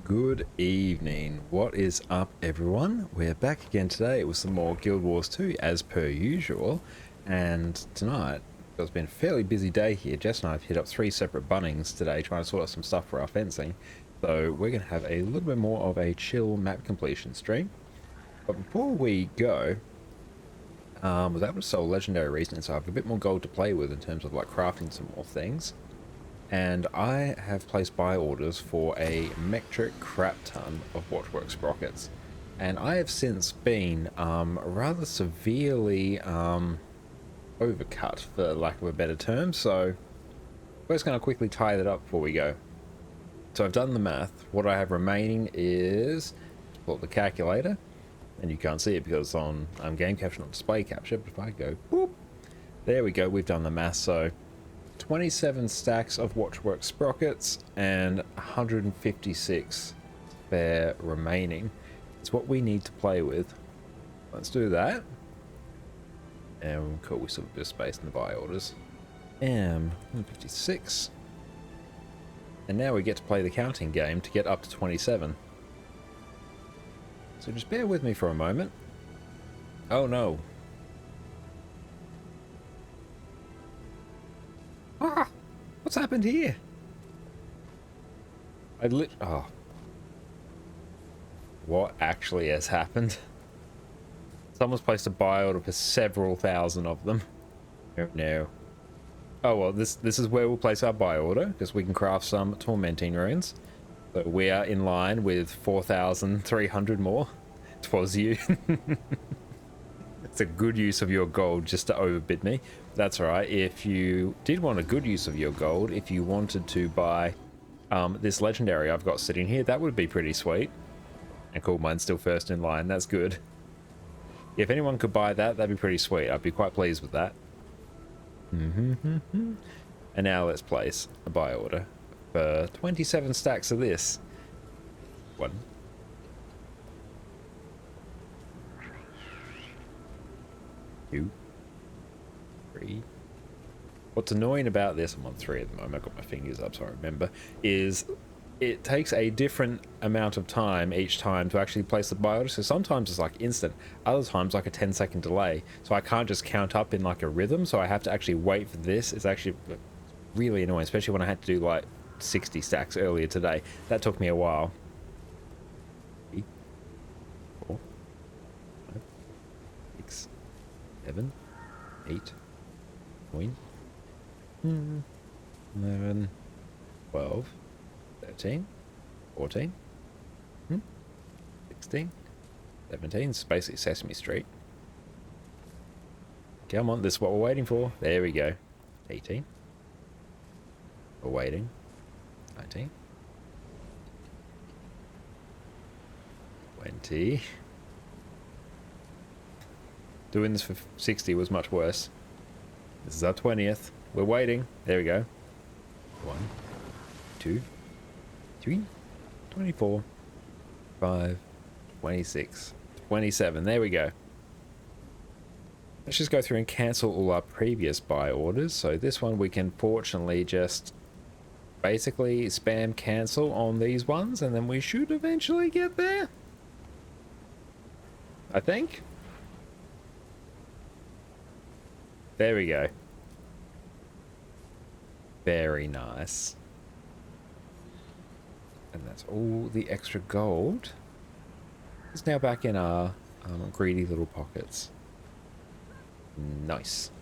Good evening. What is up, everyone? We're back again today with some more Guild Wars 2 as per usual. And tonight, it's been a fairly busy day here. Jess and I have hit up 3 separate Bunnings today trying to sort out some stuff for our fencing. So we're going to have a little bit more of a chill map completion stream. But before we go, I was able to sell legendary reasoning, so I have a bit more gold to play with in terms of like crafting some more things. And I have placed buy orders for a metric crap ton of Watchwork sprockets, and I have since been rather severely overcut, for lack of a better term, so we're just going to quickly tie that up before we go. So I've done the math. What I have remaining is, pull up the calculator, and you can't see it because it's on game capture, not display capture, but if I go boop, there we go, we've done the math. So 27 stacks of Watchwork sprockets and 156 spare remaining. It's what we need to play with. Let's do that. And cool, we still have a bit of space in the buy orders. 156. And now we get to play the counting game to get up to 27. So just bear with me for a moment. Oh no. Ah, what's happened here? Oh. What actually has happened? Someone's placed a buy order for several thousand of them. Oh no. Oh well, this is where we'll place our buy order, because we can craft some tormenting runes. So we are in line with 4,300 more. 'Twas you. It's a good use of your gold just to overbid me. That's all right. If you did want a good use of your gold, if you wanted to buy this legendary I've got sitting here, that would be pretty sweet. And cool, mine's still first in line. That's good. If anyone could buy that, that'd be pretty sweet. I'd be quite pleased with that. And now let's place a buy order for 27 stacks of this. 1, 2, 3. What's annoying about this, I'm on 3 at the moment, I've got my fingers up so I remember, is it takes a different amount of time each time to actually place the buy order. So sometimes it's like instant, other times like a 10-second delay. So I can't just count up in like a rhythm, so I have to actually wait for this. It's actually really annoying, especially when I had to do like 60 stacks earlier today. That took me a while. 3, 4, 5, 6, 7, 8, 9, 11, 12, 13, 14, 16, 17. It's basically Sesame Street. Come on, this is what we're waiting for. There we go. 18. We're waiting. 19. 20. Doing this for 60 was much worse. This is our 20th. We're waiting. There we go. 1, 2, 3, 24, 5, 26, 27. There we go. Let's just go through and cancel all our previous buy orders. So this one we can fortunately just basically spam cancel on these ones, and then we should eventually get there, I think. There we go. Very nice. And that's all the extra gold. It's now back in our greedy little pockets. Nice.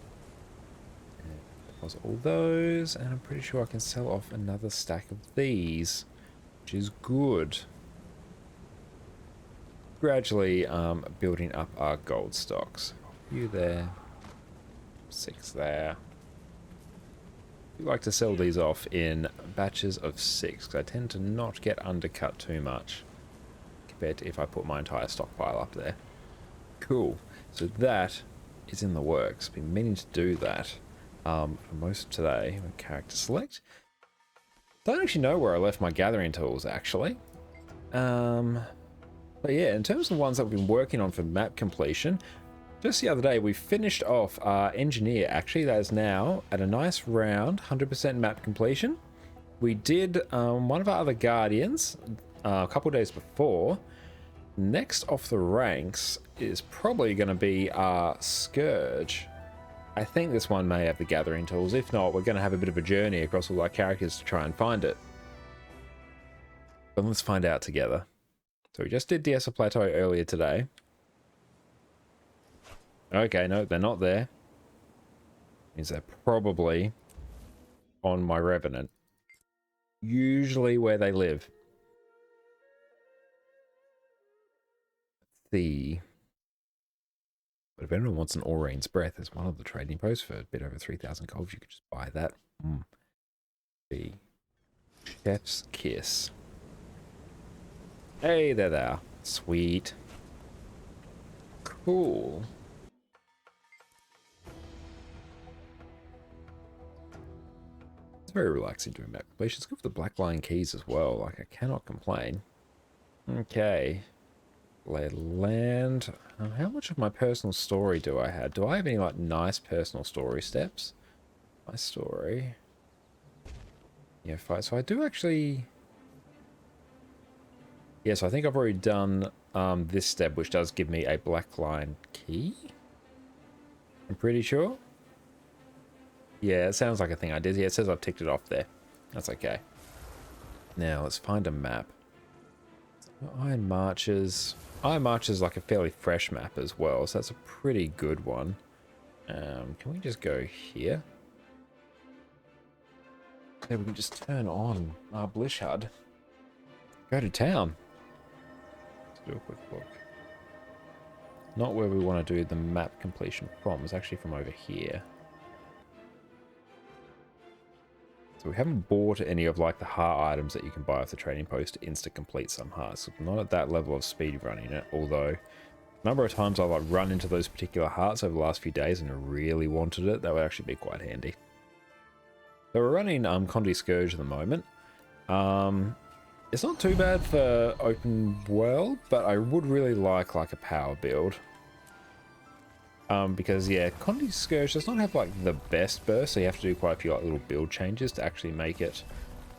And deposit all those, and I'm pretty sure I can sell off another stack of these, which is good. Gradually building up our gold stocks. You there. 6 there. I like to sell these off in batches of 6 because I tend to not get undercut too much compared to if I put my entire stockpile up there. Cool. So that is in the works. Been meaning to do that for most of today. Character select. Don't actually know where I left my gathering tools actually. But yeah, in terms of the ones that we've been working on for map completion, just the other day, we finished off our engineer. Actually, that is now at a nice round 100% map completion. We did one of our other guardians. a couple days before. Next off the ranks is probably going to be our Scourge. I think this one may have the gathering tools. If not, we're going to have a bit of a journey across all our characters to try and find it. But let's find out together. So we just did Diessa Plateau earlier today. Okay, no, they're not there. Means they're probably on my Revenant. Usually where they live. But if anyone wants an Aurine's Breath, there's one of the trading posts for a bit over 3,000 gold. You could just buy that. The Chef's Kiss. Hey, there they are. Sweet. Cool. It's very relaxing doing map completion. It's good for the Black Lion keys as well. Like, I cannot complain. Okay. Lay of land. How much of my personal story do I have? Do I have any like nice personal story steps? My story. Yeah, fine. So I do actually. Yes, I think I've already done this step, which does give me a Black Lion key. I'm pretty sure. Yeah, it sounds like a thing I did. Yeah, it says I've ticked it off there. That's okay. Now let's find a map. Iron Marches. Iron March is like a fairly fresh map as well, so that's a pretty good one. Can we just go here? Yeah, we can just turn on our Blishard. Go to town. Let's do a quick look. Not where we want to do the map completion from. It's actually from over here. So we haven't bought any of like the heart items that you can buy off the trading post to insta-complete some hearts. We're not at that level of speed running it, although a number of times I've like run into those particular hearts over the last few days and I really wanted it. That would actually be quite handy. So we're running Condi Scourge at the moment. It's not too bad for open world, but I would really like a power build. Because yeah, Condi Scourge does not have like the best burst, so you have to do quite a few like little build changes to actually make it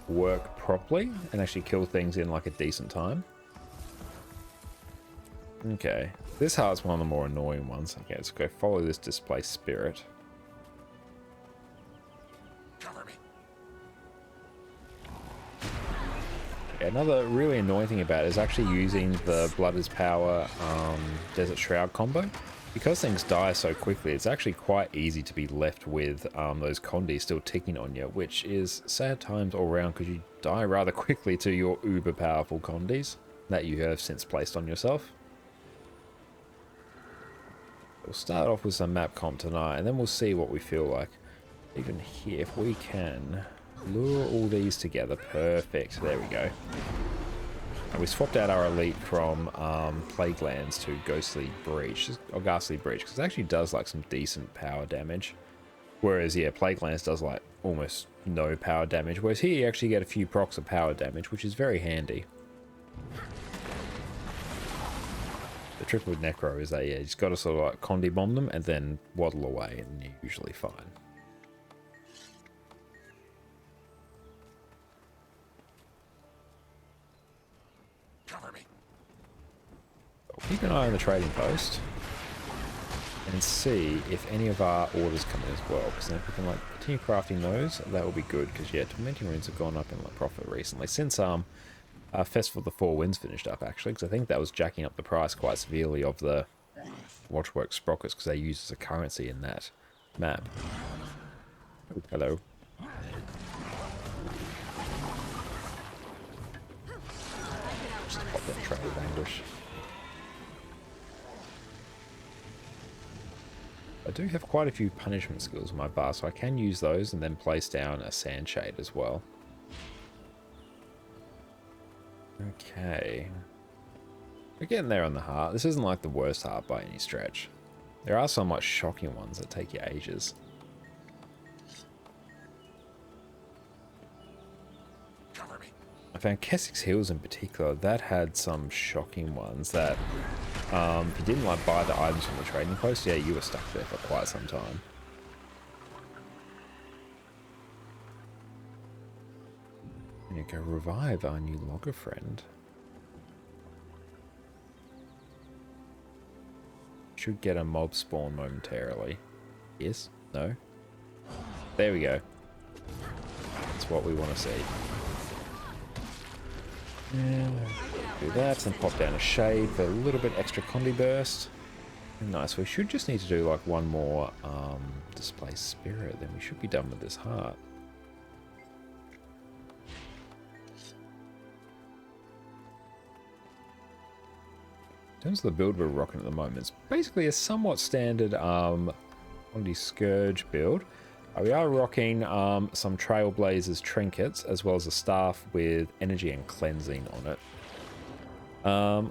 work properly and actually kill things in like a decent time. Okay, this heart's one of the more annoying ones. Okay, let's go follow this displaced spirit. Cover me. Okay, another really annoying thing about it is actually using the Blood is Power Desert Shroud combo. Because things die so quickly, it's actually quite easy to be left with those Condis still ticking on you, which is sad times all around because you die rather quickly to your uber powerful Condis that you have since placed on yourself. We'll start off with some map comp tonight, and then we'll see what we feel like. Even here, if we can lure all these together. Perfect. There we go. And we swapped out our elite from Plague Lands to Ghostly Breach, or Ghastly Breach, because it actually does like some decent power damage. Whereas, yeah, Plague Lands does like almost no power damage, whereas here you actually get a few procs of power damage, which is very handy. The trick with Necro is that, yeah, you just got to sort of like Condi bomb them and then waddle away, and you're usually fine. Cover me. Keep an eye on the trading post and see if any of our orders come in as well, because then if we can like continue crafting those, that will be good. Because yeah, tormenting runes have gone up in like profit recently since Festival of the Four Winds finished up, actually, because I think that was jacking up the price quite severely of the Watchwork sprockets because they use as a currency in that map. Oh, hello. Just pop that Trail of Anguish. I do have quite a few punishment skills in my bar, so I can use those and then place down a Sandshade as well. Okay. We're getting there on the heart. This isn't like the worst heart by any stretch. There are some like shocking ones that take you ages. Cover me. I found Keswick's Hills in particular, that had some shocking ones that if you didn't like buy the items from the trading post, yeah, you were stuck there for quite some time. And you go revive our new logger friend. should get a mob spawn momentarily. Yes? No? There we go. That's what we want to see. Yeah, do that, and pop down a shade for a little bit extra condi burst. Nice, we should just need to do like one more display spirit, then we should be done with this heart. In terms of the build we're rocking at the moment, it's basically a somewhat standard Condi Scourge build. We are rocking some Trailblazers trinkets, as well as a staff with energy and cleansing on it.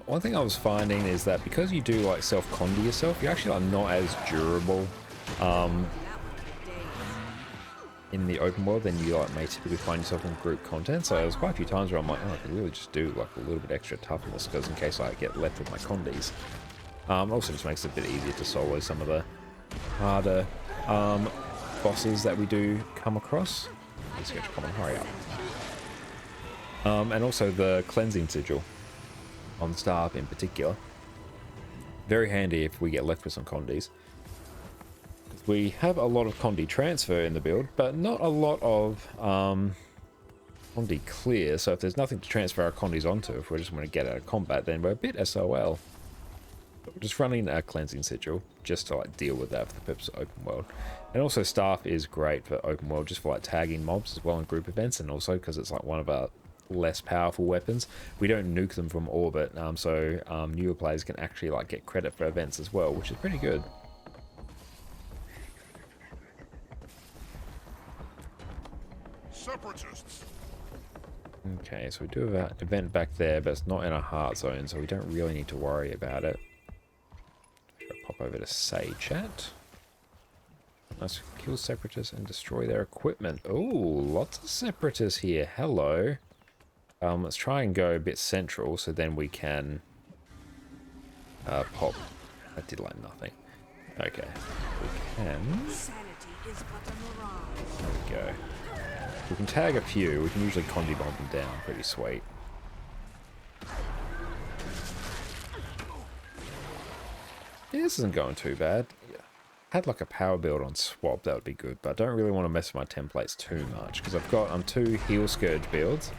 One thing I was finding is that because you do like self-condi yourself, you actually are not as durable in the open world than you like may typically find yourself in group content. So there's quite a few times where I'm like, oh, I could really just do like a little bit extra toughness, because in case I get left with my condis. Also just makes it a bit easier to solo some of the harder bosses that we do come across. Let's get come on, hurry up. And also the cleansing sigil on the staff in particular. Very handy if we get left with some condis. We have a lot of condi transfer in the build, but not a lot of condi clear. So if there's nothing to transfer our condis onto, if we just want to get out of combat, then we're a bit SOL. But we're just running a cleansing sigil just to like deal with that for the purpose of open world. And also staff is great for open world, just for like tagging mobs as well in group events, and also because it's like one of our less powerful weapons. We don't nuke them from orbit, so newer players can actually like get credit for events as well, which is pretty good. Separatists. Okay, so we do have an event back there, but it's not in a heart zone, so we don't really need to worry about it. Should I pop over to say chat? Let's kill separatists and destroy their equipment. Oh, lots of separatists here. Hello. Let's try and go a bit central, so then we can pop. That did like nothing. Okay, we can. There we go. We can tag a few. We can usually condi bomb them down. Pretty sweet. Yeah, this isn't going too bad. Yeah. Had like a power build on swap, that would be good, but I don't really want to mess with my templates too much because I've got 2 heal scourge builds,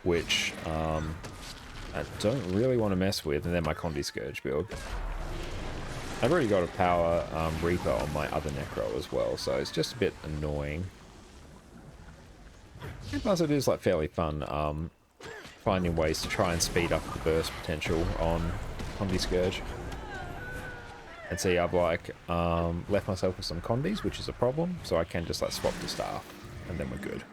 which I don't really want to mess with, and then my condi scourge build. I've already got a power reaper on my other necro as well, so it's just a bit annoying. And plus it is like fairly fun finding ways to try and speed up the burst potential on Condi Scourge. And see, I've like left myself with some condis, which is a problem, so I can just like swap the staff, and then we're good.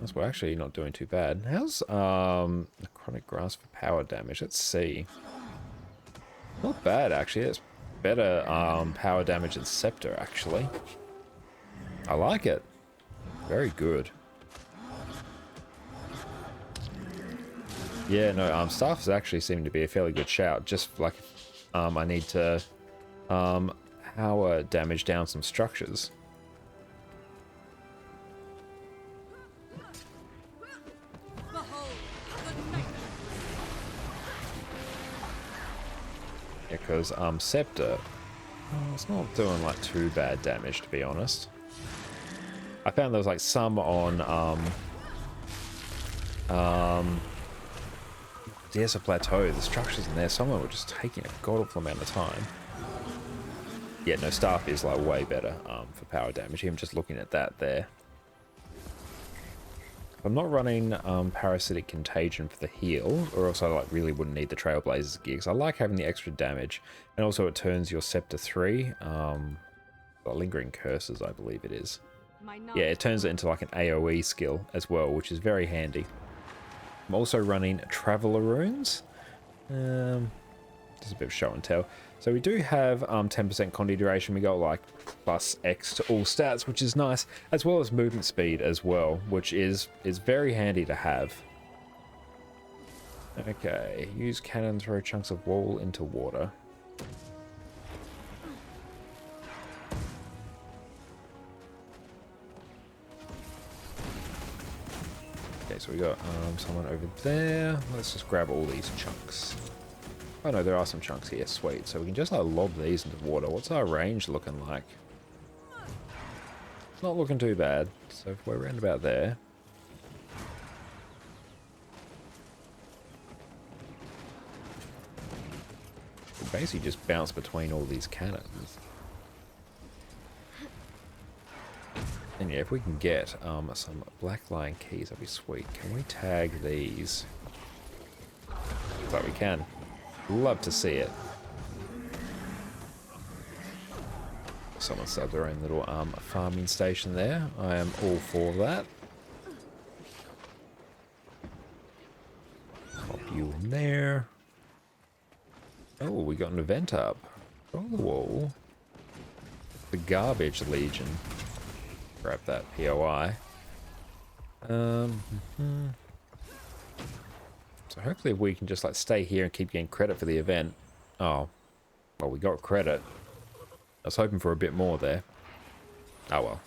That's we're actually not doing too bad. How's Necrotic Grasp for power damage? Let's see. Not bad actually. It's better power damage than Scepter actually. I like it. Very good. Yeah, no, staffs actually seem to be a fairly good shout. Just like I need to power damage down some structures. Yeah, because Scepter, it's not doing like too bad damage to be honest. I found there was like some on Desert Plateau, the structures in there, some of them were just taking a god-awful amount of time. Yeah, no, staff is like way better for power damage, even just looking at that there. I'm not running Parasitic Contagion for the heal, or else I like really wouldn't need the Trailblazers gear, because I like having the extra damage, and also it turns your Scepter 3, Lingering Curses I believe it is. Yeah, it turns it into like an AoE skill as well, which is very handy. I'm also running Traveler Runes. Just a bit of show and tell. So we do have 10% Condi duration. We got like plus X to all stats, which is nice, as well as movement speed as well, which is very handy to have. Okay, use cannon, throw chunks of wall into water. Okay, so we got someone over there. Let's just grab all these chunks. Oh no, there are some chunks here. Sweet. So we can just like lob these into the water. What's our range looking like? It's not looking too bad. So if we're around about there. We basically just bounce between all these cannons. And yeah, if we can get some black line keys, that'd be sweet. Can we tag these? Looks like we can. Love to see it. Someone set up their own little farming station there. I am all for that. Pop you in there. Oh, we got an event up. Oh, the Garbage Legion. Grab that POI. So hopefully we can just like stay here and keep getting credit for the event. Oh, well, we got credit. I was hoping for a bit more there. Oh well.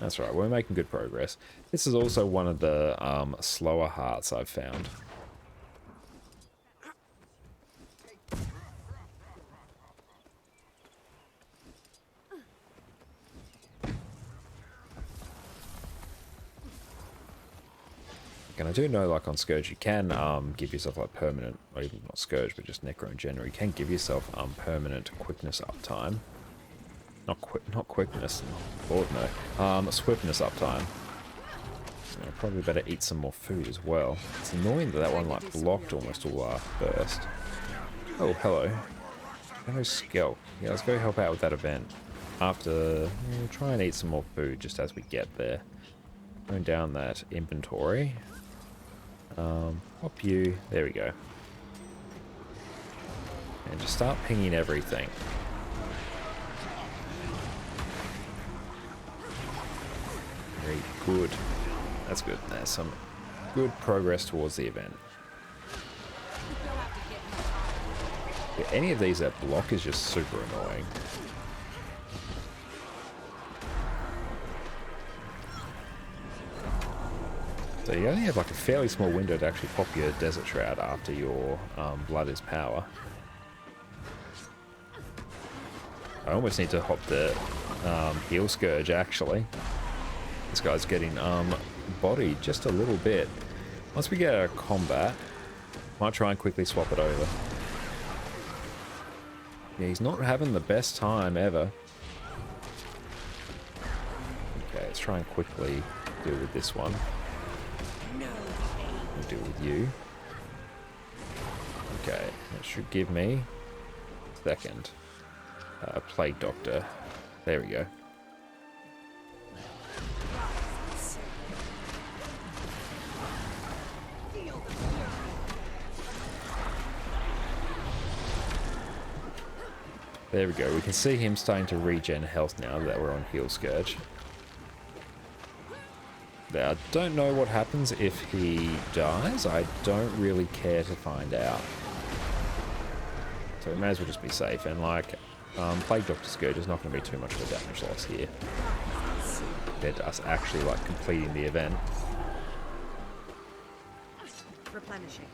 That's right, we're making good progress. This is also one of the slower hearts I've found. And I do know, like on Scourge, you can give yourself like permanent, or even not Scourge, but just Necro in general. You can give yourself permanent quickness uptime. Not quickness. Lord no. Swiftness uptime. So I probably better eat some more food as well. It's annoying that that one like blocked almost all our burst. Oh, hello. Hello, Skelp. Yeah, let's go help out with that event. After, we'll try and eat some more food just as we get there. Going down that inventory. Pop you. There we go. And just start pinging everything. Very good. That's good. There's some good progress towards the event. Yeah, any of these that block is just super annoying. So you only have like a fairly small window to actually pop your Desert Shroud after your blood is power. I almost need to hop the Heal Scourge actually. This guy's getting bodied just a little bit. Once we get out of combat, might try and quickly swap it over. Yeah, he's not having the best time ever. Okay, let's try and quickly deal with this one. We'll deal with you. Okay, that should give me second. Plague Doctor. There we go. There we go. We can see him starting to regen health now that we're on Heal Scourge. Now, I don't know what happens if he dies. I don't really care to find out. So we may as well just be safe. And like, Plague Doctor Scourge is not going to be too much of a damage loss here. Compared to us actually like completing the event. Replenishing.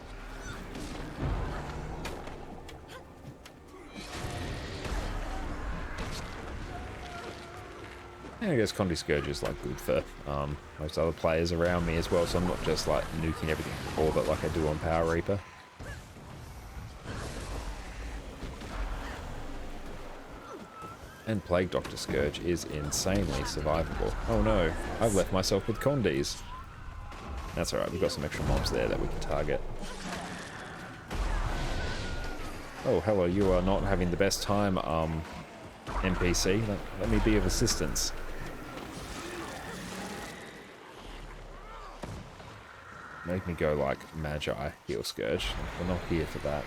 Yeah, I guess Condi Scourge is like good for most other players around me as well, so I'm not just like nuking everything for orbit like I do on Power Reaper. And Plague Doctor Scourge is insanely survivable. Oh no, I've left myself with Condis. That's alright, we've got some extra mobs there that we can target. Oh, hello, you are not having the best time, NPC. Let me be of assistance. Make me go like Magi Heal Scourge. We're not here for that.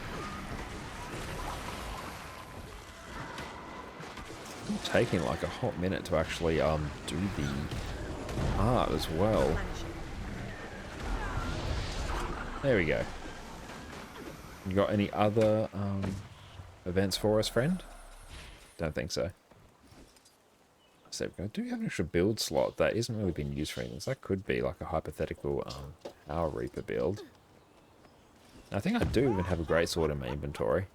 It's taking like a hot minute to actually do the art as well. There we go. You got any other events for us, friend? Don't think so. So I do have an extra build slot that isn't really being used for anything. So that could be like a hypothetical Power Reaper build. I think I do even have a greatsword in my inventory.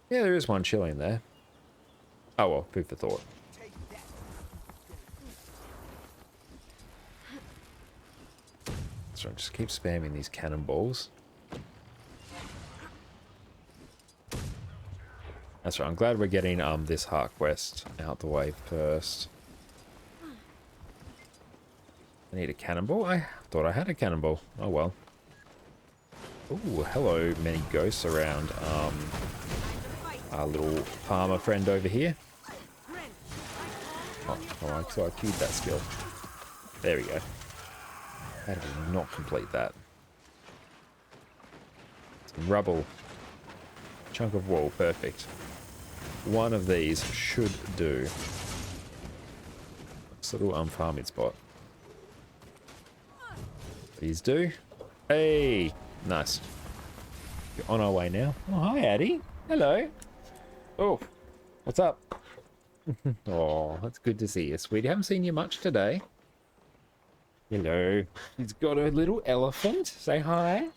Yeah, there is one chilling there. Oh well, food for thought. So just keep spamming these cannonballs. That's right, I'm glad we're getting this heart quest out the way first. I need a cannonball? I thought I had a cannonball. Oh well. Ooh, hello, many ghosts around our little farmer friend over here. Oh, alright, so I queued that skill. There we go. How did we not complete that? Some rubble. Chunk of wall, perfect. One of these should do. This little farming spot. These do. Hey! Nice. We're on our way now. Oh, hi, Addie. Hello. Oh, what's up? Oh, that's good to see you, sweetie. Haven't seen you much today. Hello. He's got a little elephant. Say hi.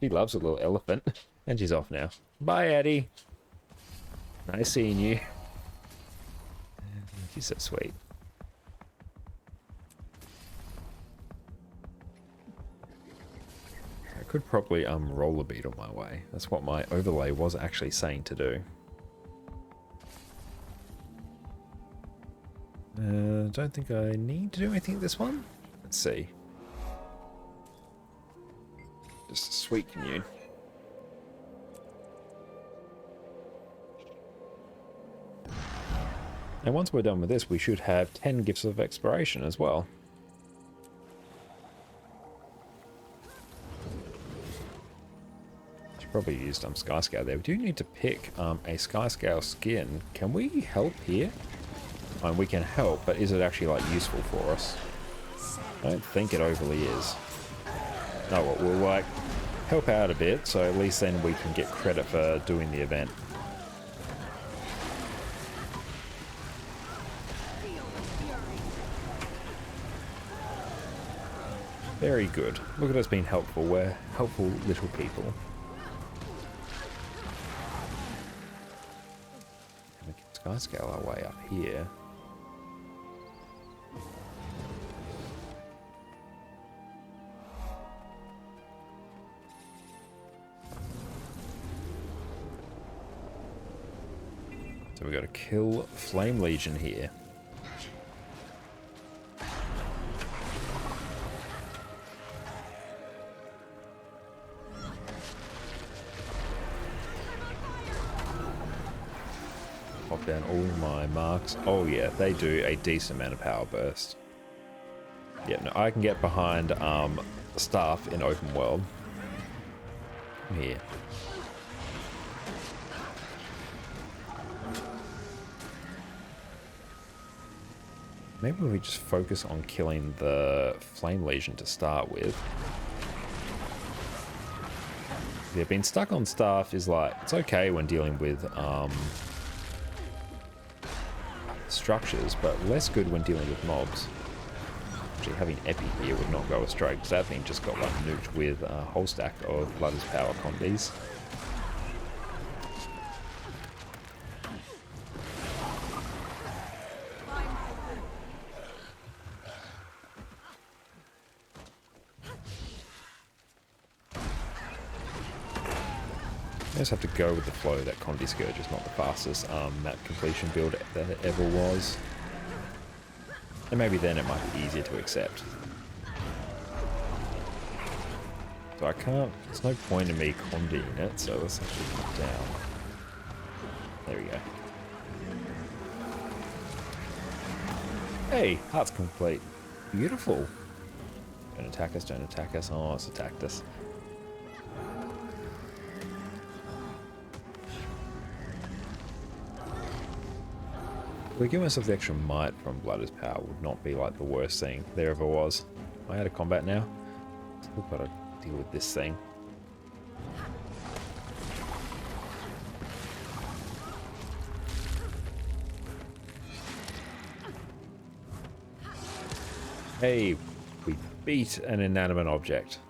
She loves a little elephant. And she's off now. Bye, Addie. Nice seeing you. She's so sweet. I could probably roller beetle my way. That's what my overlay was actually saying to do. Don't think I need to do anything with this one. Let's see. Just a sweet commune. And once we're done with this, we should have 10 gifts of exploration as well. Should probably use Skyscale there. We do need to pick a Skyscale skin. Can we help here? I mean, we can help, but is it actually like useful for us? I don't think it overly is. Oh well, we'll like help out a bit, so at least then we can get credit for doing the event. Very good. Look at us being helpful. We're helpful little people. And we can skyscale our way up here. So we've got to kill Flame Legion here. Pop down all my marks. Oh yeah, they do a decent amount of power burst. Yeah, no, I can get behind staff in open world. Here. Maybe we just focus on killing the Flame Legion to start with. Yeah, being stuck on staff is like, it's okay when dealing with structures, but less good when dealing with mobs. Actually, having Epi here would not go astray, because that thing just got like nuked with a whole stack of Blood's Power combis. I just have to go with the flow that Condi Scourge is not the fastest map completion build that it ever was. And maybe then it might be easier to accept. So I can't, there's no point in me Condiing it, so let's actually come down. There we go. Hey, heart's complete. Beautiful. Don't attack us, don't attack us. Oh, it's attacked us. We give myself the extra might from Blood's Power would not be like the worst thing there ever was. Am I out of combat now? Still gotta deal with this thing. Hey, we beat an inanimate object.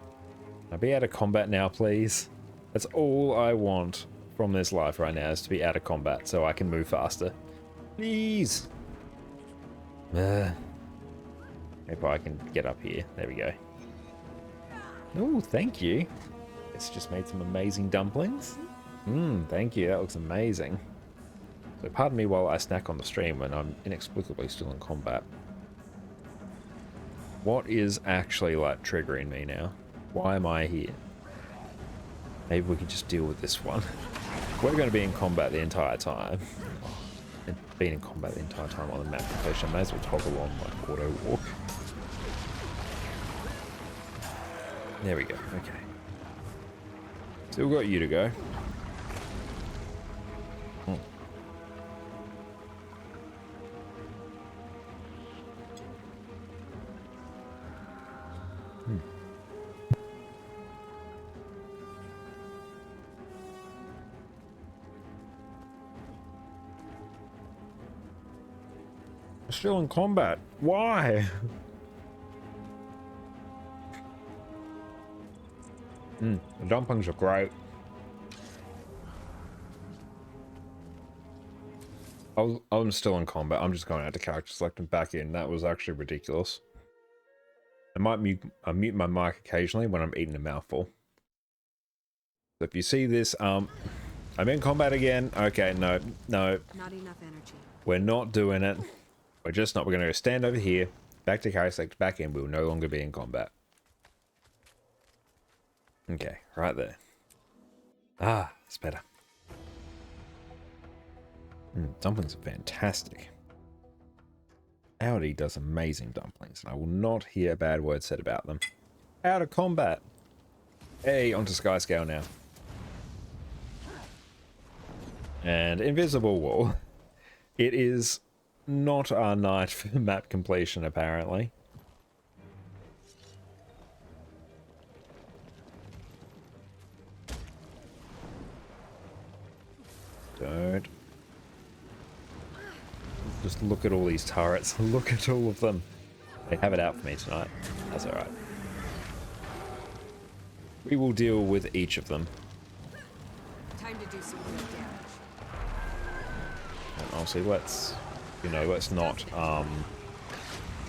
Can I be out of combat now, please? That's all I want from this life right now, is to be out of combat so I can move faster. Please! Maybe I can get up here. There we go. Oh, thank you. It's just made some amazing dumplings. Thank you. That looks amazing. So pardon me while I snack on the stream when I'm inexplicably still in combat. What is actually like triggering me now? Why am I here? Maybe we can just deal with this one. We're going to be in combat the entire time. And being in combat the entire time on the map completion, I may as well toggle on like auto walk. There we go. Okay. Still got you to go. Still in combat. Why? The dumplings are great. I'm still in combat. I'm just going out to character select and back in. That was actually ridiculous. I might mute my mic occasionally when I'm eating a mouthful. So if you see this, I'm in combat again. Okay, no. Not enough energy. We're not doing it. We're just not. We're going to go stand over here. Back to character select, back in. We will no longer be in combat. Okay, right there. Ah, it's better. Dumplings are fantastic. Audi does amazing dumplings, and I will not hear a bad word said about them. Out of combat. Hey, onto Sky Scale now. And Invisible Wall. It is not our night for map completion, apparently. Don't. Just look at all these turrets. Look at all of them. They have it out for me tonight. That's alright. We will deal with each of them. Time to do some real damage. And honestly, let's not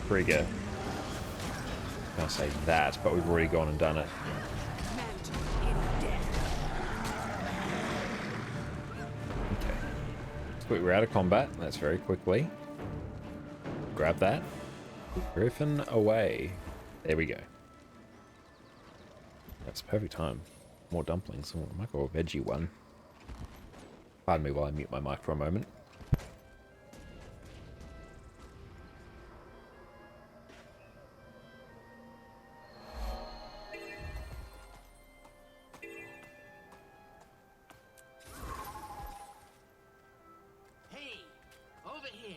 trigger. I can't say that, but we've already gone and done it. Okay. Quick, we're out of combat. Let's very quickly grab that. Griffin away. There we go. That's perfect time. More dumplings. Oh, I might go a veggie one. Pardon me while I mute my mic for a moment. Hey, over here.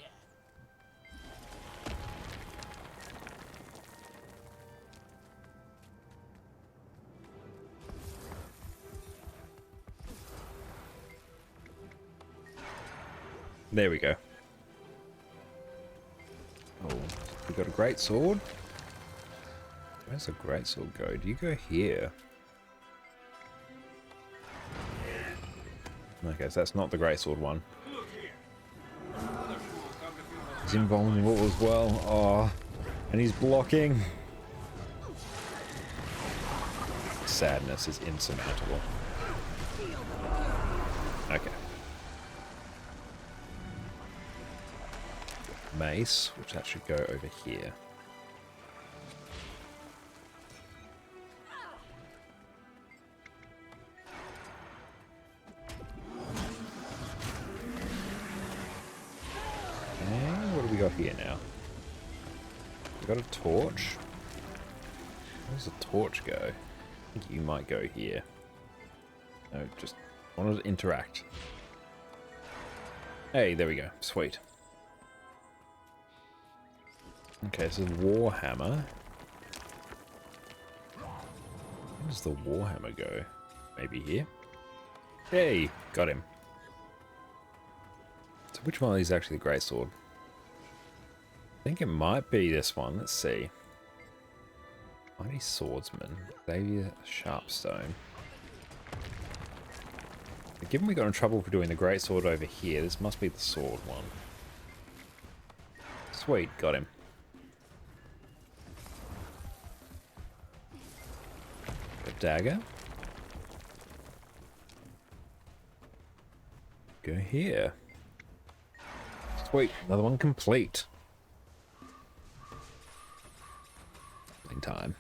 There we go. Oh, we got a great sword. Where's the great sword go? Do you go here? Okay, so that's not the great sword one. He's invulnerable as well. Oh, and he's blocking. Sadness is insurmountable. Okay. Mace, which that should go over here. And what do we got here now? We got a torch. Where does the torch go? I think you might go here. No, just wanted to interact. Hey, there we go. Sweet. Okay, so Warhammer. Where does the Warhammer go? Maybe here? Hey, got him. So which one of these is actually the greatsword? I think it might be this one. Let's see. Mighty Swordsman, Xavier Sharpstone. Given we got in trouble for doing the great sword over here, this must be the sword one. Sweet, got him. A dagger. Go here. Sweet, another one complete. In time.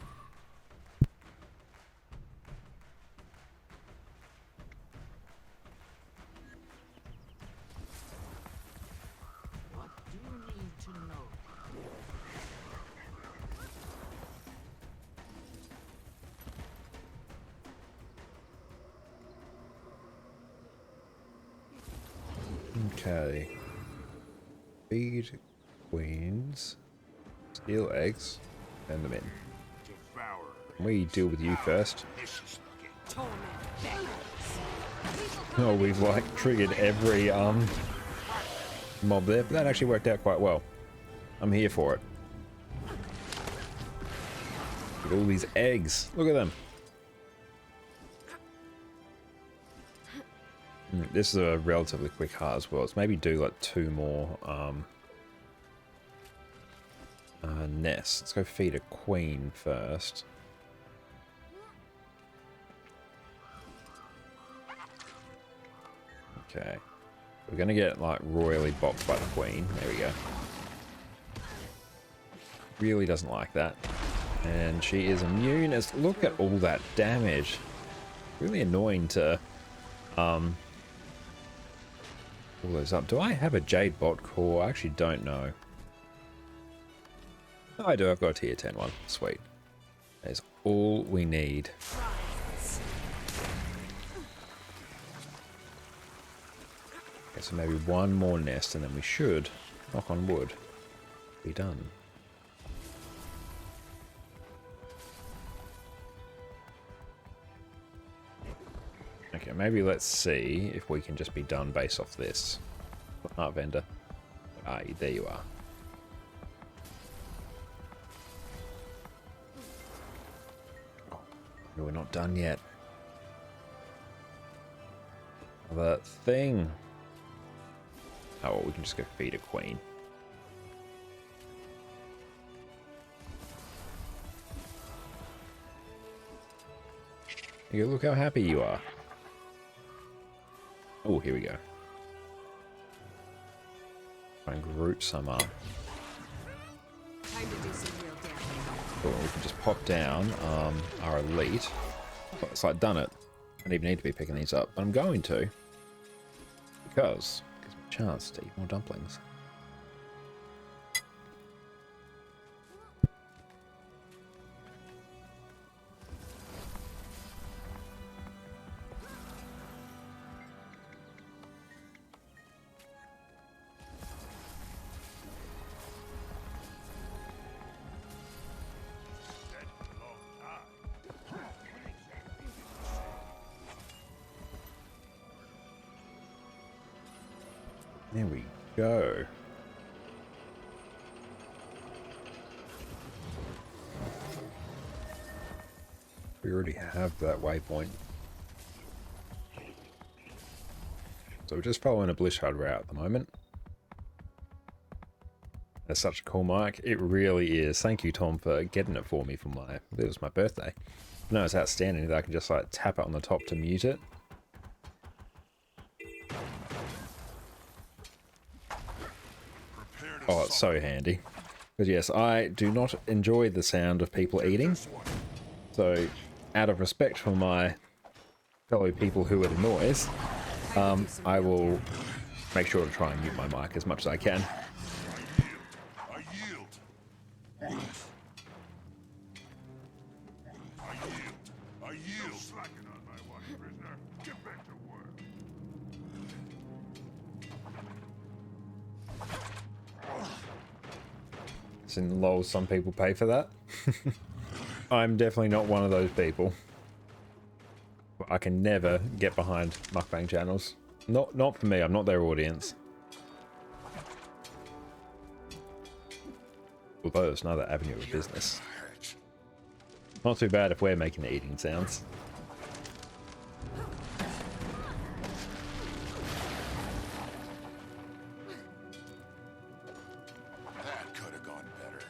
What do you need to know? Okay. Feed queens. Steal eggs. Send them in. We deal with you first. Torment beggars. Oh, we've like triggered every mob there, but that actually worked out quite well. I'm here for it. Look at all these eggs. Look at them. This is a relatively quick heart as well. Let's maybe do like 2 more nests. Let's go feed a queen first. Okay. We're gonna get like royally bopped by the queen. There we go. Really doesn't like that. And she is immune as look at all that damage. Really annoying to pull those up. Do I have a Jade bot core? I actually don't know. Oh, I do. I've got a tier 10 one. Sweet. That's all we need. Okay, so maybe 1 more nest and then we should, knock on wood, be done. Okay, maybe let's see if we can just be done based off this. Art vendor. Ah, there you are. Oh, we're not done yet. Another thing. Oh, well, we can just go feed a queen. You go, look how happy you are. Oh, here we go. Try and group some up. Time to do some real damage. Or we can just pop down our elite. Oh, it's like done it. I don't even need to be picking these up, but I'm going to. Because it gives me a chance to eat more dumplings. There we go. We already have that waypoint. So we're just following a Blishard route at the moment. That's such a cool mic. It really is. Thank you, Tom, for getting it for me for it was my birthday. No, it's outstanding that I can just like tap it on the top to mute it. Oh, it's so handy. Because yes, I do not enjoy the sound of people eating. So, out of respect for my fellow people who are the noise, I will make sure to try and mute my mic as much as I can. I yield. I yield. I yield. Slacking on my watch, prisoner. Get back to work. In lol, some people pay for that. I'm definitely not one of those people. I can never get behind mukbang channels. Not for me. I'm not their audience. Although it's another avenue of business. Not too bad if we're making the eating sounds. That could have gone better.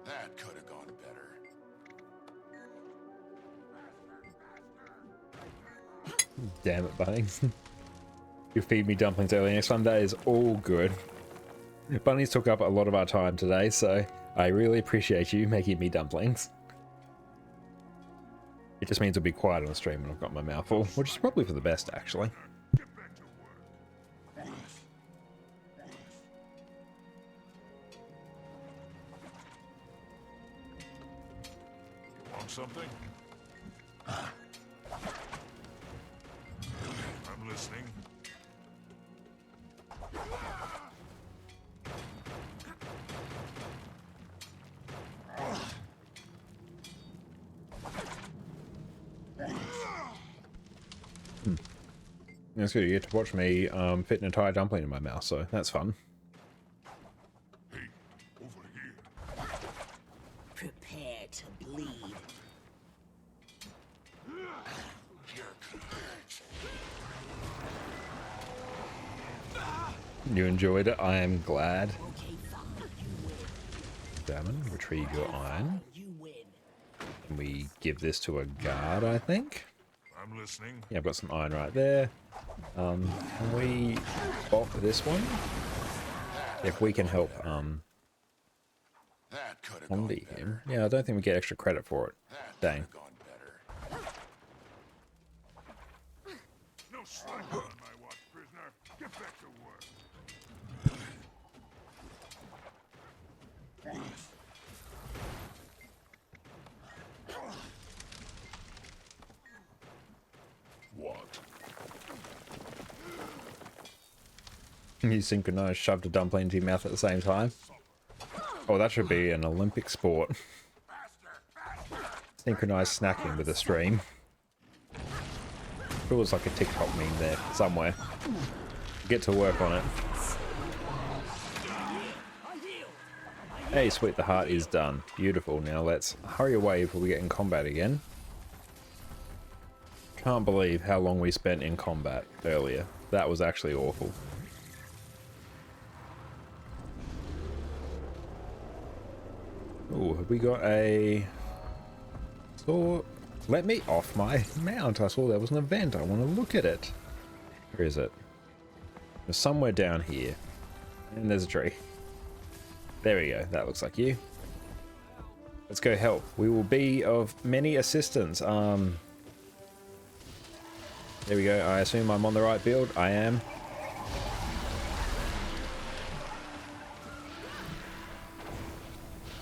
That could have gone better. Damn it, Bunnings. You feed me dumplings early next time. That is all good. Bunnies took up a lot of our time today, so I really appreciate you making me dumplings. It just means I'll be quiet on the stream when I've got my mouth full, which is probably for the best, actually. Get back to work. You want something? I'm listening. That's good. You get to watch me fit an entire dumpling in my mouth, so that's fun. Hey, over here. Prepare to bleed. Here comes. You enjoyed it. I am glad. Okay, fine. You win. Salmon, retrieve your iron. You win. And we give this to a guard, I think. I'm listening. Yeah, I've got some iron right there. Can we bulk this one? If we can help That could have gone Condi better. him. Yeah, I don't think we get extra credit for it. That Dang. could have gone better. No slacking on my watch, prisoner. Get back to work. What? You synchronized, shoved a dumpling into your mouth at the same time. Oh, that should be an Olympic sport. Synchronized snacking with a stream. Feels like a TikTok meme there somewhere. Get to work on it. Hey, sweet, the heart is done. Beautiful. Now let's hurry away before we get in combat again. Can't believe how long we spent in combat earlier. That was actually awful. Oh, have we got a... So, let me off my mount. I saw there was an event. I want to look at it. Where is it? It's somewhere down here. And there's a tree. There we go. That looks like you. Let's go help. We will be of many assistance. There we go. I assume I'm on the right build. I am.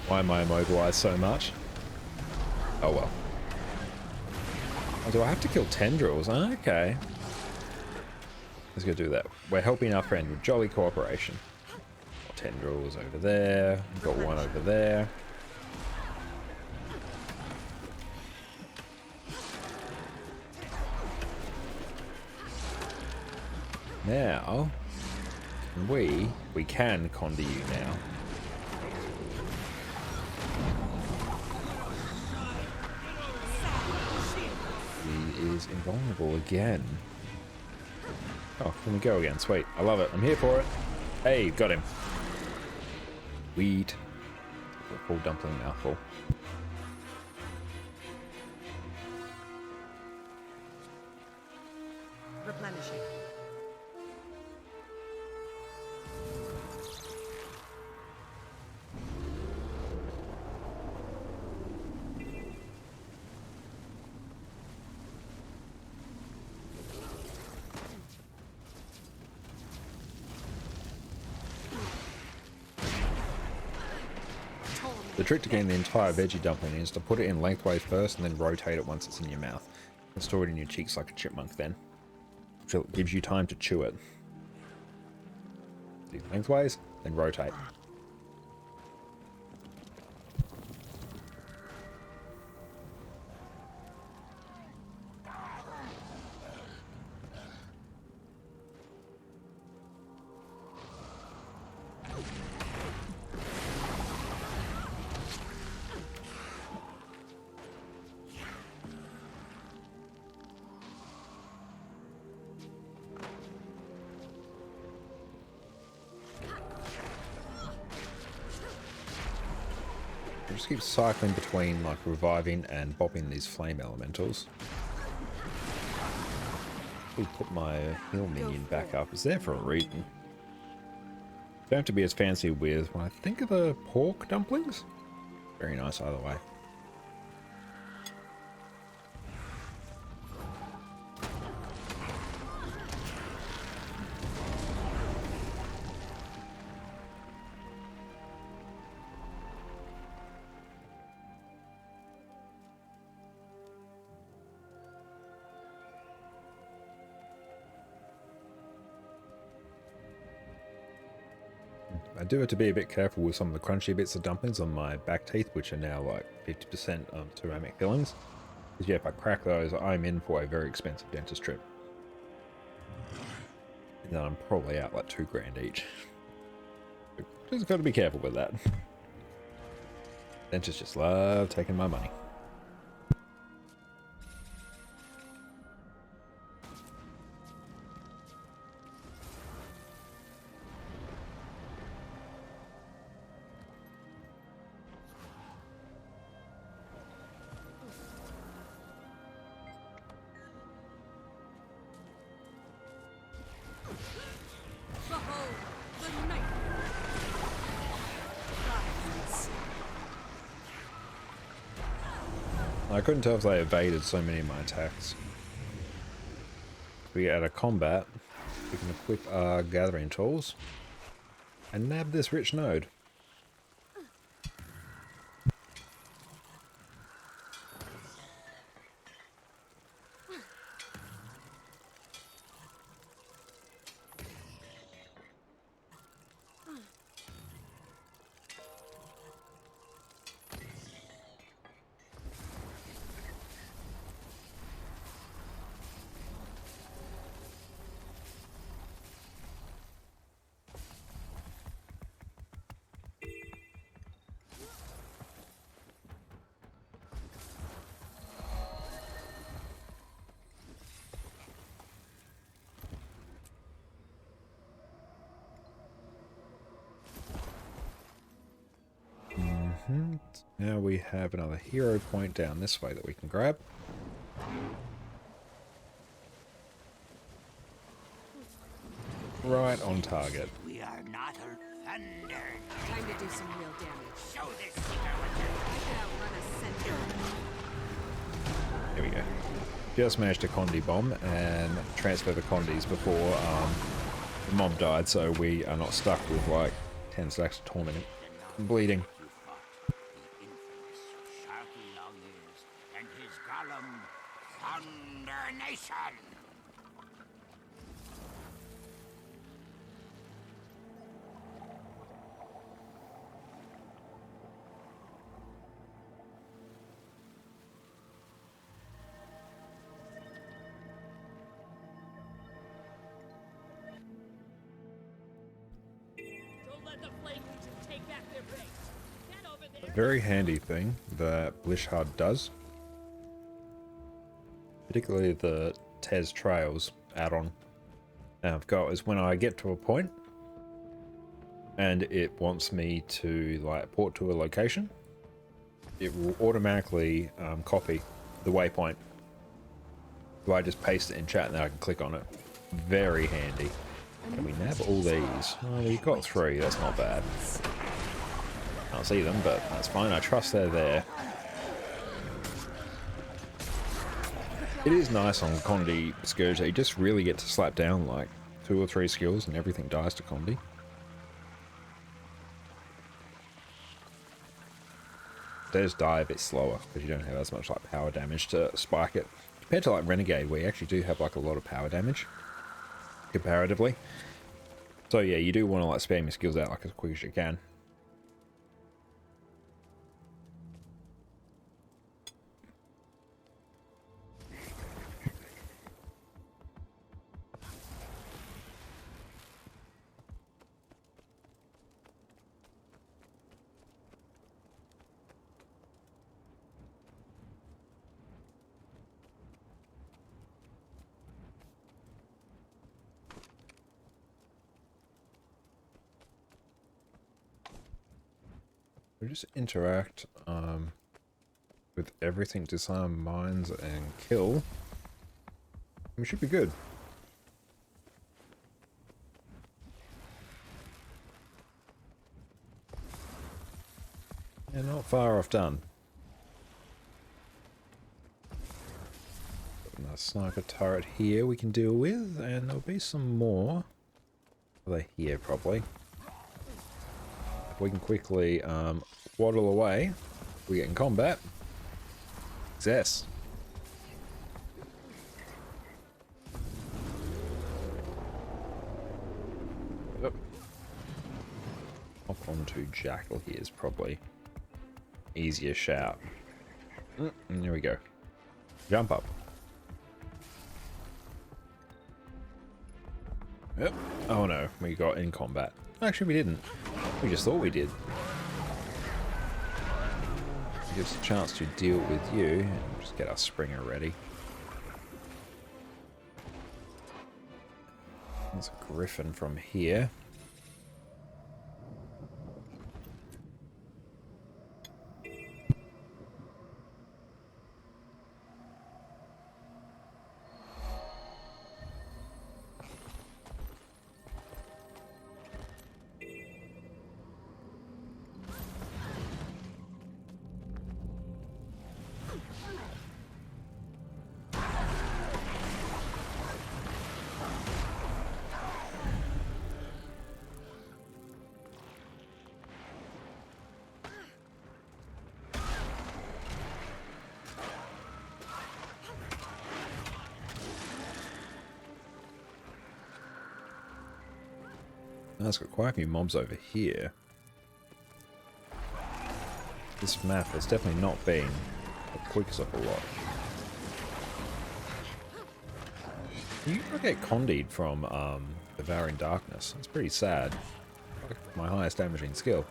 Why am I immobilized so much? Oh well. Oh, do I have to kill tendrils? Okay. Let's go do that. We're helping our friend with jolly cooperation. Tendrils over there. We've got one over there. Now, we can Condi you now. He is invulnerable again. Oh, let me go again. Sweet. I love it. I'm here for it. Hey, got him. Weed. Full dumpling mouthful. Replenishing. The trick to getting the entire veggie dumpling is to put it in lengthways first and then rotate it once it's in your mouth. And store it in your cheeks like a chipmunk then. So it gives you time to chew it. Do lengthways, then rotate. just keep cycling between like reviving and bopping these flame elementals. We put my heal minion back up. It's there for a reason. Don't have to be as fancy with when I think of the pork dumplings. Very nice either way. I do have to be a bit careful with some of the crunchy bits of dumplings on my back teeth, which are now like 50% ceramic fillings. Because yeah, if I crack those, I'm in for a very expensive dentist trip. And then I'm probably out like $2 grand each. Just got to be careful with that. Dentists just love taking my money. Behold, the night rises. I couldn't tell if they evaded so many of my attacks. We get out of combat, we can equip our gathering tools and nab this rich node. Now we have another hero point down this way that we can grab. Right on target. We are not thunder. Time to do some real damage. Show this seeker what I could outrun a centaur. Here we go. Just managed to Condi bomb and transfer the Condis before the mob died, so we are not stuck with like 10 stacks of torment. I'm bleeding. you fought. The infamous Sharky Lawyers and his golem, Thunder Nation. Don't let the Flame Legion take back their base. That over there. Very handy thing that Blishard does, particularly the Tez Trails add-on I've got, is when I get to a point and it wants me to like port to a location, it will automatically copy the waypoint. So I just paste it in chat and then I can click on it. Very handy. Can we nab all these? Oh, we got 3, that's not bad. Can't see them, but that's fine. I trust they're there. It is nice on Condi Scourge that you just really get to slap down like 2 or 3 skills and everything dies to Condi. Does die a bit slower because you don't have as much like power damage to spike it. Compared to like Renegade, where you actually do have like a lot of power damage comparatively. So yeah, you do want to like spam your skills out like as quick as you can. We just interact with everything, disarm mines and kill. We should be good. Yeah, not far off done. A sniper turret here we can deal with, and there'll be some more. Well, they're here probably. If we can quickly waddle away, we get in combat. Success. Yep. Hop onto Jackal here is probably easier shout. And there we go. Jump up. Yep. Oh no, we got in combat. Actually, we didn't. We just thought we did. It gives us a chance to deal with you. And just get our Springer ready. There's a Griffin from here. Oh, it's got quite a few mobs over here. This map has definitely not been the quickest of a lot. You get condied from Devouring Darkness. It's pretty sad. My highest damaging skill.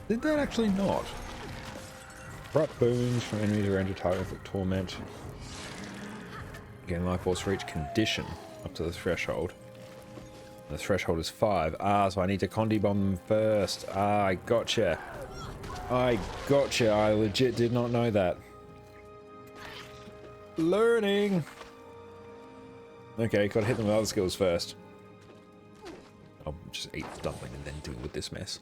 Did that actually not? Corrupt boons from enemies around your target for torment. Again, life force reach condition up to the threshold. The threshold is 5. Ah, so I need to Condi bomb them first. Ah, I gotcha. I gotcha. I legit did not know that. Learning. Okay, gotta hit them with other skills first. I'll just eat the dumpling and then deal with this mess.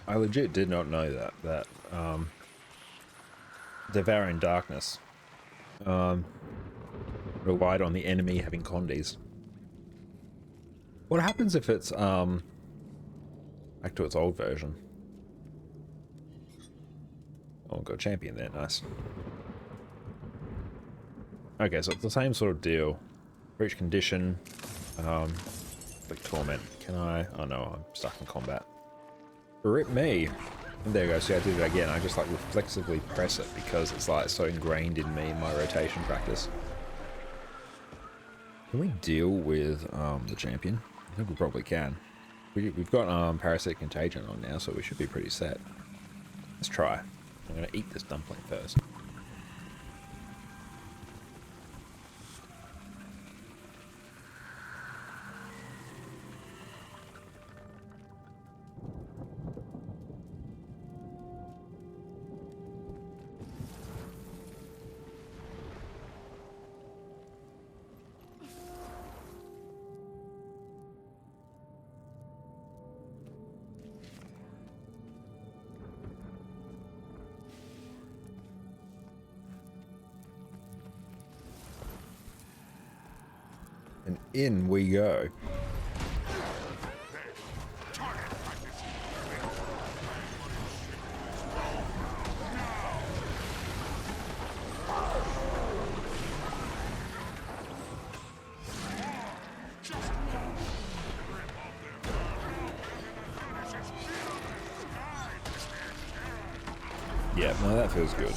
I legit did not know that Devouring Darkness relied on the enemy having condies. What happens if it's back to its old version? Oh, got a champion there, nice. Okay, so it's the same sort of deal. Reach condition, like torment. Can I? Oh no, I'm stuck in combat. Rip me. And there you go, see I did it again. I just like reflexively press it because it's like so ingrained in me in my rotation practice. Can we deal with the champion? I think we probably can. We've got Parasitic Contagion on now, so we should be pretty set. Let's try. I'm gonna eat this dumpling first. And in we go. Yeah, no, that feels good.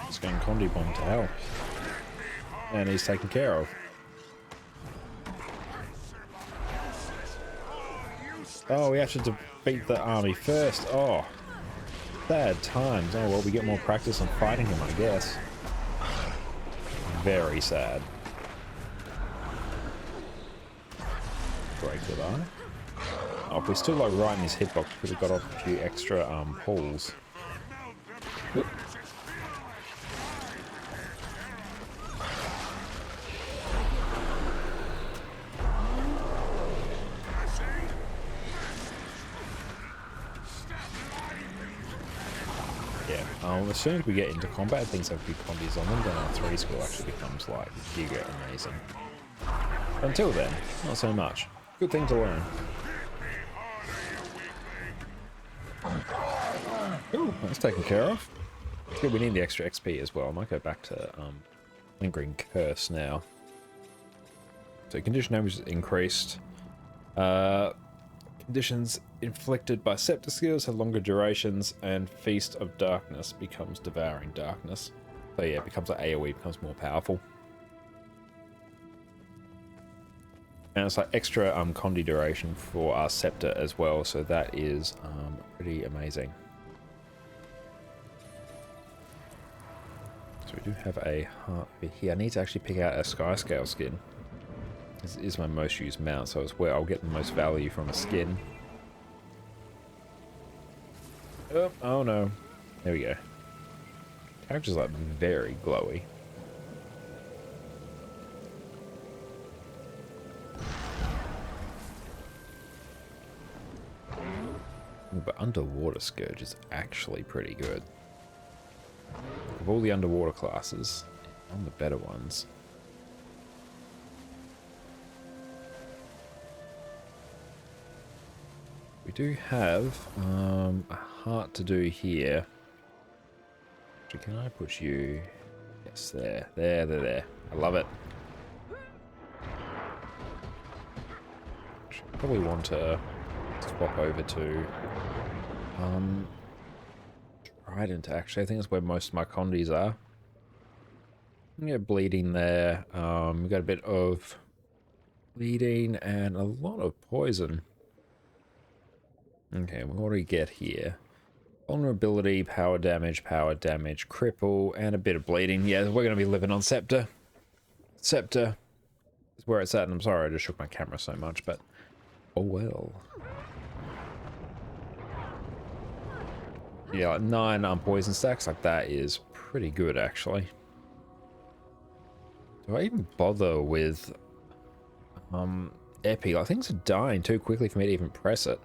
It's going Condi Bomb to hell. And he's taken care of. Oh, we have to defeat the army first. Oh, bad times. Oh, well, we get more practice on fighting him, I guess. Very sad. Break the eye. Oh, if we still like right in his hitbox, we could have got off a few extra pulls. As soon as we get into combat, things have big combos on them, then our 3 skill actually becomes like giga amazing. Until then, not so much. Good thing to learn. Ooh, that's taken care of. Good, we need the extra XP as well. I might go back to Lingering Curse now. So condition damage is increased. Conditions inflicted by scepter skills have longer durations, and Feast of Darkness becomes Devouring Darkness. So yeah, it becomes like AoE, becomes more powerful. And it's like extra Condi duration for our scepter as well, so that is pretty amazing. So we do have a heart over here. I need to actually pick out a Skyscale skin. This is my most used mount, so it's where I'll get the most value from a skin. Oh no. There we go. Character's like very glowy. Ooh, but Underwater Scourge is actually pretty good. Of all the underwater classes, one of the better ones. We do have a heart to do here. Actually, can I put you? Yes, there. I love it. Should probably want to swap over to Trident. Actually, I think that's where most of my condis are. Yeah, bleeding there. We got a bit of bleeding and a lot of poison. Okay, what do we get here? Vulnerability, power damage, cripple, and a bit of bleeding. Yeah, we're going to be living on Scepter. Scepter is where it's at, and I'm sorry I just shook my camera so much, but oh well. Yeah, like 9 poison stacks, like that is pretty good, actually. Do I even bother with Epi? Like, things are dying too quickly for me to even press it.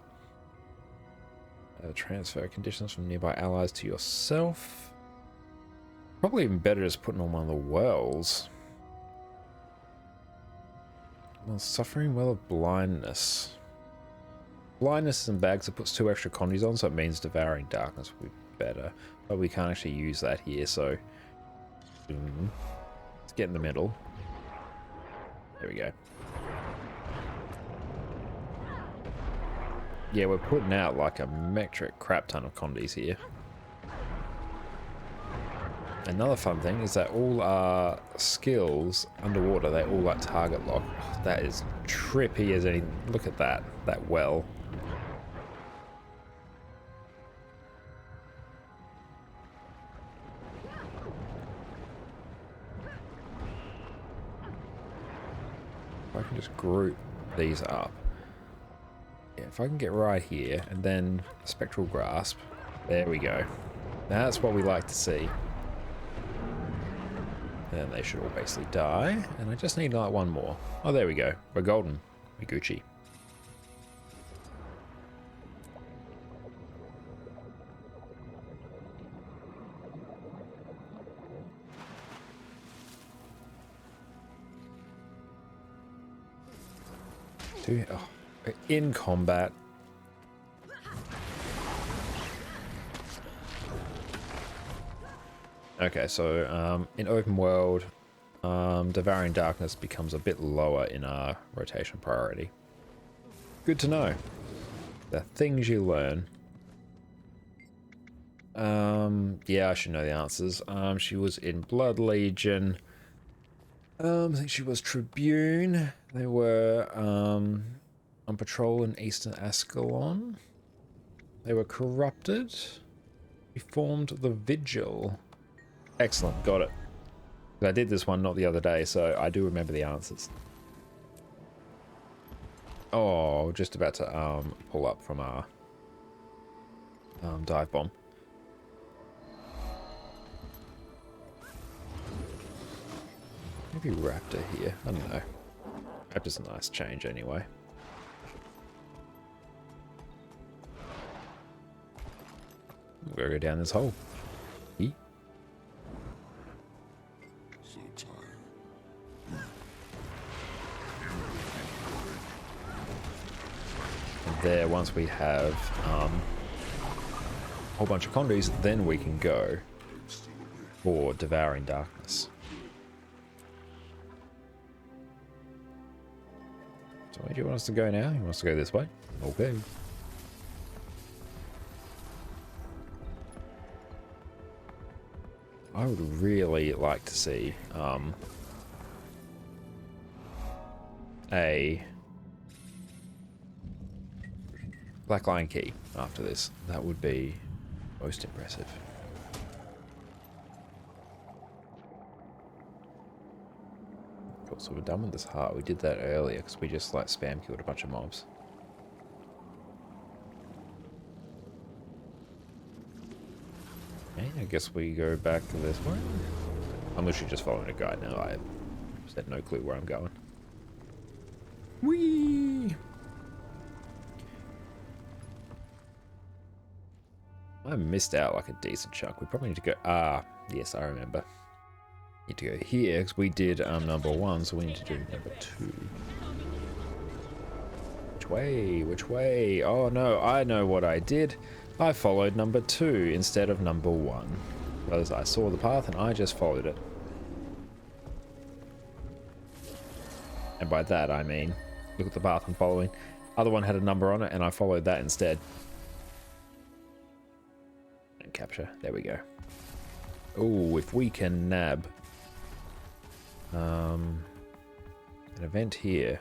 Transfer conditions from nearby allies to yourself. Probably even better just putting on one of the wells. Well, suffering well of blindness. Blindness is in bags, it puts 2 extra condis on, so it means Devouring Darkness would be better. But we can't actually use that here, so let's get in the middle. There we go. Yeah, we're putting out like a metric crap ton of condis here. Another fun thing is that all our skills underwater, they all like target lock. Oh, that is trippy as any. Look at that well. If I can just group these up. Yeah, if I can get right here, and then Spectral Grasp. There we go. That's what we like to see. And they should all basically die. And I just need like one more. Oh, there we go. We're golden. We're Gucci. Oh, in combat. Okay, so in open world, Devouring Darkness becomes a bit lower in our rotation priority. Good to know. The things you learn. Yeah, I should know the answers. She was in Blood Legion. I think she was Tribune. They were on patrol in Eastern Ascalon. They were corrupted. We formed the Vigil. Excellent, got it. I did this one not the other day, so I do remember the answers. Oh, just about to pull up from our dive bomb. Maybe Raptor here. I don't know. Raptor's a nice change anyway. We're gonna go down this hole. E? So tired. And there, once we have a whole bunch of condos, then we can go for Devouring Darkness. So where do you want us to go now? He wants to go this way? Okay. I would really like to see a Black Lion Key after this. That would be most impressive. Cool, so we're done with this heart. We did that earlier because we just like spam killed a bunch of mobs. Okay, I guess we go back this way. I'm literally just following a guide now. I just had no clue where I'm going. Whee! I missed out like a decent chunk. We probably need to go... Ah, yes, I remember. Need to go here because we did number 1, so we need to do number 2. Which way? Which way? Oh no, I know what I did. I followed number 2 instead of number 1. Because I saw the path and I just followed it. And by that I mean, look at the path I'm following. Other one had a number on it and I followed that instead. And capture. There we go. Oh, if we can nab an event here.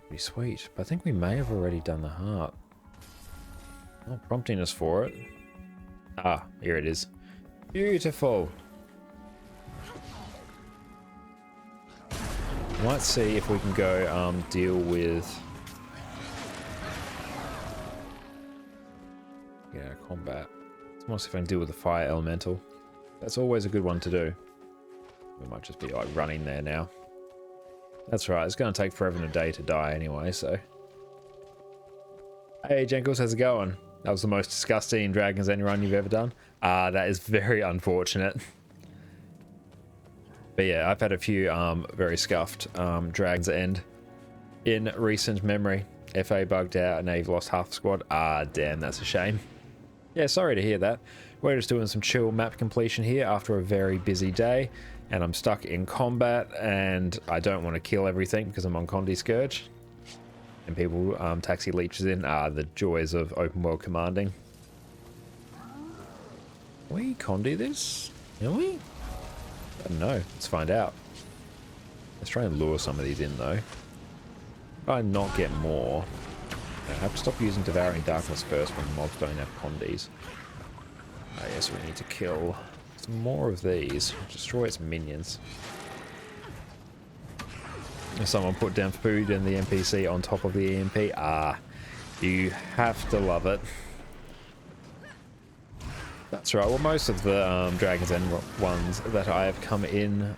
Pretty sweet. But I think we may have already done the heart. Not prompting us for it. Ah, here it is. Beautiful. Might see if we can go deal with... Yeah, combat. Let's see if I can deal with the fire elemental. That's always a good one to do. We might just be like running there now. That's right, it's going to take forever and a day to die anyway, so... Hey, Jenkles, how's it going? That was the most disgusting Dragon's End run you've ever done. Ah, that is very unfortunate. But yeah, I've had a few very scuffed Dragon's End in recent memory. FA bugged out and now you've lost half the squad. Ah, damn, that's a shame. Yeah, sorry to hear that. We're just doing some chill map completion here after a very busy day. And I'm stuck in combat and I don't want to kill everything because I'm on Condi Scourge. And people taxi leeches in. Ah, the joys of open world commanding. Can we Condi this? Can we? I don't know. Let's find out. Let's try and lure some of these in though. If I not get more, I have to stop using Devouring Darkness first when mobs don't have Condis. I guess we need to kill some more of these. Destroy its minions. Someone put down food and the NPC on top of the EMP. Ah, you have to love it. That's right. Well, most of the Dragon's End ones that I have come in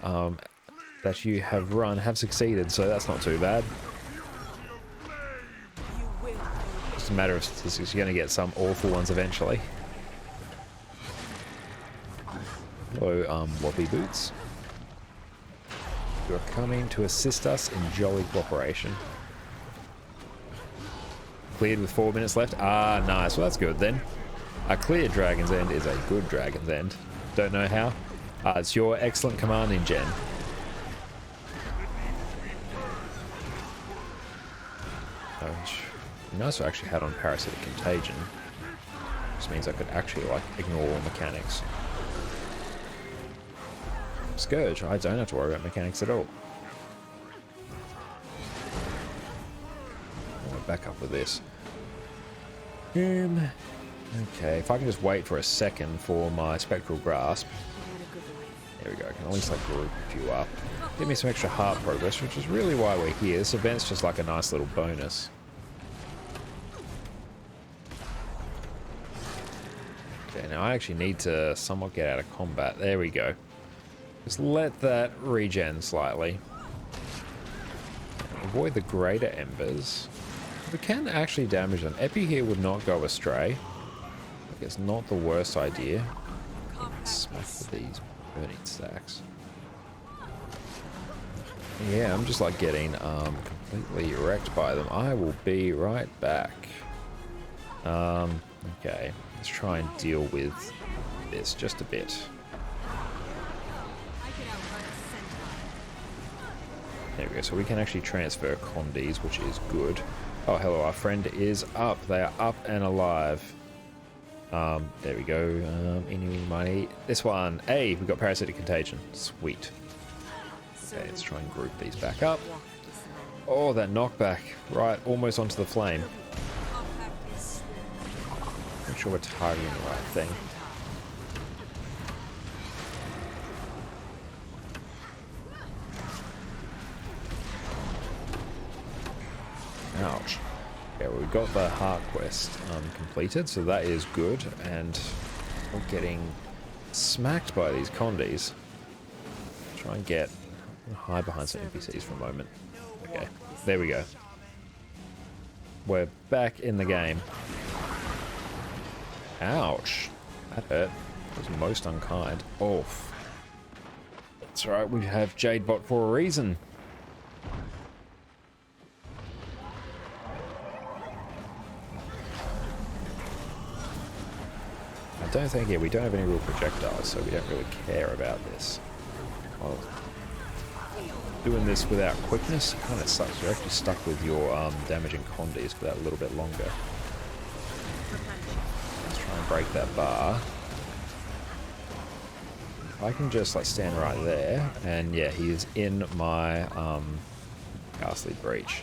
that you have run have succeeded, so that's not too bad. Just a matter of statistics. You're going to get some awful ones eventually. Hello, Wobbly Boots. You are coming to assist us in jolly cooperation. Cleared with 4 minutes left. Ah, nice. Well, that's good then. A clear Dragon's End is a good Dragon's End. don't know how. It's your excellent commanding, Jen. Nice to actually had on parasitic contagion. This means I could actually like ignore all mechanics. Scourge, I don't have to worry about mechanics at all. I'll back up with this. Okay, if I can just wait for a second for my spectral grasp. There we go, I can at least like group you up. Give me some extra heart progress, which is really why we're here. This event's just like a nice little bonus. Okay, now I actually need to somewhat get out of combat. There we go. Just let that regen slightly. Avoid the greater embers. We can actually damage them. Epi here would not go astray. Like, it's not the worst idea. Smack with these burning stacks. Yeah, I'm just like getting completely wrecked by them. I will be right back. Okay, let's try and deal with this just a bit. There we go, so we can actually transfer condies, which is good. Oh, hello, our friend is up. They are up and alive. There we go. Any money? This one. Hey, we got parasitic contagion. Sweet. Okay, let's try and group these back up. Oh, that knockback. Right, almost onto the flame. Make sure we're targeting the right thing. Ouch. Yeah, we got the heart quest completed, so that is good, and we're getting smacked by these condies. Try and hide behind some NPCs for a moment. Okay, there we go. We're back in the game. Ouch. That hurt. That was most unkind. Oh. That's right, we have Jadebot for a reason. I don't think, we don't have any real projectiles, so we don't really care about this. Well, doing this without quickness kind of sucks. You're actually stuck with your damaging condies for that little bit longer. Let's try and break that bar. I can just like stand right there, and yeah, he is in my ghastly breach.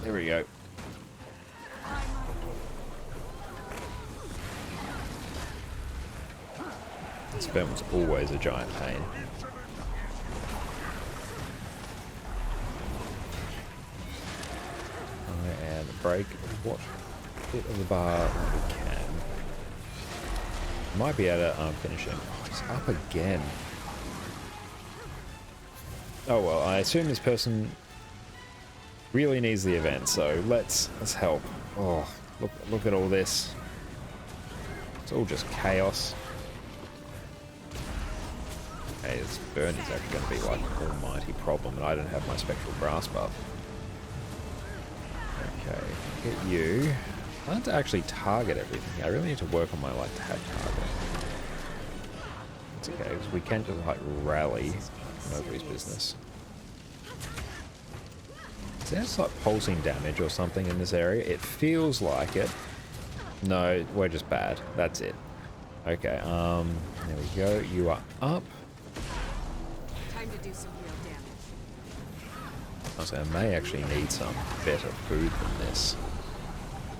There we go. Spam was always a giant pain. And break what bit of the bar we can. Might be able to finish him. Oh, he's up again. Oh well, I assume this person really needs the event, so let's help. Oh, look at all this. It's all just chaos. Okay, this burn is actually going to be like an almighty problem, and I don't have my spectral grasp up. Okay, get you. I have to actually target everything. I really need to work on my like tag target. It's okay, because we can just like rally nobody's business. Is there like pulsing damage or something in this area? It feels like it. No, we're just bad. That's it. Okay, there we go. You are up. Time to do some real damage. Also, I may actually need some better food than this.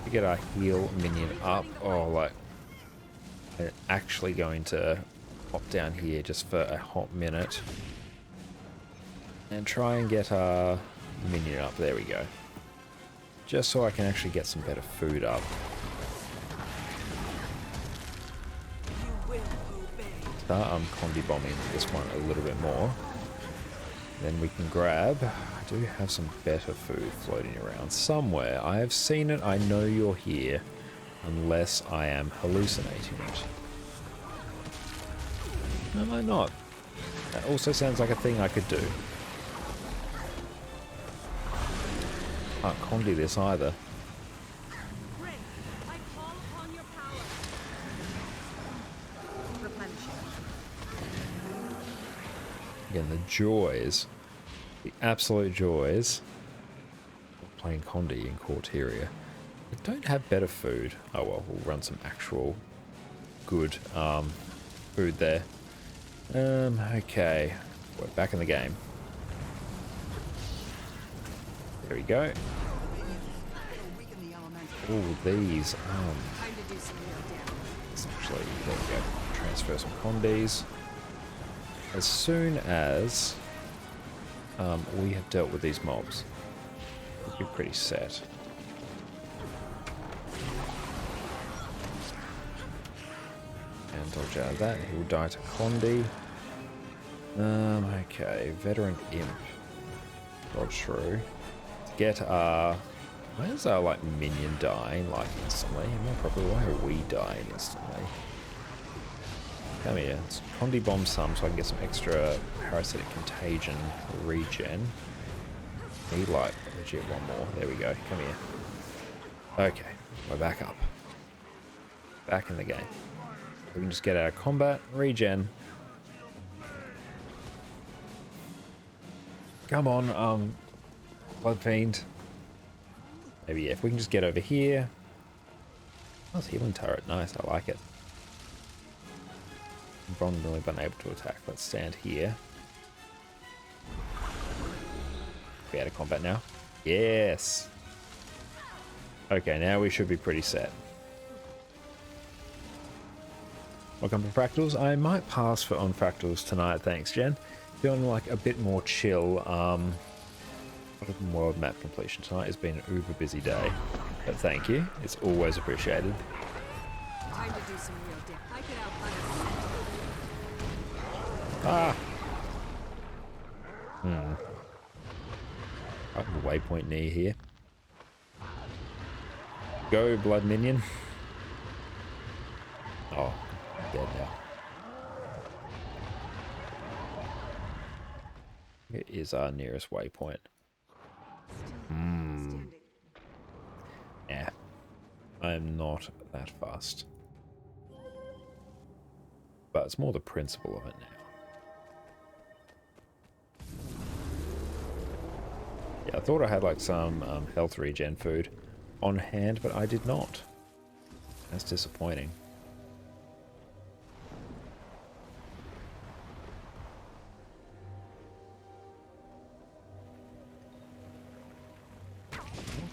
To get our heal minion up. Oh, like, I'm actually going to hop down here just for a hot minute. And try and get our minion up. There we go. Just so I can actually get some better food up. Start condi bombing this one a little bit more. Then we can grab. I do have some better food floating around somewhere. I have seen it. I know you're here. Unless I am hallucinating it. Am I not? That also sounds like a thing I could do. Can't condi this either. Again, the joys, the absolute joys of playing Condi in Corteria. I don't have better food. Oh well, we'll run some actual good food there. Okay, we're back in the game. There we go. Oh, these. Time to do some real damage. Actually, there we go. Transfer some Condis. As soon as we have dealt with these mobs, we'll be pretty set. And dodge out of that. He will die to Condi. Okay, Veteran Imp. Dodge through. To get our... Where's our, like, minion dying, like, instantly? More probably, why are we dying instantly? Come here. Let's Condi bomb some so I can get some extra parasitic contagion regen. Need, like, legit one more. There we go. Come here. Okay, we're back up. Back in the game. We can just get out of combat, regen. Come on, Blood Fiend. Maybe if we can just get over here. Oh, it's healing turret. Nice, I like it. Vulnerable but unable to attack. Let's stand here. Be out of combat now. Yes. Okay, now we should be pretty set. Welcome to Fractals. I might pass for on Fractals tonight, thanks Jen. Feeling like a bit more chill. World map completion tonight has been an uber busy day, but thank you. It's always appreciated. Time to do some real damage. I could outrun a Ah. I have a waypoint near here. Go, blood minion. Oh, I'm dead now. It is our nearest waypoint. Yeah, I'm not that fast. But it's more the principle of it now. Yeah, I thought I had like some health regen food on hand, but I did not. That's disappointing.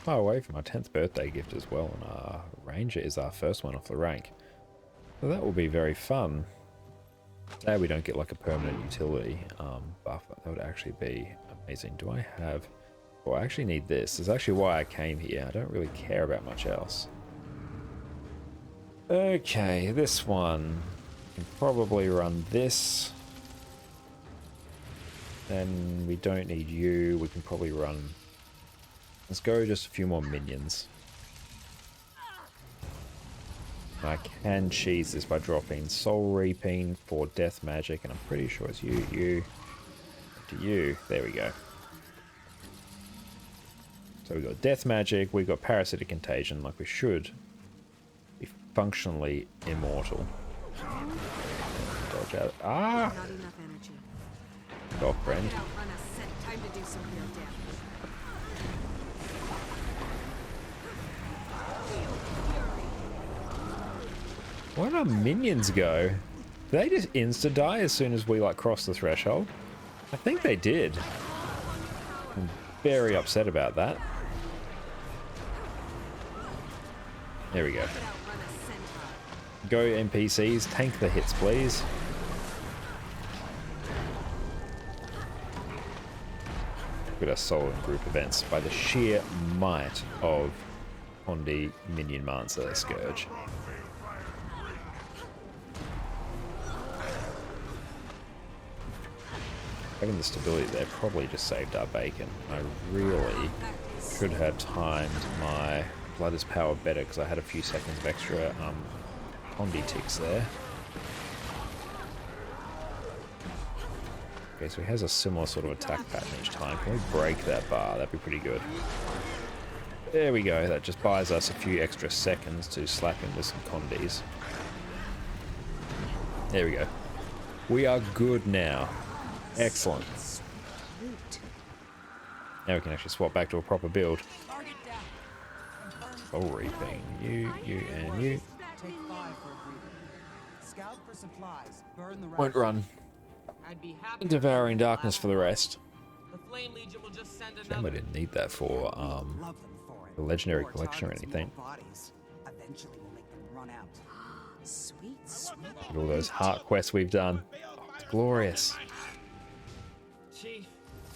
Far away from our 10th birthday gift as well, and our Ranger is our first one off the rank. So that will be very fun. Today we don't get like a permanent utility buff. That would actually be amazing. Do I have... Well, I actually need this. This is actually why I came here. I don't really care about much else. Okay, this one. We can probably run this. Then we don't need you. We can probably run... Let's go just a few more minions. I can cheese this by dropping Soul Reaping for Death Magic, and I'm pretty sure it's you, to you. There we go. So we've got Death Magic, we've got Parasitic Contagion, like we should be functionally immortal. Dodge out. Ah! Not enough energy. Go, friend. I could outrun a set. Time to do some real damage. Where did our minions go? Did they just insta-die as soon as we, like, crossed the threshold? I think they did. I'm very upset about that. There we go. Go, NPCs. Tank the hits, please. Look at our soul in group events by the sheer might of Condi Minion Mancer Scourge. Having the stability there probably just saved our bacon. I really could have timed my Blood is Power better because I had a few seconds of extra Condi ticks there. Okay, so he has a similar sort of attack pattern each time. Can we break that bar? That'd be pretty good. There we go. That just buys us a few extra seconds to slap him with some Condis. There we go. We are good now. Excellent. Loot. Now we can actually swap back to a proper build. Target down. Soul reaping. You, and you. Take 5 for a breather. Scout for supplies. Burn the rest. Won't run. I'd be happy. Devouring darkness for the rest. The Flame Legion will just send Shame another. I didn't need that for Love them for it. the legendary More collection or targets, anything. more bodies. Eventually we'll make them run out. Sweet, sweet. Look at all those heart quests we've done. Oh, it's glorious. Chief,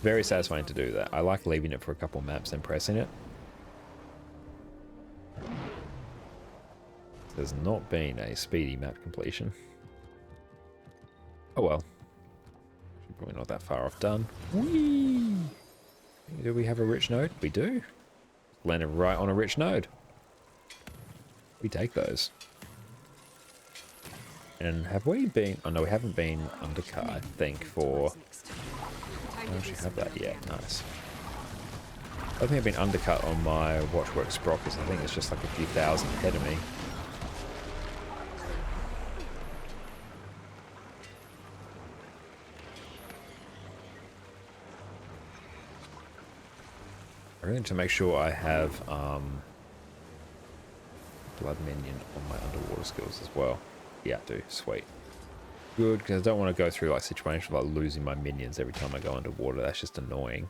Very satisfying to do that. I like leaving it for a couple maps and pressing it. There's not been a speedy map completion. Oh well. Probably not that far off done. Whee! Do we have a rich node? We do. Landed right on a rich node. We take those. And have we been... Oh no, we haven't been undercut, I think, for... I don't actually have that yet. Nice. I don't think I've been undercut on my Watchwork sprockets. I think it's just like a few thousand ahead of me. I really need to make sure I have blood minion on my underwater skills as well. Yeah, I do. Sweet. Good, because I don't want to go through like situations like losing my minions every time I go underwater. That's just annoying.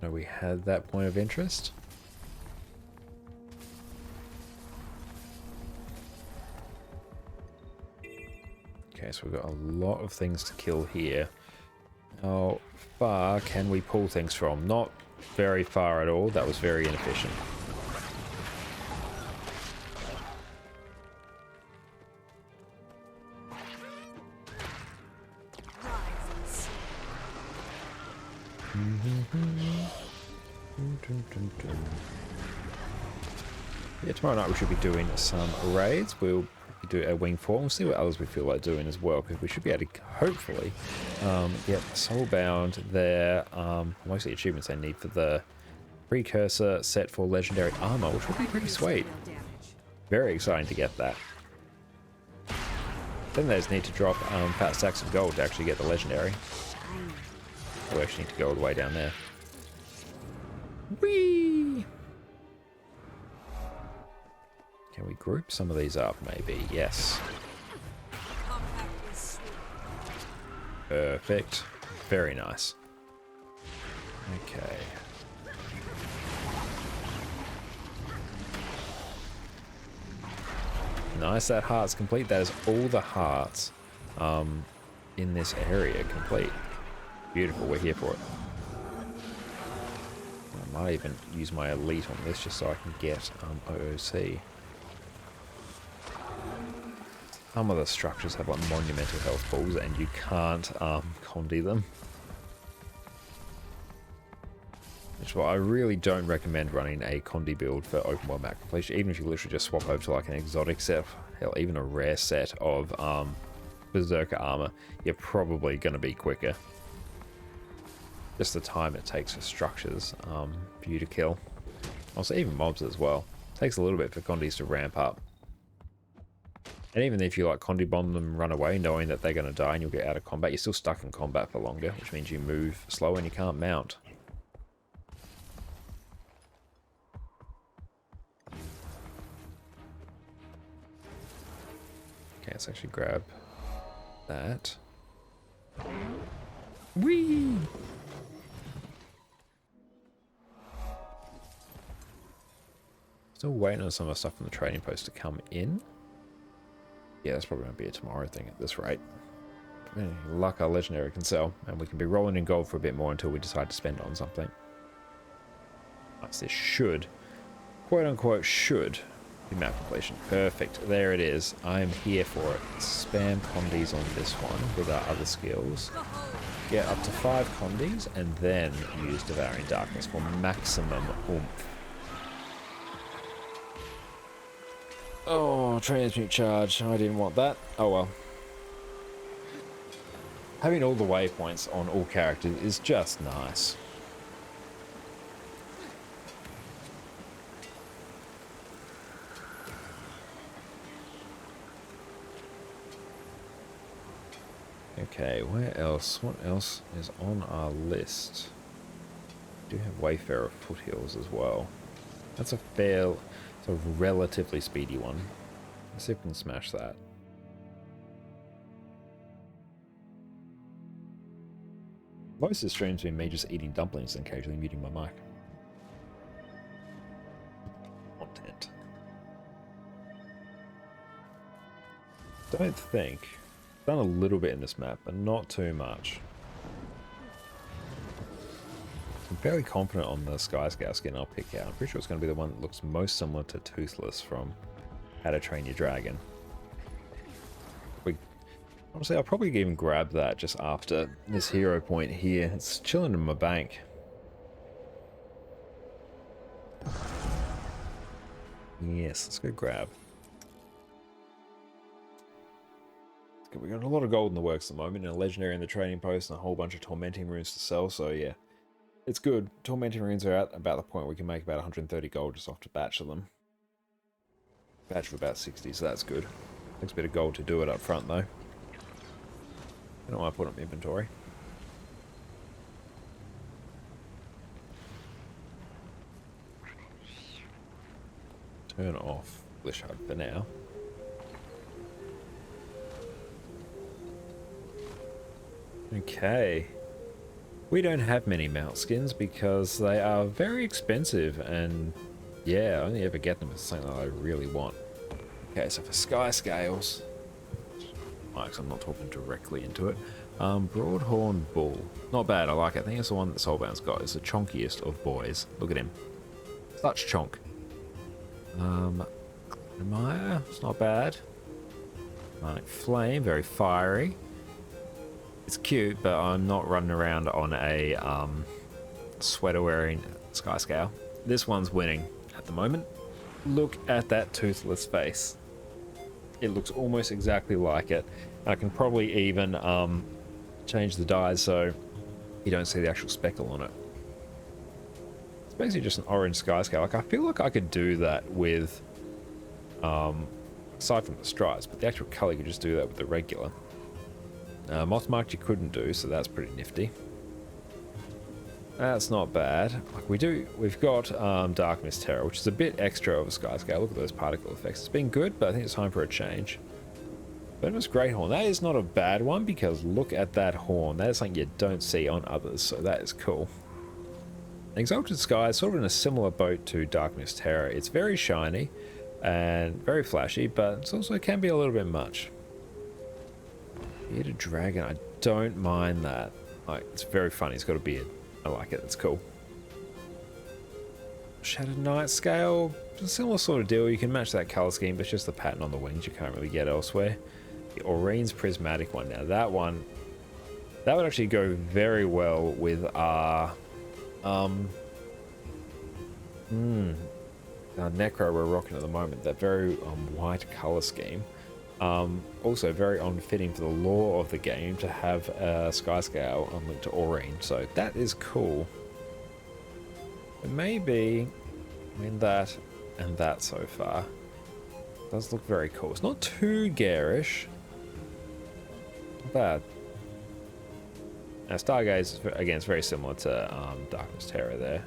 No, we had that point of interest. Okay, so we've got a lot of things to kill here. How far can we pull things from? Not very far at all. That was very inefficient. Rises. Yeah, tomorrow night we should be doing some raids. We'll do a wing four. We'll see what others we feel like doing as well, because we should be able to hopefully get soulbound there. Mostly achievements I need for the precursor set for legendary armor, which would be pretty sweet. Real damage. Very exciting to get that. Then there's need to drop fat stacks of gold to actually get the legendary. We actually need to go all the way down there. Whee! Can we group some of these up, maybe? Yes. Compact is sweet. Perfect. Very nice. Okay. Nice, that heart's complete. That is all the hearts in this area complete. Beautiful, we're here for it. I might even use my elite on this just so I can get OOC. Some of the structures have like monumental health pools and you can't condi them. Which is why I really don't recommend running a condi build for open world map completion, even if you literally just swap over to like an exotic set, hell, even a rare set of berserker armor, you're probably going to be quicker. Just the time it takes for structures for you to kill. Also, even mobs as well. It takes a little bit for condis to ramp up. And even if you like condi bomb them and run away knowing that they're going to die and you'll get out of combat, you're still stuck in combat for longer, which means you move slow and you can't mount. Okay, let's actually grab that. Whee! Still waiting on some of the stuff from the trading post to come in. Yeah, that's probably going to be a tomorrow thing at this rate. Any luck our legendary can sell, and we can be rolling in gold for a bit more until we decide to spend on something. Nice, this should, quote unquote, should be map completion. Perfect, there it is. I am here for it. Spam condis on this one with our other skills. Get up to 5 condis, and then use Devouring Darkness for maximum oomph. Oh, transmute charge. I didn't want that. Oh well. Having all the waypoints on all characters is just nice. Okay, where else? What else is on our list? We do have Wayfarer Foothills as well. That's a it's a relatively speedy one. Let's see if we can smash that. Most of the stream's been me just eating dumplings and occasionally muting my mic. Content. Don't think. Done a little bit in this map, but not too much. I'm fairly confident on the Sky Scout skin I'll pick out. I'm pretty sure it's going to be the one that looks most similar to Toothless from How to Train Your Dragon. Honestly, I'll probably even grab that just after this hero point here. It's chilling in my bank. Yes, let's go grab. We got a lot of gold in the works at the moment, and a legendary in the trading post, and a whole bunch of tormenting runes to sell, so yeah. It's good. Tormenting runes are at about the point where we can make about 130 gold just off to batch of them. Batch of about 60, so that's good. Takes a bit of gold to do it up front, though. I don't want to put up inventory. Turn off Flesh Hug for now. Okay. We don't have many mount skins because they are very expensive, and yeah, I only ever get them as something that I really want. Okay, so for Sky Scales, Mike's, I'm not talking directly into it. Broadhorn Bull. Not bad, I like it. I think it's the one that Soulbound's got. It's the chonkiest of boys. Look at him. Such chonk. Maya, it's not bad. Flame, very fiery. It's cute, but I'm not running around on a sweater wearing Sky Scale. This one's winning at the moment. Look at that toothless face. It looks almost exactly like it. I can probably even change the dyes so you don't see the actual speckle on it. It's basically just an orange Sky Scale. Like, I feel like I could do that with, aside from the stripes, but the actual color, you could just do that with the regular. Mothmarked you couldn't do, so that's pretty nifty. That's not bad. Like we've got Dark Mist Terror, which is a bit extra of a Sky Scale. Look at those particle effects. It's been good, but I think it's time for a change. Venomous Great Horn. That is not a bad one because look at that horn. That is something you don't see on others, so that is cool. Exalted Sky is sort of in a similar boat to Dark Mist Terror. It's very shiny and very flashy, but it also can be a little bit much. Bearded Dragon, I don't mind that. Like, it's very funny. He's got a beard. I like it. It's cool. Shattered Night Scale, a similar sort of deal. You can match that color scheme, but it's just the pattern on the wings you can't really get elsewhere. The Aurine's Prismatic one. Now that one, that would actually go very well with our Necro we're rocking at the moment. That very white color scheme. Also very unfitting for the lore of the game to have a Sky Scale unlinked to Aurine, so that is cool. But maybe, I mean, that and that so far does look very cool. It's not too garish. Not bad. Now Stargaze, again, it's very similar to Darkness Terror there.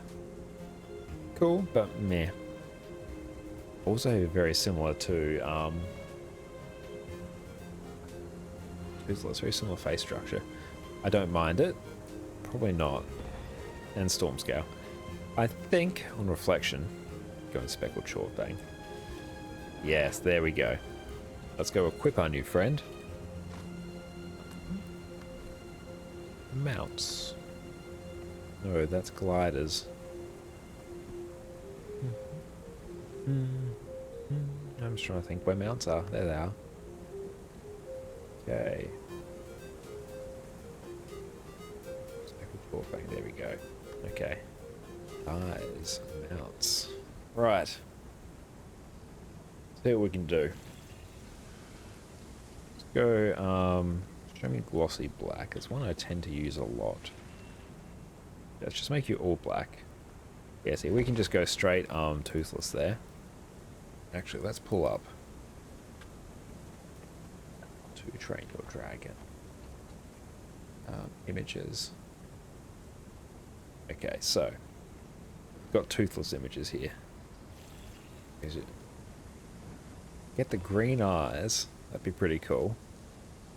Cool, but meh. Also very similar to Toothless, very similar face structure. I don't mind it. Probably not. And Storm Scale. I think, on reflection, go and Speckled Short Bang. Yes, there we go. Let's go equip our new friend. Mounts. No, that's gliders. I'm just trying to think where mounts are. There they are. Okay. There we go. Okay. Eyes, mounts. Right. See what we can do. Let's go Show me glossy black. It's one I tend to use a lot. Let's just make you all black. Yeah, see, we can just go straight toothless there. Actually, let's pull up to train your dragon. Images. Okay, so got toothless images here. Is it? Get the green eyes. That'd be pretty cool.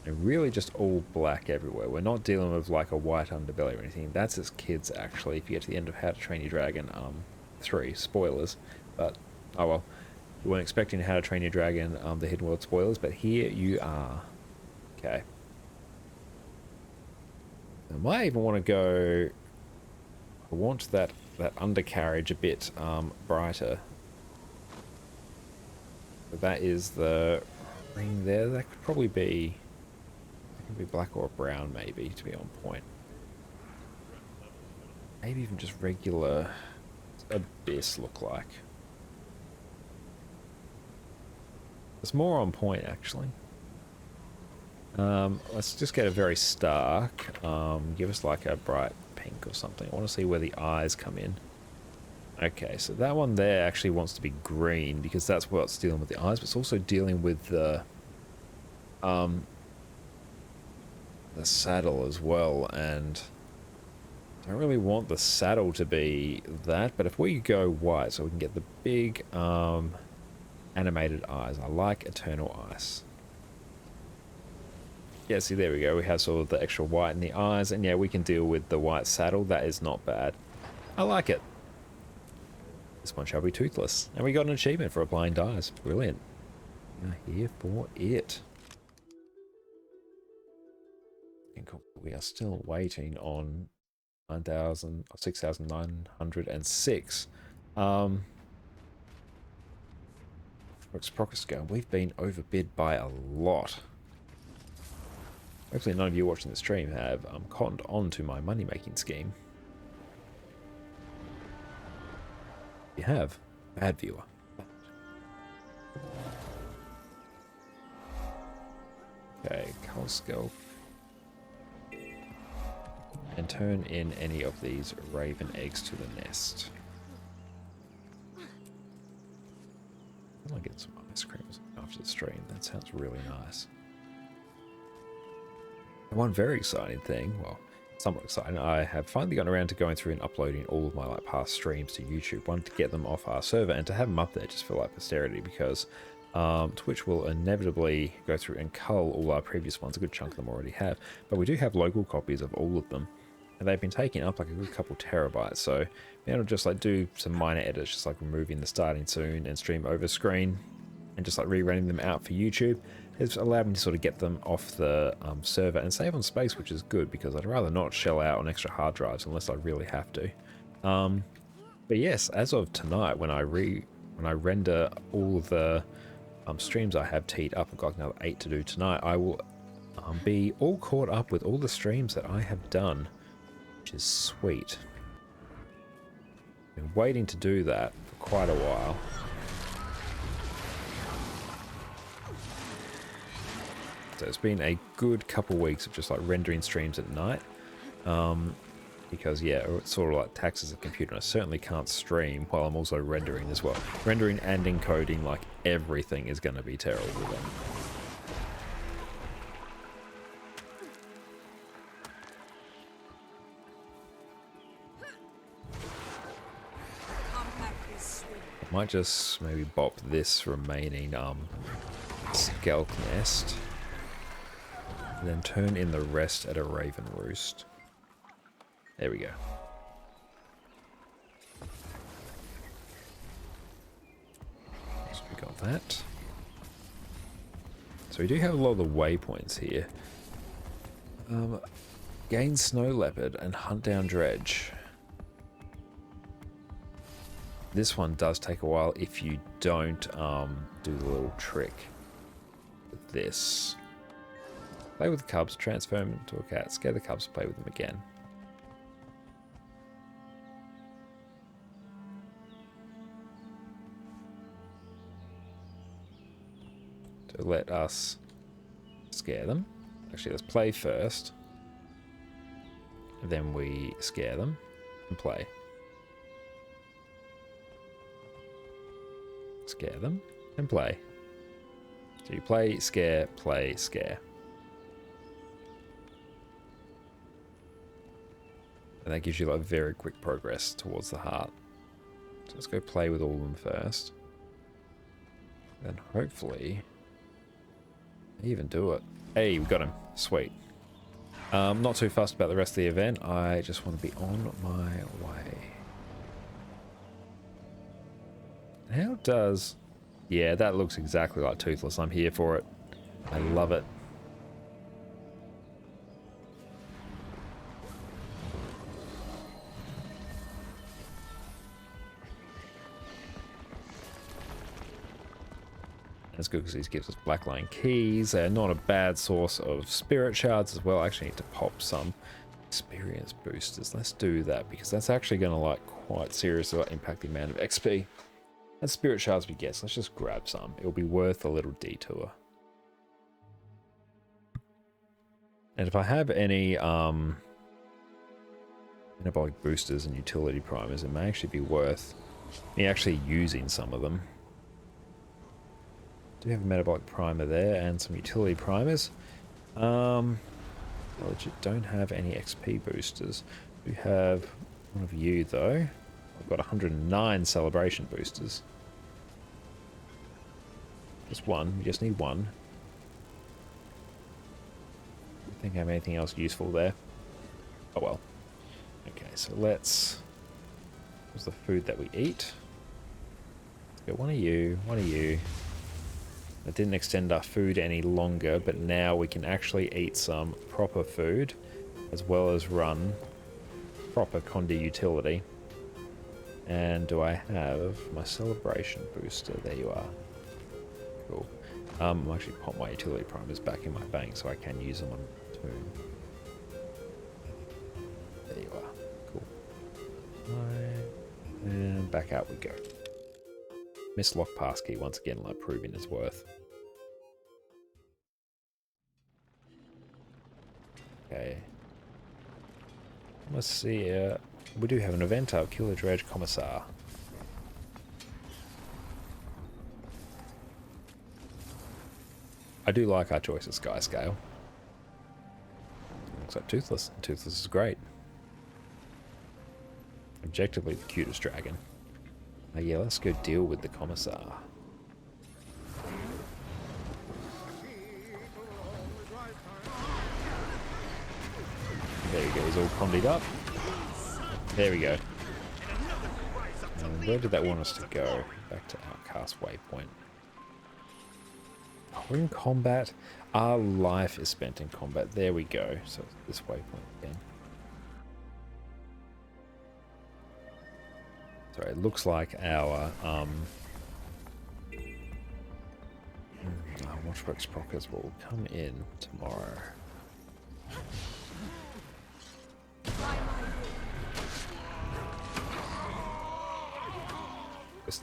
And really just all black everywhere. We're not dealing with like a white underbelly or anything. That's as kids actually. If you get to the end of How to Train Your Dragon 3, spoilers. But oh well. You weren't expecting How to Train Your Dragon the Hidden World spoilers, but here you are. Okay. I might even want to go. I want that undercarriage a bit brighter. But that is the ring there. That could probably be. It could be black or brown, maybe, to be on point. Maybe even just regular abyss look like. It's more on point, actually. Let's just get a very stark. Give us like a bright pink or something. I want to see where the eyes come in. Okay, so that one there actually wants to be green because that's what's dealing with the eyes, but it's also dealing with the saddle as well, and I don't really want the saddle to be that, but if we go white so we can get the big animated eyes. I like Eternal Ice. Yeah, see, there we go. We have sort of the extra white in the eyes, and yeah, we can deal with the white saddle. That is not bad. I like it. This one shall be toothless. And we got an achievement for applying dyes. Brilliant. We're here for it. We are still waiting on 6,906. Sprocket's going. We've been overbid by a lot. Hopefully none of you watching the stream have cottoned on to my money-making scheme. If you have, bad viewer. Okay, Cull Skull. And turn in any of these raven eggs to the nest. I want to get some ice cream after the stream. That sounds really nice. One very exciting thing, well, somewhat exciting, I have finally gotten around to going through and uploading all of my past streams to YouTube. Wanted to get them off our server and to have them up there just for posterity, because Twitch will inevitably go through and cull all our previous ones. A good chunk of them already have, but we do have local copies of all of them, and they've been taking up like a good couple terabytes. So being able to just do some minor edits, just removing the starting soon and stream over screen, and just re-running them out for YouTube, has allowed me to sort of get them off the server and save on space, which is good because I'd rather not shell out on extra hard drives unless I really have to. But yes, as of tonight, when I render all of the streams I have teed up, I've got another 8 to do tonight. I will be all caught up with all the streams that I have done, which is sweet. Been waiting to do that for quite a while. So it's been a good couple weeks of just rendering streams at night, because yeah, it sort of taxes the computer, and I certainly can't stream while I'm also rendering as well. Rendering and encoding, everything is going to be terrible then. I might just maybe bop this remaining Skelk nest, and then turn in the rest at a Raven Roost. There we go. So we got that. So we do have a lot of the waypoints here. Gain Snow Leopard and hunt down Dredge. This one does take a while if you don't do the little trick with this. Play with the cubs, transform into a cat, scare the cubs, play with them again. To let us scare them. Actually, let's play first. Then we scare them and play. Scare them and play. So you play, scare, play, scare. And that gives you like very quick progress towards the heart. So let's go play with all of them first. Then hopefully even do it. Hey, we got him. Sweet. Not too fussed about the rest of the event. I just want to be on my way. How does... Yeah, that looks exactly like Toothless. I'm here for it. I love it. That's good because he gives us black line keys. They're not a bad source of spirit shards as well. I actually need to pop some experience boosters. Let's do that because that's actually going to like quite seriously impact the amount of XP and spirit shards we get. So let's just grab some. It'll be worth a little detour. And if I have any metabolic boosters and utility primers, it may actually be worth me actually using some of them. Do have a metabolic primer there and some utility primers. I legit don't have any XP boosters. We have one of you though. I've got 109 celebration boosters. Just one. We just need one. I think I have anything else useful there. Oh well. Okay, so let's... What's the food that we eat? Let's go one of you, one of you. It didn't extend our food any longer, but now we can actually eat some proper food as well as run proper Condi utility. And do I have my celebration booster? There you are. Cool. I'll actually pop my utility primers back in my bank so I can use them on Tomb. There you are. Cool. And back out we go. Mislock passkey once again, like proving his worth. Okay. Let's see. We do have an event up. Kill the Dredge Commissar. I do like our choice of Sky Scale. Looks like Toothless. Toothless is great. Objectively the cutest dragon. Yeah, let's go deal with the Commissar. There we go, he's all condied up. There we go. And where did that want us to go? Back to Outcast Waypoint. Oh, we're in combat. Our life is spent in combat. There we go. So this waypoint again. Sorry, it looks like our Watchworks Sprockets will come in tomorrow.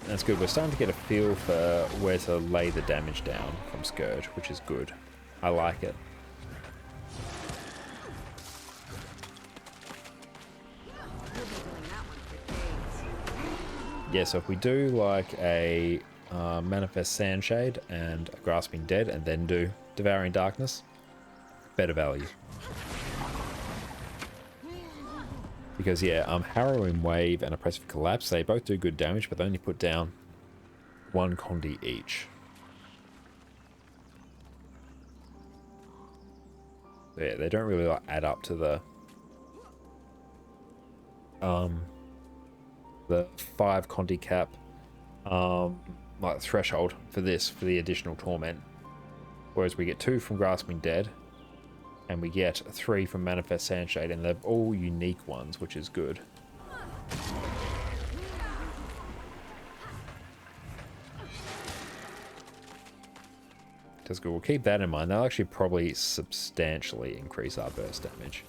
That's good. We're starting to get a feel for where to lay the damage down from Scourge, which is good. I like it. Yeah, so if we do like a Manifest Sandshade and a Grasping Dead and then do Devouring Darkness, better value. Because yeah, Harrowing Wave and Oppressive Collapse, they both do good damage, but they only put down one Condi each. So yeah, they don't really like, add up to the 5 Condi cap like threshold for this, for the additional torment. Whereas we get 2 from Grasping Dead, and we get 3 from Manifest Sandshade, and they're all unique ones, which is good. That's good. We'll keep that in mind. They'll actually probably substantially increase our burst damage.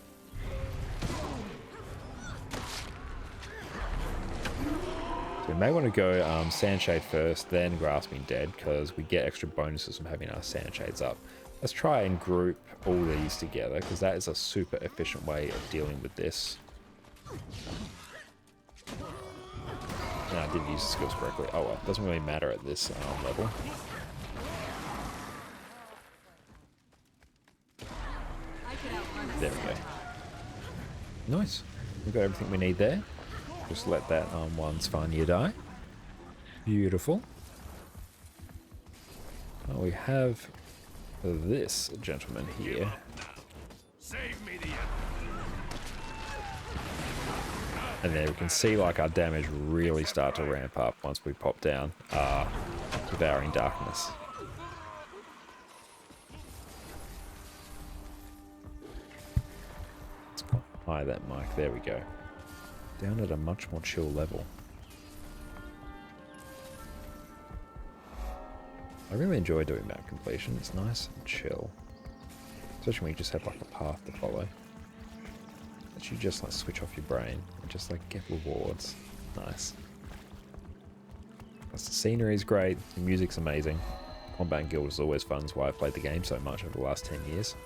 So we may want to go Sandshade first, then Grasping Dead, because we get extra bonuses from having our Sandshades up. Let's try and group all these together, because that is a super efficient way of dealing with this. No, I didn't use the skills correctly. Oh well, it doesn't really matter at this level. I could outrun us There we go. sometime. Nice. We've got everything we need there. Just let that one Svanya die. Beautiful. We have this gentleman here. Save me the And there we can see like our damage really start to ramp up once we pop down Devouring Darkness. Let's go high that mic. There we go. Down at a much more chill level. I really enjoy doing map completion. It's nice and chill. Especially when you just have like a path to follow. That you just like switch off your brain and just like get rewards. Nice. Plus the scenery is great, the music's amazing. Combat and Guild is always fun, that's why I've played the game so much over the last 10 years.